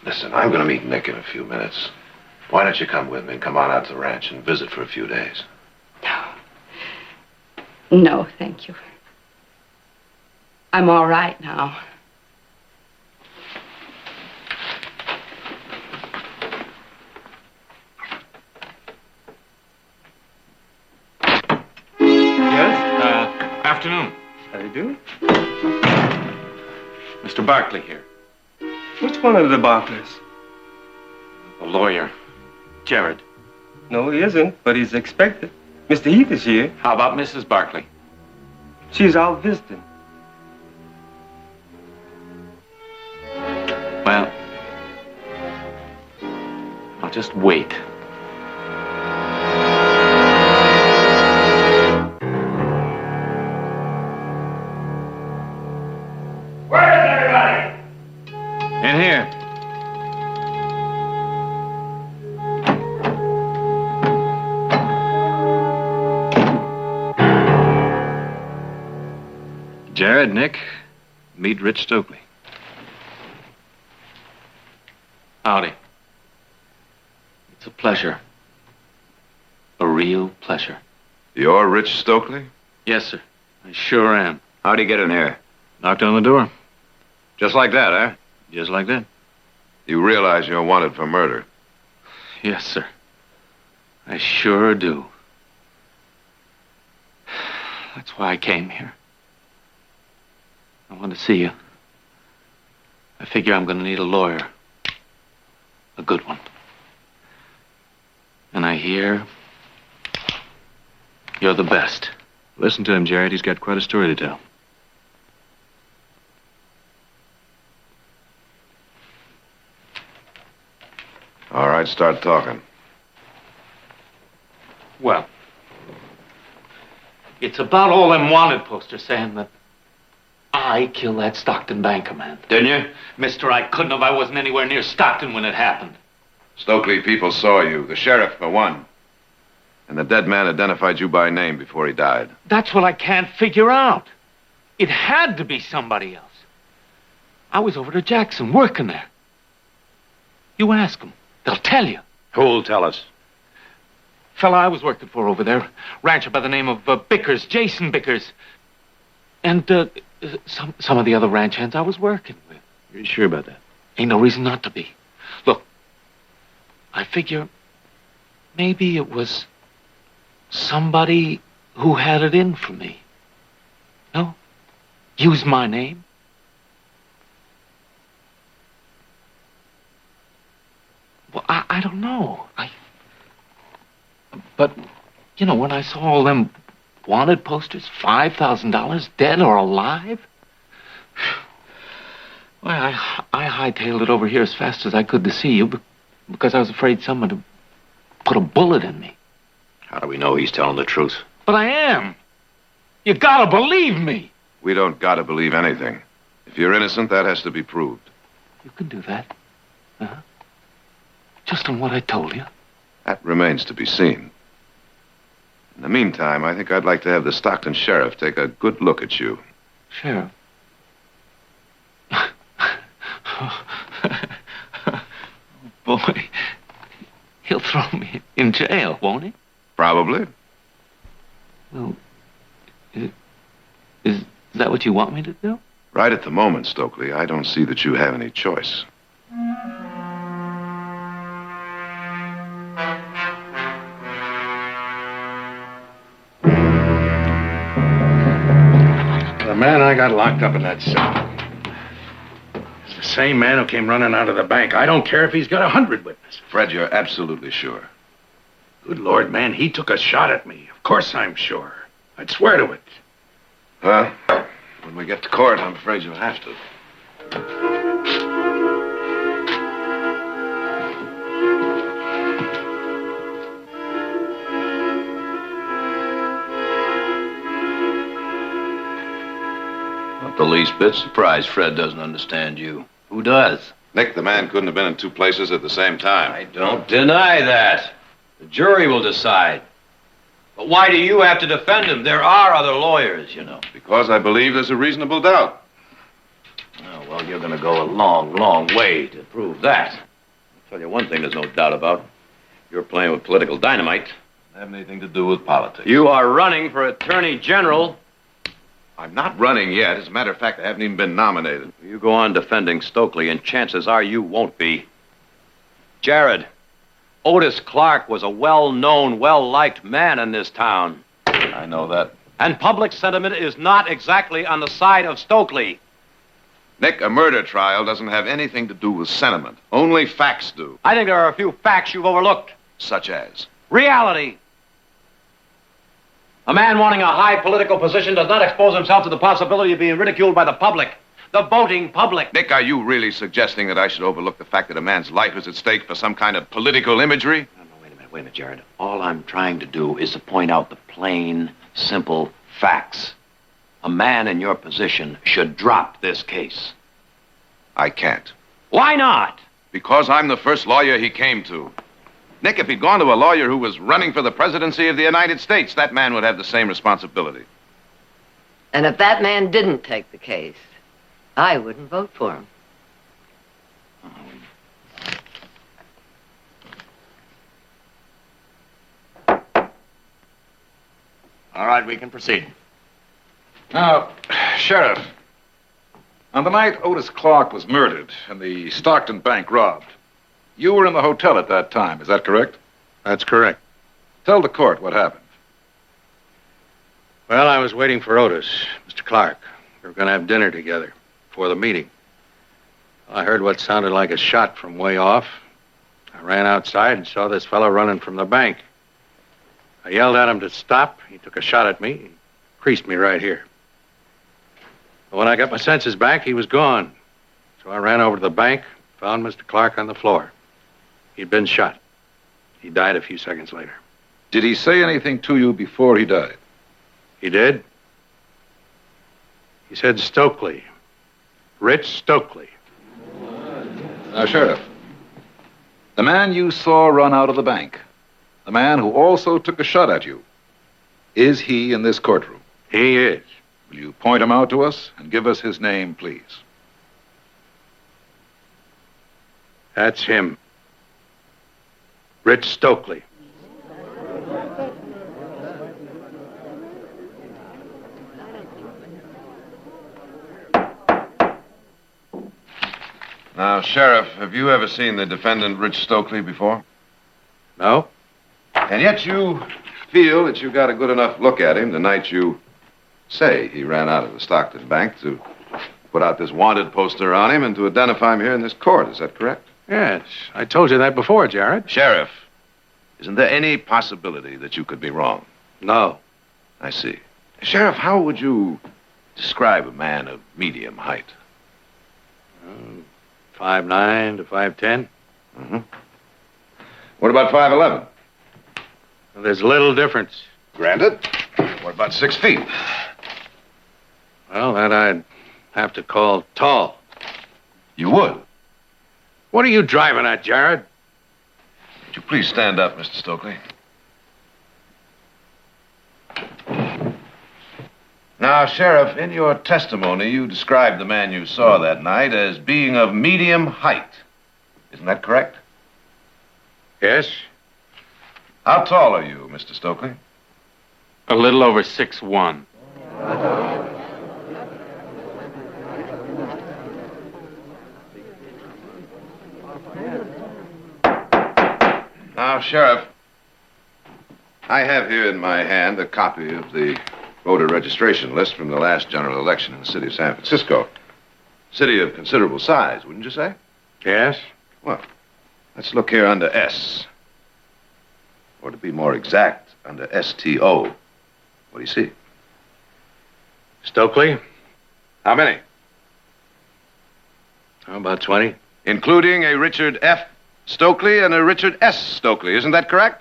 Listen, I'm going to meet Nick in a few minutes. Why don't you come with me and come on out to the ranch and visit for a few days? No, thank you. I'm all right now. Afternoon. How do you do? Mr. Barkley here. Which one of the Barkleys? The lawyer. Jared. No, he isn't, but he's expected. Mr. Heath is here. How about Mrs. Barkley? She's out visiting. Well, I'll just wait. In here. Jared, Nick, meet Rich Stokely. Howdy. It's a pleasure. A real pleasure. You're Rich Stokely? Yes, sir. I sure am. How'd he get in here? Knocked on the door. Just like that, eh? Just like that. You realize you're wanted for murder? Yes, sir. I sure do. That's why I came here. I want to see you. I figure I'm going to need a lawyer. A good one. And I hear you're the best. Listen to him, Jared. He's got quite a story to tell. All right, start talking. Well, it's about all them wanted posters saying that I killed that Stockton banker man. Didn't you? Mister, I couldn't have. I wasn't anywhere near Stockton when it happened. Stokely people saw you, the sheriff for one. And the dead man identified you by name before he died. That's what I can't figure out. It had to be somebody else. I was over to Jackson, working there. You ask them. They'll tell you. Who'll tell us? Fella I was working for over there, rancher by the name of Bickers, Jason Bickers. And some of the other ranch hands I was working with. Are you sure about that? Ain't no reason not to be. Look, I figure maybe it was somebody who had it in for me. No? Use my name. Well, I don't know. But, you know, when I saw all them wanted posters, $5,000, dead or alive, well, I hightailed it over here as fast as I could to see you because I was afraid someone would put a bullet in me. How do we know he's telling the truth? But I am. You gotta believe me. We don't gotta believe anything. If you're innocent, that has to be proved. You can do that. Uh-huh. Just on what I told you. That remains to be seen. In the meantime, I think I'd like to have the Stockton sheriff take a good look at you. Sheriff? Boy, he'll throw me in jail, won't he? Probably. Well, is that what you want me to do? Right at the moment, Stokely, I don't see that you have any choice. The man I got locked up in that cell is the same man who came running out of the bank. I don't care if he's got 100 witnesses. Fred, you're absolutely sure? Good Lord, man, he took a shot at me. Of course I'm sure. I'd swear to it. Well, when we get to court, I'm afraid you'll have to. Not the least bit surprised Fred doesn't understand you. Who does? Nick, the man couldn't have been in two places at the same time. I don't deny that. The jury will decide. But why do you have to defend him? There are other lawyers, you know. Because I believe there's a reasonable doubt. Oh, well, you're going to go a long, long way to prove that. I'll tell you one thing there's no doubt about. You're playing with political dynamite. Doesn't have anything to do with politics. You are running for Attorney General. I'm not running yet. As a matter of fact, I haven't even been nominated. You go on defending Stokely, and chances are you won't be. Jared, Otis Clark was a well-known, well-liked man in this town. I know that. And public sentiment is not exactly on the side of Stokely. Nick, a murder trial doesn't have anything to do with sentiment. Only facts do. I think there are a few facts you've overlooked. Such as? Reality. A man wanting a high political position does not expose himself to the possibility of being ridiculed by the public. The voting public. Nick, are you really suggesting that I should overlook the fact that a man's life is at stake for some kind of political imagery? No, wait a minute, Jared. All I'm trying to do is to point out the plain, simple facts. A man in your position should drop this case. I can't. Why not? Because I'm the first lawyer he came to. Nick, if he'd gone to a lawyer who was running for the presidency of the United States, that man would have the same responsibility. And if that man didn't take the case, I wouldn't vote for him. All right, we can proceed. Now, Sheriff, on the night Otis Clark was murdered and the Stockton Bank robbed, you were in the hotel at that time, is that correct? That's correct. Tell the court what happened. Well, I was waiting for Otis, Mr. Clark. We were going to have dinner together before the meeting. I heard what sounded like a shot from way off. I ran outside and saw this fellow running from the bank. I yelled at him to stop. He took a shot at me. He creased me right here. But when I got my senses back, he was gone. So I ran over to the bank, found Mr. Clark on the floor. He'd been shot. He died a few seconds later. Did he say anything to you before he died? He did. He said Stokely. Rich Stokely. Now, Sheriff, the man you saw run out of the bank, the man who also took a shot at you, is he in this courtroom? He is. Will you point him out to us and give us his name, please? That's him. Rich Stokely. Now, Sheriff, have you ever seen the defendant, Rich Stokely, before? No. And yet you feel that you got a good enough look at him the night you say he ran out of the Stockton Bank to put out this wanted poster on him and to identify him here in this court. Is that correct? Yes. I told you that before, Jared. Sheriff, isn't there any possibility that you could be wrong? No. I see. Sheriff, how would you describe a man of medium height? 5'9" to 5'10". Mm-hmm. What about 5'11"? Well, there's little difference. Granted. What about 6 feet? Well, that I'd have to call tall. You would? What are you driving at, Jared? Would you please stand up, Mr. Stokely? Now, Sheriff, in your testimony, you described the man you saw that night as being of medium height. Isn't that correct? Yes. How tall are you, Mr. Stokely? A little over 6'1". Now, Sheriff, I have here in my hand a copy of the voter registration list from the last general election in the city of San Francisco. City of considerable size, wouldn't you say? Yes. Well, let's look here under S. Or to be more exact, under STO. What do you see? Stokely? How many? How about 20? Including a Richard F. Stokely and a Richard S. Stokely, isn't that correct?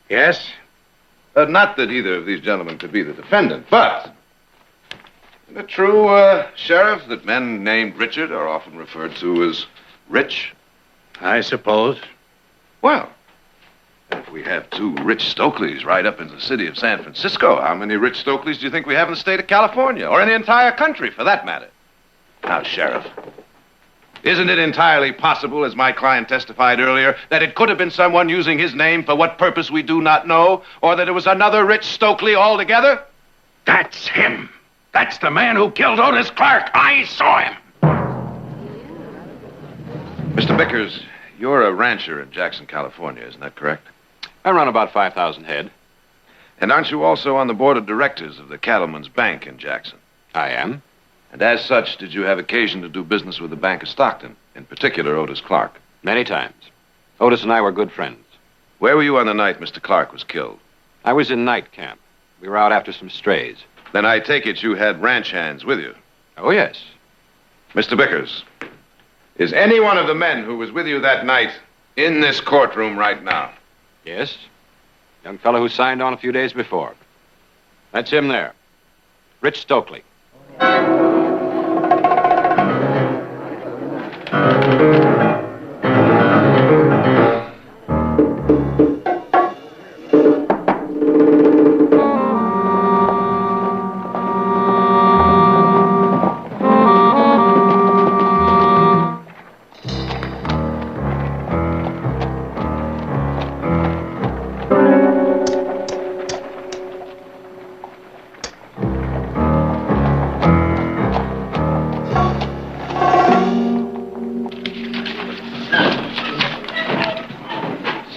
Yes. Not that either of these gentlemen could be the defendant, but isn't it true, Sheriff, that men named Richard are often referred to as rich? I suppose. Well, if we have 2 Rich Stokeleys right up in the city of San Francisco, how many Rich Stokeleys do you think we have in the state of California, or in the entire country, for that matter? Now, Sheriff, isn't it entirely possible, as my client testified earlier, that it could have been someone using his name for what purpose we do not know, or that it was another Rich Stokely altogether? That's him. That's the man who killed Otis Clark. I saw him. Mr. Bickers, you're a rancher in Jackson, California, isn't that correct? I run about 5,000 head. And aren't you also on the board of directors of the Cattleman's Bank in Jackson? I am. And as such, did you have occasion to do business with the Bank of Stockton, in particular Otis Clark? Many times. Otis and I were good friends. Where were you on the night Mr. Clark was killed? I was in night camp. We were out after some strays. Then I take it you had ranch hands with you. Oh, yes. Mr. Bickers, is any one of the men who was with you that night in this courtroom right now? Yes. Young fellow who signed on a few days before. That's him there. Rich Stokely.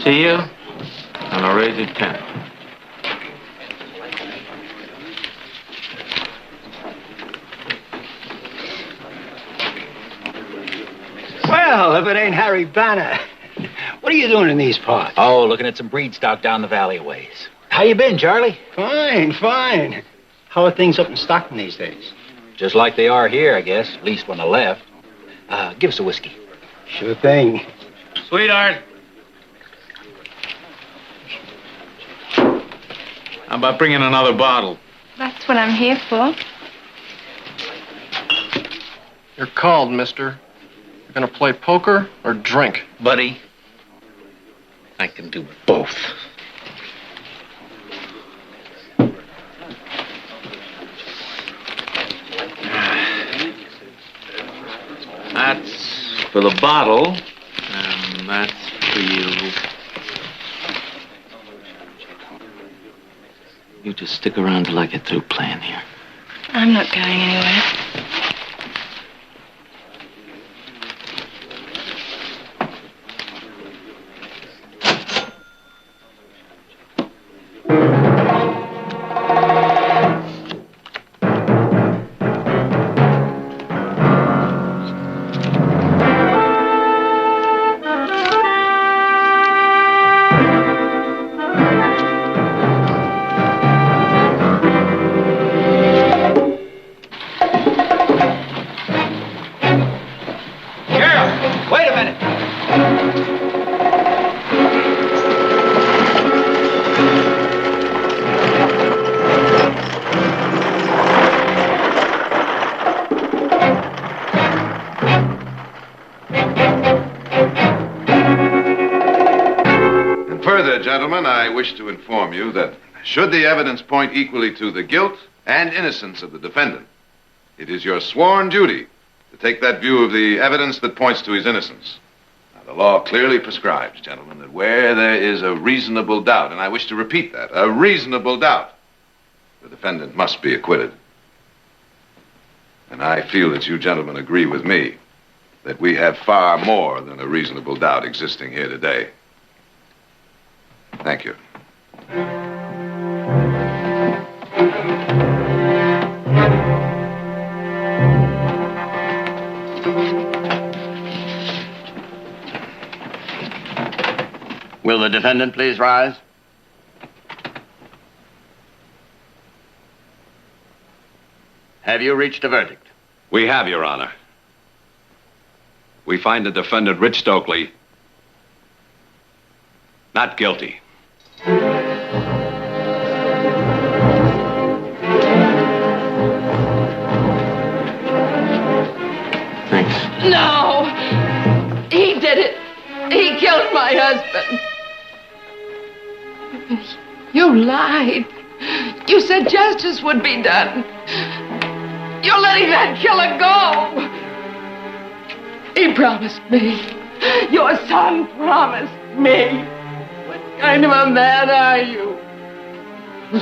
See you, and I'll raise it 10. Well, if it ain't Harry Banner. What are you doing in these parts? Oh, looking at some breed stock down the valley a ways. How you been, Charlie? Fine, fine. How are things up in Stockton these days? Just like they are here, I guess, at least when I left. Give us a whiskey. Sure thing. Sweetheart. How about bringing another bottle? That's what I'm here for. You're called, mister. You're gonna play poker or drink? Buddy, I can do both. That's for the bottle, and that's for you. You just stick around till I get through playing here. I'm not going anywhere. Wait a minute. And further, gentlemen, I wish to inform you that should the evidence point equally to the guilt and innocence of the defendant, it is your sworn duty to take that view of the evidence that points to his innocence. Now, the law clearly prescribes, gentlemen, that where there is a reasonable doubt, and I wish to repeat that, a reasonable doubt, the defendant must be acquitted. And I feel that you gentlemen agree with me that we have far more than a reasonable doubt existing here today. Thank you. Will the defendant please rise? Have you reached a verdict? We have, Your Honor. We find the defendant, Rich Stokely, not guilty. Thanks. No! He did it! He killed my husband! You lied. You said justice would be done. You're letting that killer go! He promised me. Your son promised me. What kind of a man are you?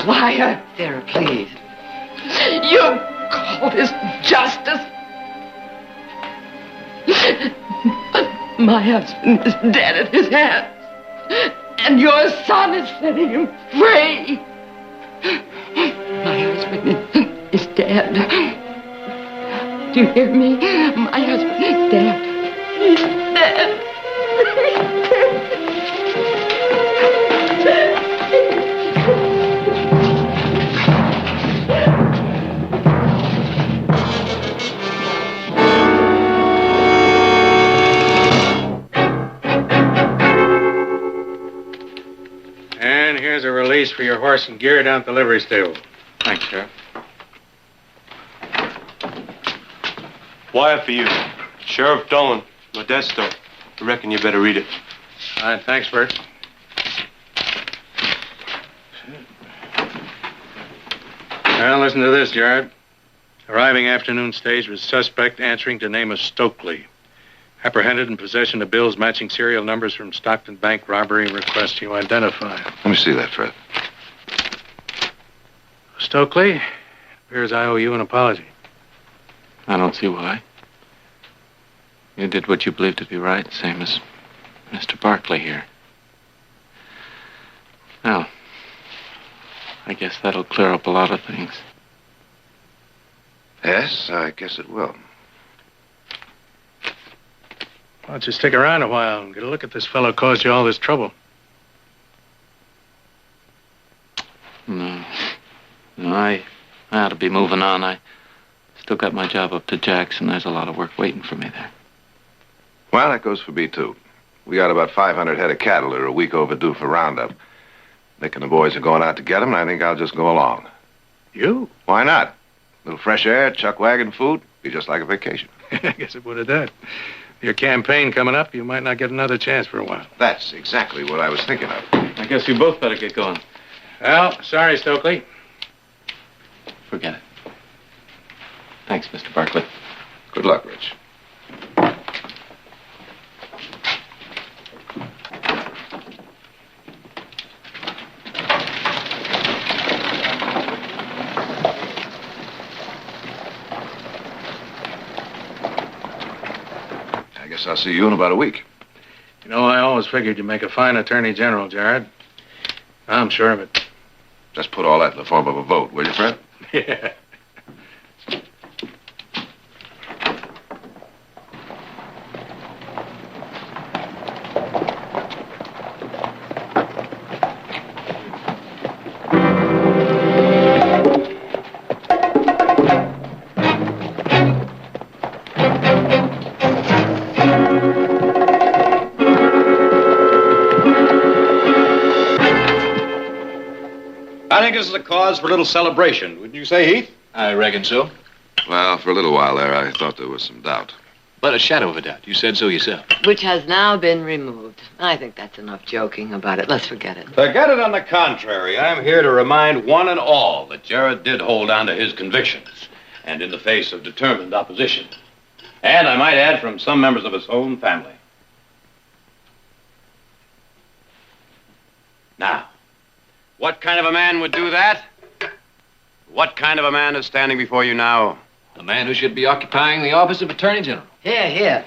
Liar. Sarah, please. You call this justice? But my husband is dead at his hands. And your son is setting him free. My husband is dead. Do you hear me? My husband is dead. He's dead. And here's a release for your horse and gear down at the livery stable. Thanks, Sheriff. Wire for you. Sheriff Dolan, Modesto. I reckon you better read it. All right, thanks, Bert. Well, listen to this, Jared. Arriving afternoon stage with suspect answering to name of Stokely. Apprehended in possession of bills matching serial numbers from Stockton Bank robbery. Request you identify. Let me see that, Fred. Stokely, appears I owe you an apology. I don't see why. You did what you believed to be right, same as Mr. Barkley here. Well, I guess that'll clear up a lot of things. Yes, I guess it will. Why don't you stick around a while and get a look at this fellow who caused you all this trouble? No. No, I ought to be moving on. I still got my job up to Jackson. There's a lot of work waiting for me there. Well, that goes for me, too. We got about 500 head of cattle that are a week overdue for roundup. Nick and the boys are going out to get them, and I think I'll just go along. You? Why not? A little fresh air, chuck wagon food, be just like a vacation. I guess it would have done. Your campaign coming up, you might not get another chance for a while. That's exactly what I was thinking of. I guess we both better get going. Well, sorry, Stokely. Forget it. Thanks, Mr. Barkley. Good luck, Rich. I guess I'll see you in about a week. You know, I always figured you'd make a fine attorney general, Jared. I'm sure of it. Just put all that in the form of a vote, will you, Fred? Yeah. I think this is a cause for a little celebration. Wouldn't you say, Heath? I reckon so. Well, for a little while there, I thought there was some doubt. But a shadow of a doubt. You said so yourself. Which has now been removed. I think that's enough joking about it. Let's forget it. Forget it on the contrary. I'm here to remind one and all that Jared did hold on to his convictions, and in the face of determined opposition. And I might add, from some members of his own family. Now, what kind of a man would do that? What kind of a man is standing before you now? The man who should be occupying the office of Attorney General. Here, here.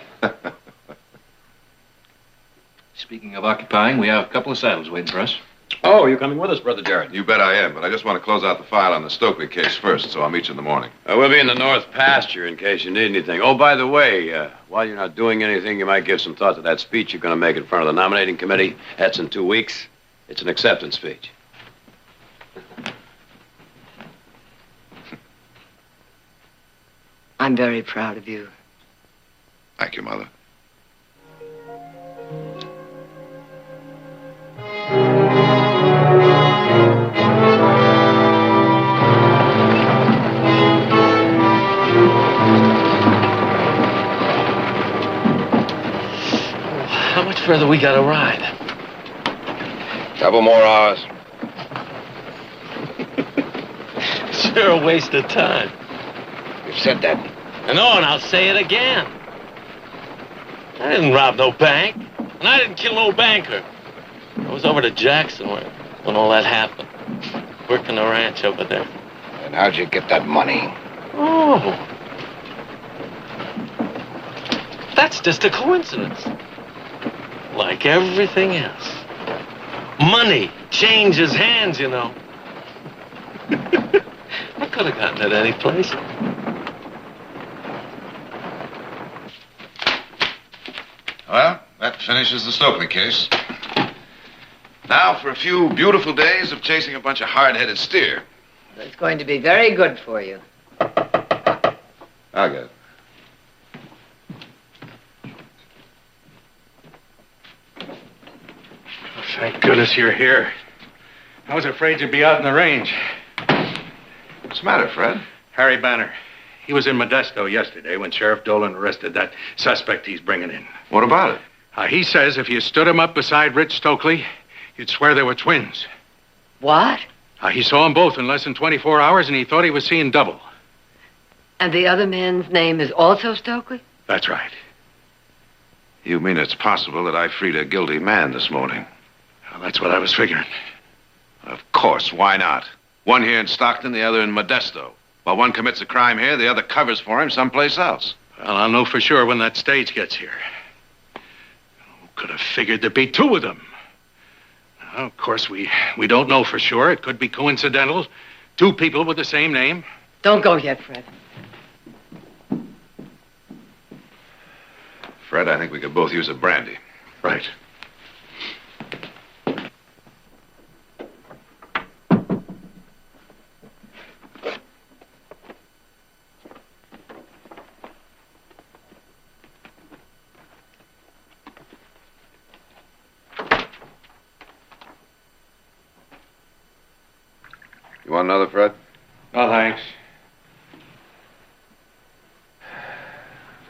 Speaking of occupying, we have a couple of saddles waiting for us. Oh, you're coming with us, Brother Jared? You bet I am, but I just want to close out the file on the Stokely case first, so I'll meet you in the morning. We'll be in the north pasture in case you need anything. Oh, by the way, while you're not doing anything, you might give some thought to that speech you're going to make in front of the nominating committee. That's in 2 weeks. It's an acceptance speech. I'm very proud of you. Thank you, Mother. How much further we gotta ride? Couple more hours. Sure a waste of time. You've said that. I know, and I'll say it again. I didn't rob no bank, and I didn't kill no banker. I was over to Jackson when all that happened, working the ranch over there. And how'd you get that money? Oh. That's just a coincidence. Like everything else. Money changes hands, you know. I could have gotten it any place. Well, that finishes the Stokely case. Now for a few beautiful days of chasing a bunch of hard-headed steer. It's going to be very good for you. I'll get it. Thank goodness you're here. I was afraid you'd be out in the range. What's the matter, Fred? Harry Banner. He was in Modesto yesterday when Sheriff Dolan arrested that suspect he's bringing in. What about it? He says if you stood him up beside Rich Stokely, you'd swear they were twins. What? He saw them both in less than 24 hours, and he thought he was seeing double. And the other man's name is also Stokely? That's right. You mean it's possible that I freed a guilty man this morning? Well, that's what I was figuring. Of course, why not? One here in Stockton, the other in Modesto. While one commits a crime here, the other covers for him someplace else. Well, I'll know for sure when that stage gets here. Who could have figured there'd be two of them? Well, of course, we don't know for sure. It could be coincidental. 2 people with the same name. Don't go yet, Fred. Fred, I think we could both use a brandy. Right. You want another, Fred? No, thanks.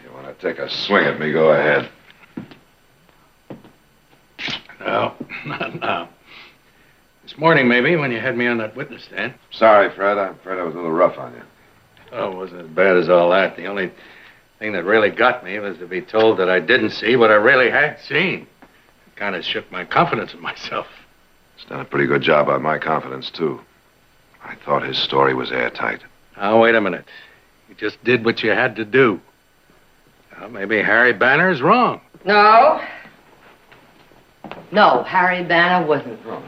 You want to take a swing at me, go ahead. No, not now. This morning, maybe, when you had me on that witness stand. Sorry, Fred. I'm afraid I was a little rough on you. Oh, it wasn't as bad as all that. The only thing that really got me was to be told that I didn't see what I really had seen. It kind of shook my confidence in myself. He's done a pretty good job on my confidence, too. I thought his story was airtight. Now, wait a minute. You just did what you had to do. Well, maybe Harry Banner's wrong. No. No, Harry Banner wasn't wrong.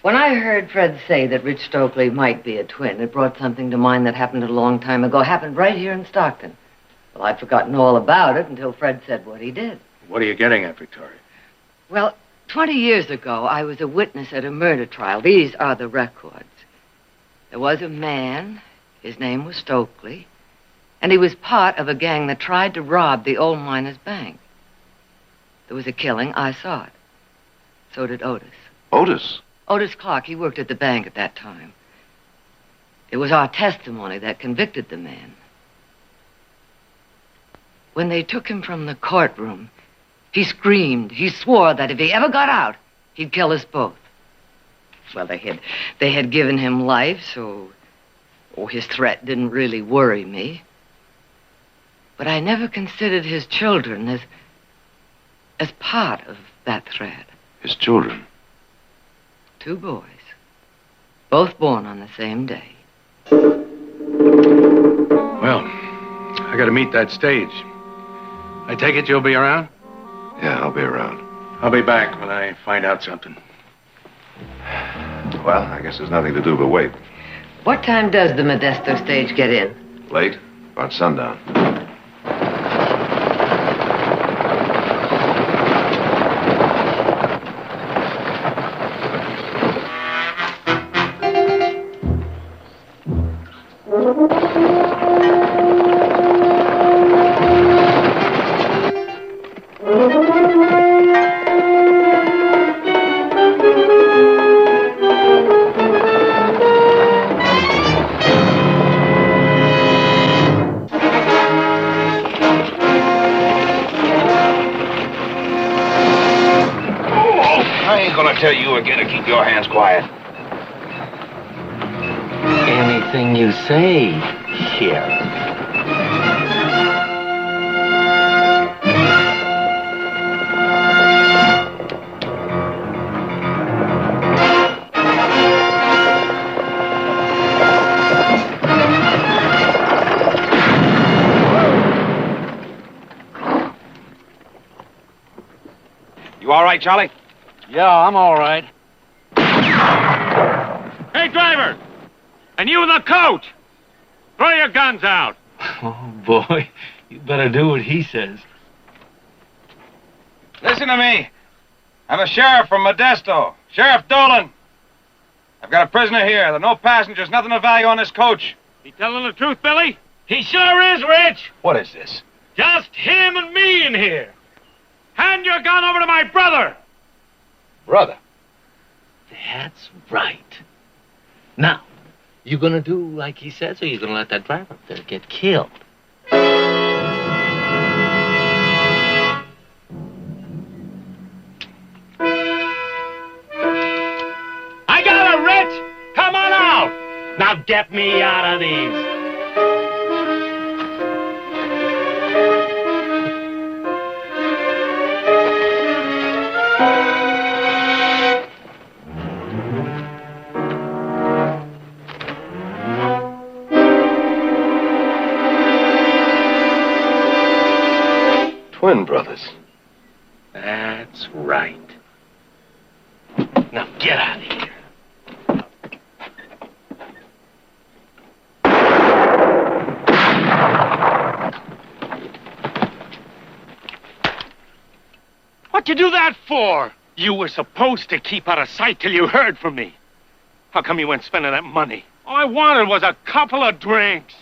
When I heard Fred say that Rich Stokely might be a twin, it brought something to mind that happened a long time ago. Happened right here in Stockton. Well, I'd forgotten all about it until Fred said what he did. What are you getting at, Victoria? Well, 20 years ago, I was a witness at a murder trial. These are the records. There was a man. His name was Stokely. And he was part of a gang that tried to rob the old miners' bank. There was a killing. I saw it. So did Otis. Otis? Otis Clark. He worked at the bank at that time. It was our testimony that convicted the man. When they took him from the courtroom, he screamed. He swore that if he ever got out, he'd kill us both. Well, they had given him life, so his threat didn't really worry me. But I never considered his children as part of that threat. His children? 2 boys, both born on the same day. Well, I got to meet that stage. I take it you'll be around? Yeah, I'll be around. I'll be back when I find out something. Well, I guess there's nothing to do but wait. What time does the Modesto stage get in? Late? About sundown. Tell you again to keep your hands quiet. Anything you say, Sheriff. You all right, Charlie? Yeah, I'm all right. Hey, driver! And you in the coach! Throw your guns out! Oh, boy. You better do what he says. Listen to me. I'm a sheriff from Modesto. Sheriff Dolan. I've got a prisoner here. There are no passengers, nothing of value on this coach. He telling the truth, Billy? He sure is, Rich! What is this? Just him and me in here. Hand your gun over to my brother! Brother? That's right. Now, you gonna do like he says, or you gonna let that driver up there get killed? I got it, Rich! Come on out! Now get me out of these! Twin brothers. That's right. Now get out of here. What'd you do that for? You were supposed to keep out of sight till you heard from me. How come you went spending that money? All I wanted was a couple of drinks.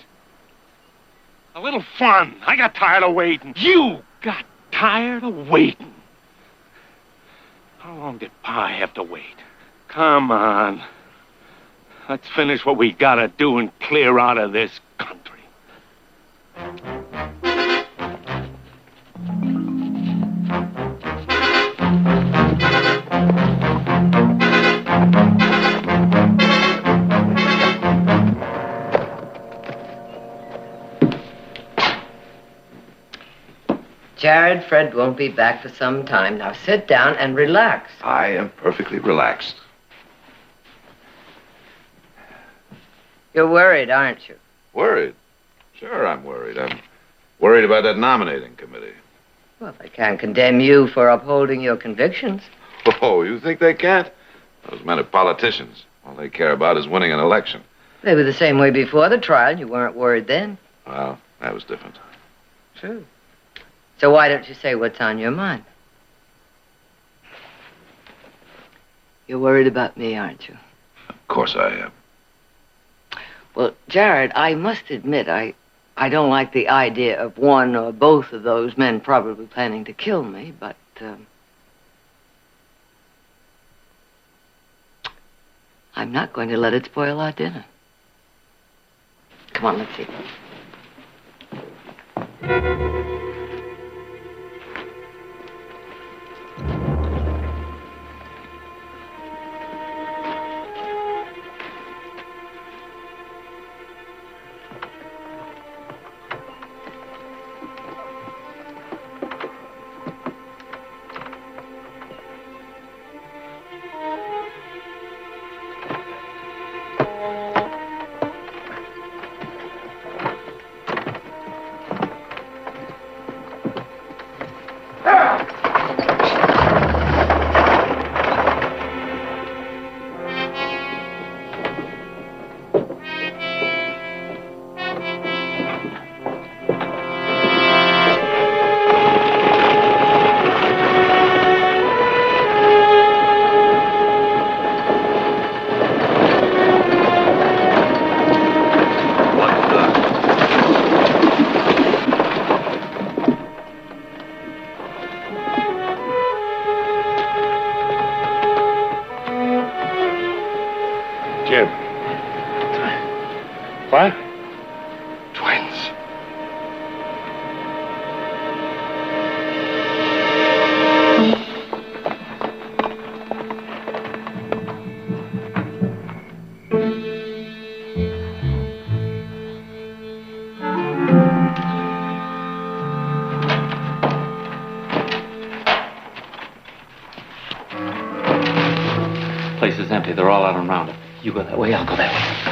A little fun. I got tired of waiting. You got tired of waiting. How long did Pa have to wait? Come on. Let's finish what we gotta do and clear out of this country. Jared, Fred won't be back for some time. Now sit down and relax. I am perfectly relaxed. You're worried, aren't you? Worried? Sure, I'm worried. I'm worried about that nominating committee. Well, they can't condemn you for upholding your convictions. Oh, you think they can't? Those men are politicians. All they care about is winning an election. They were the same way before the trial. You weren't worried then. Well, that was different. True. So why don't you say what's on your mind? You're worried about me, aren't you? Of course I am. Well, Jared, I must admit, I don't like the idea of one or both of those men probably planning to kill me, but, I'm not going to let it spoil our dinner. Come on, let's see. Jim. What? Twins. Place is empty. They're all out and round it. You go that way, I'll go that way.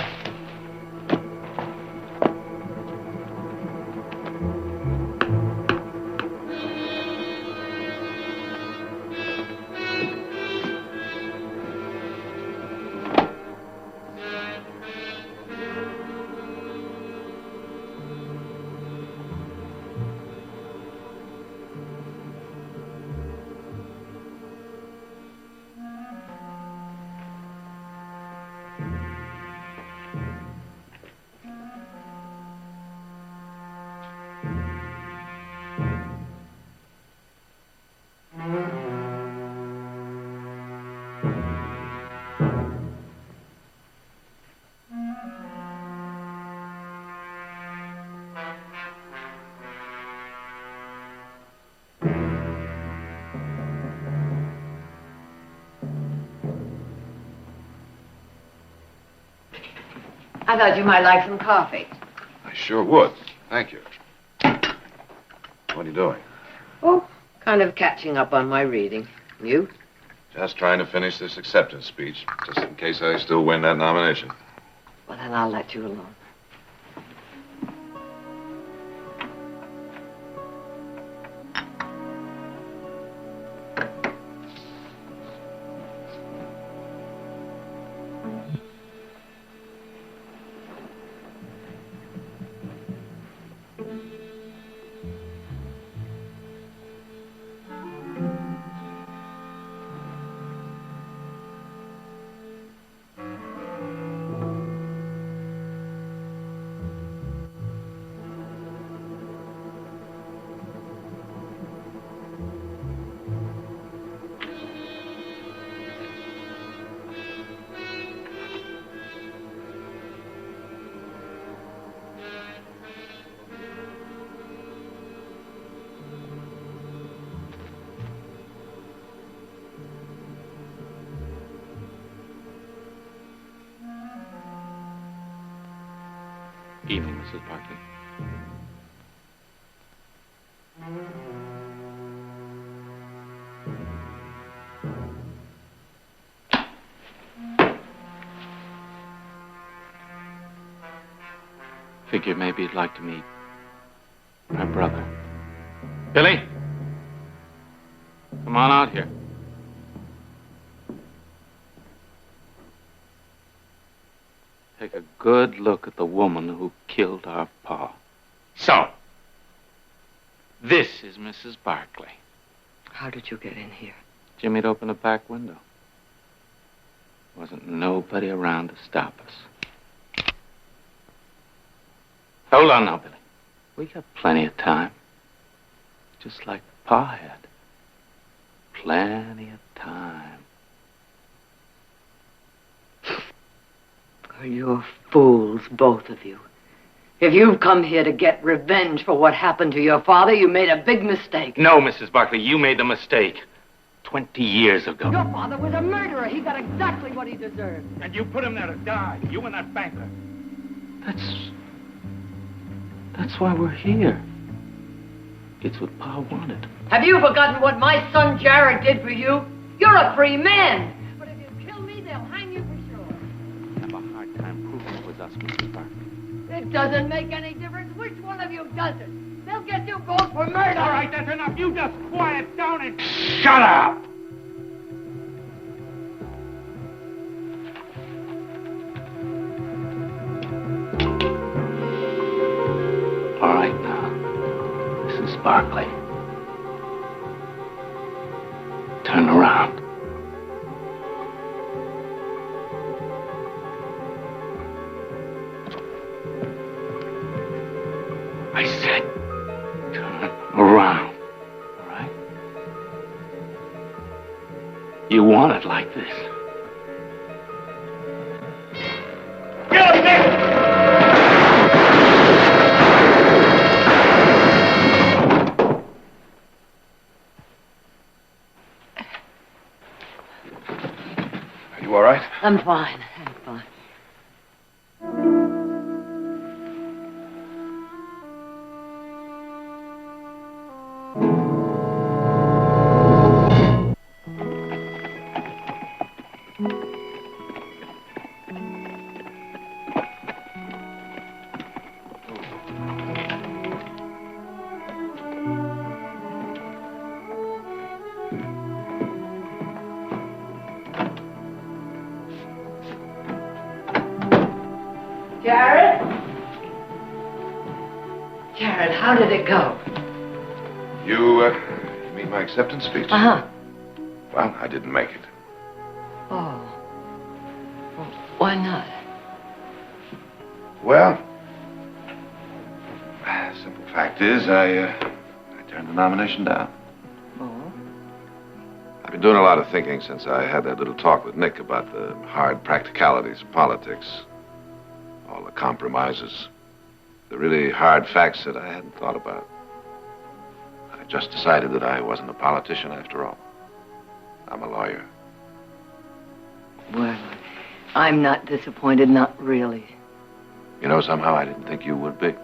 I thought you might like some coffee. I sure would. Thank you. What are you doing? Oh, kind of catching up on my reading. You? Just trying to finish this acceptance speech, just in case I still win that nomination. Well, then I'll let you alone. Evening, Mrs. Barkley. Figure maybe you'd like to meet my brother. Billy? Come on out here. Take a good look at the woman who killed our pa. So, this is Mrs. Barkley. How did you get in here? Jimmy'd opened the back window. Wasn't nobody around to stop us. Hold on now, Billy. We got plenty of time. Just like Pa had. Plenty of time. You're fools, both of you. If you've come here to get revenge for what happened to your father, you made a big mistake. No, Mrs. Barkley, you made the mistake. 20 years ago. Your father was a murderer. He got exactly what he deserved. And you put him there to die. You and that banker. That's why we're here. It's what Pa wanted. Have you forgotten what my son Jared did for you? You're a free man. But if you kill me, they'll hang you for sure. Have a hard time proving it was us, Mrs. Barkley. It doesn't make any difference which one of you does it. They'll get you both for murder. All right, that's enough. You just quiet down and... Shut up! All right now, Mrs. Barkley. Turn around. I said, turn around. All right? You want it like this. Get up there! Are you all right? I'm fine. I'm fine. Jared? Jared, how did it go? You mean my acceptance speech? Uh-huh. Well, I didn't make it. Oh. Well, why not? Well, simple fact is, I turned the nomination down. Oh? I've been doing a lot of thinking since I had that little talk with Nick about the hard practicalities of politics. All the compromises. The really hard facts that I hadn't thought about. I just decided that I wasn't a politician after all. I'm a lawyer. Well, I'm not disappointed, not really. You know, somehow I didn't think you would be.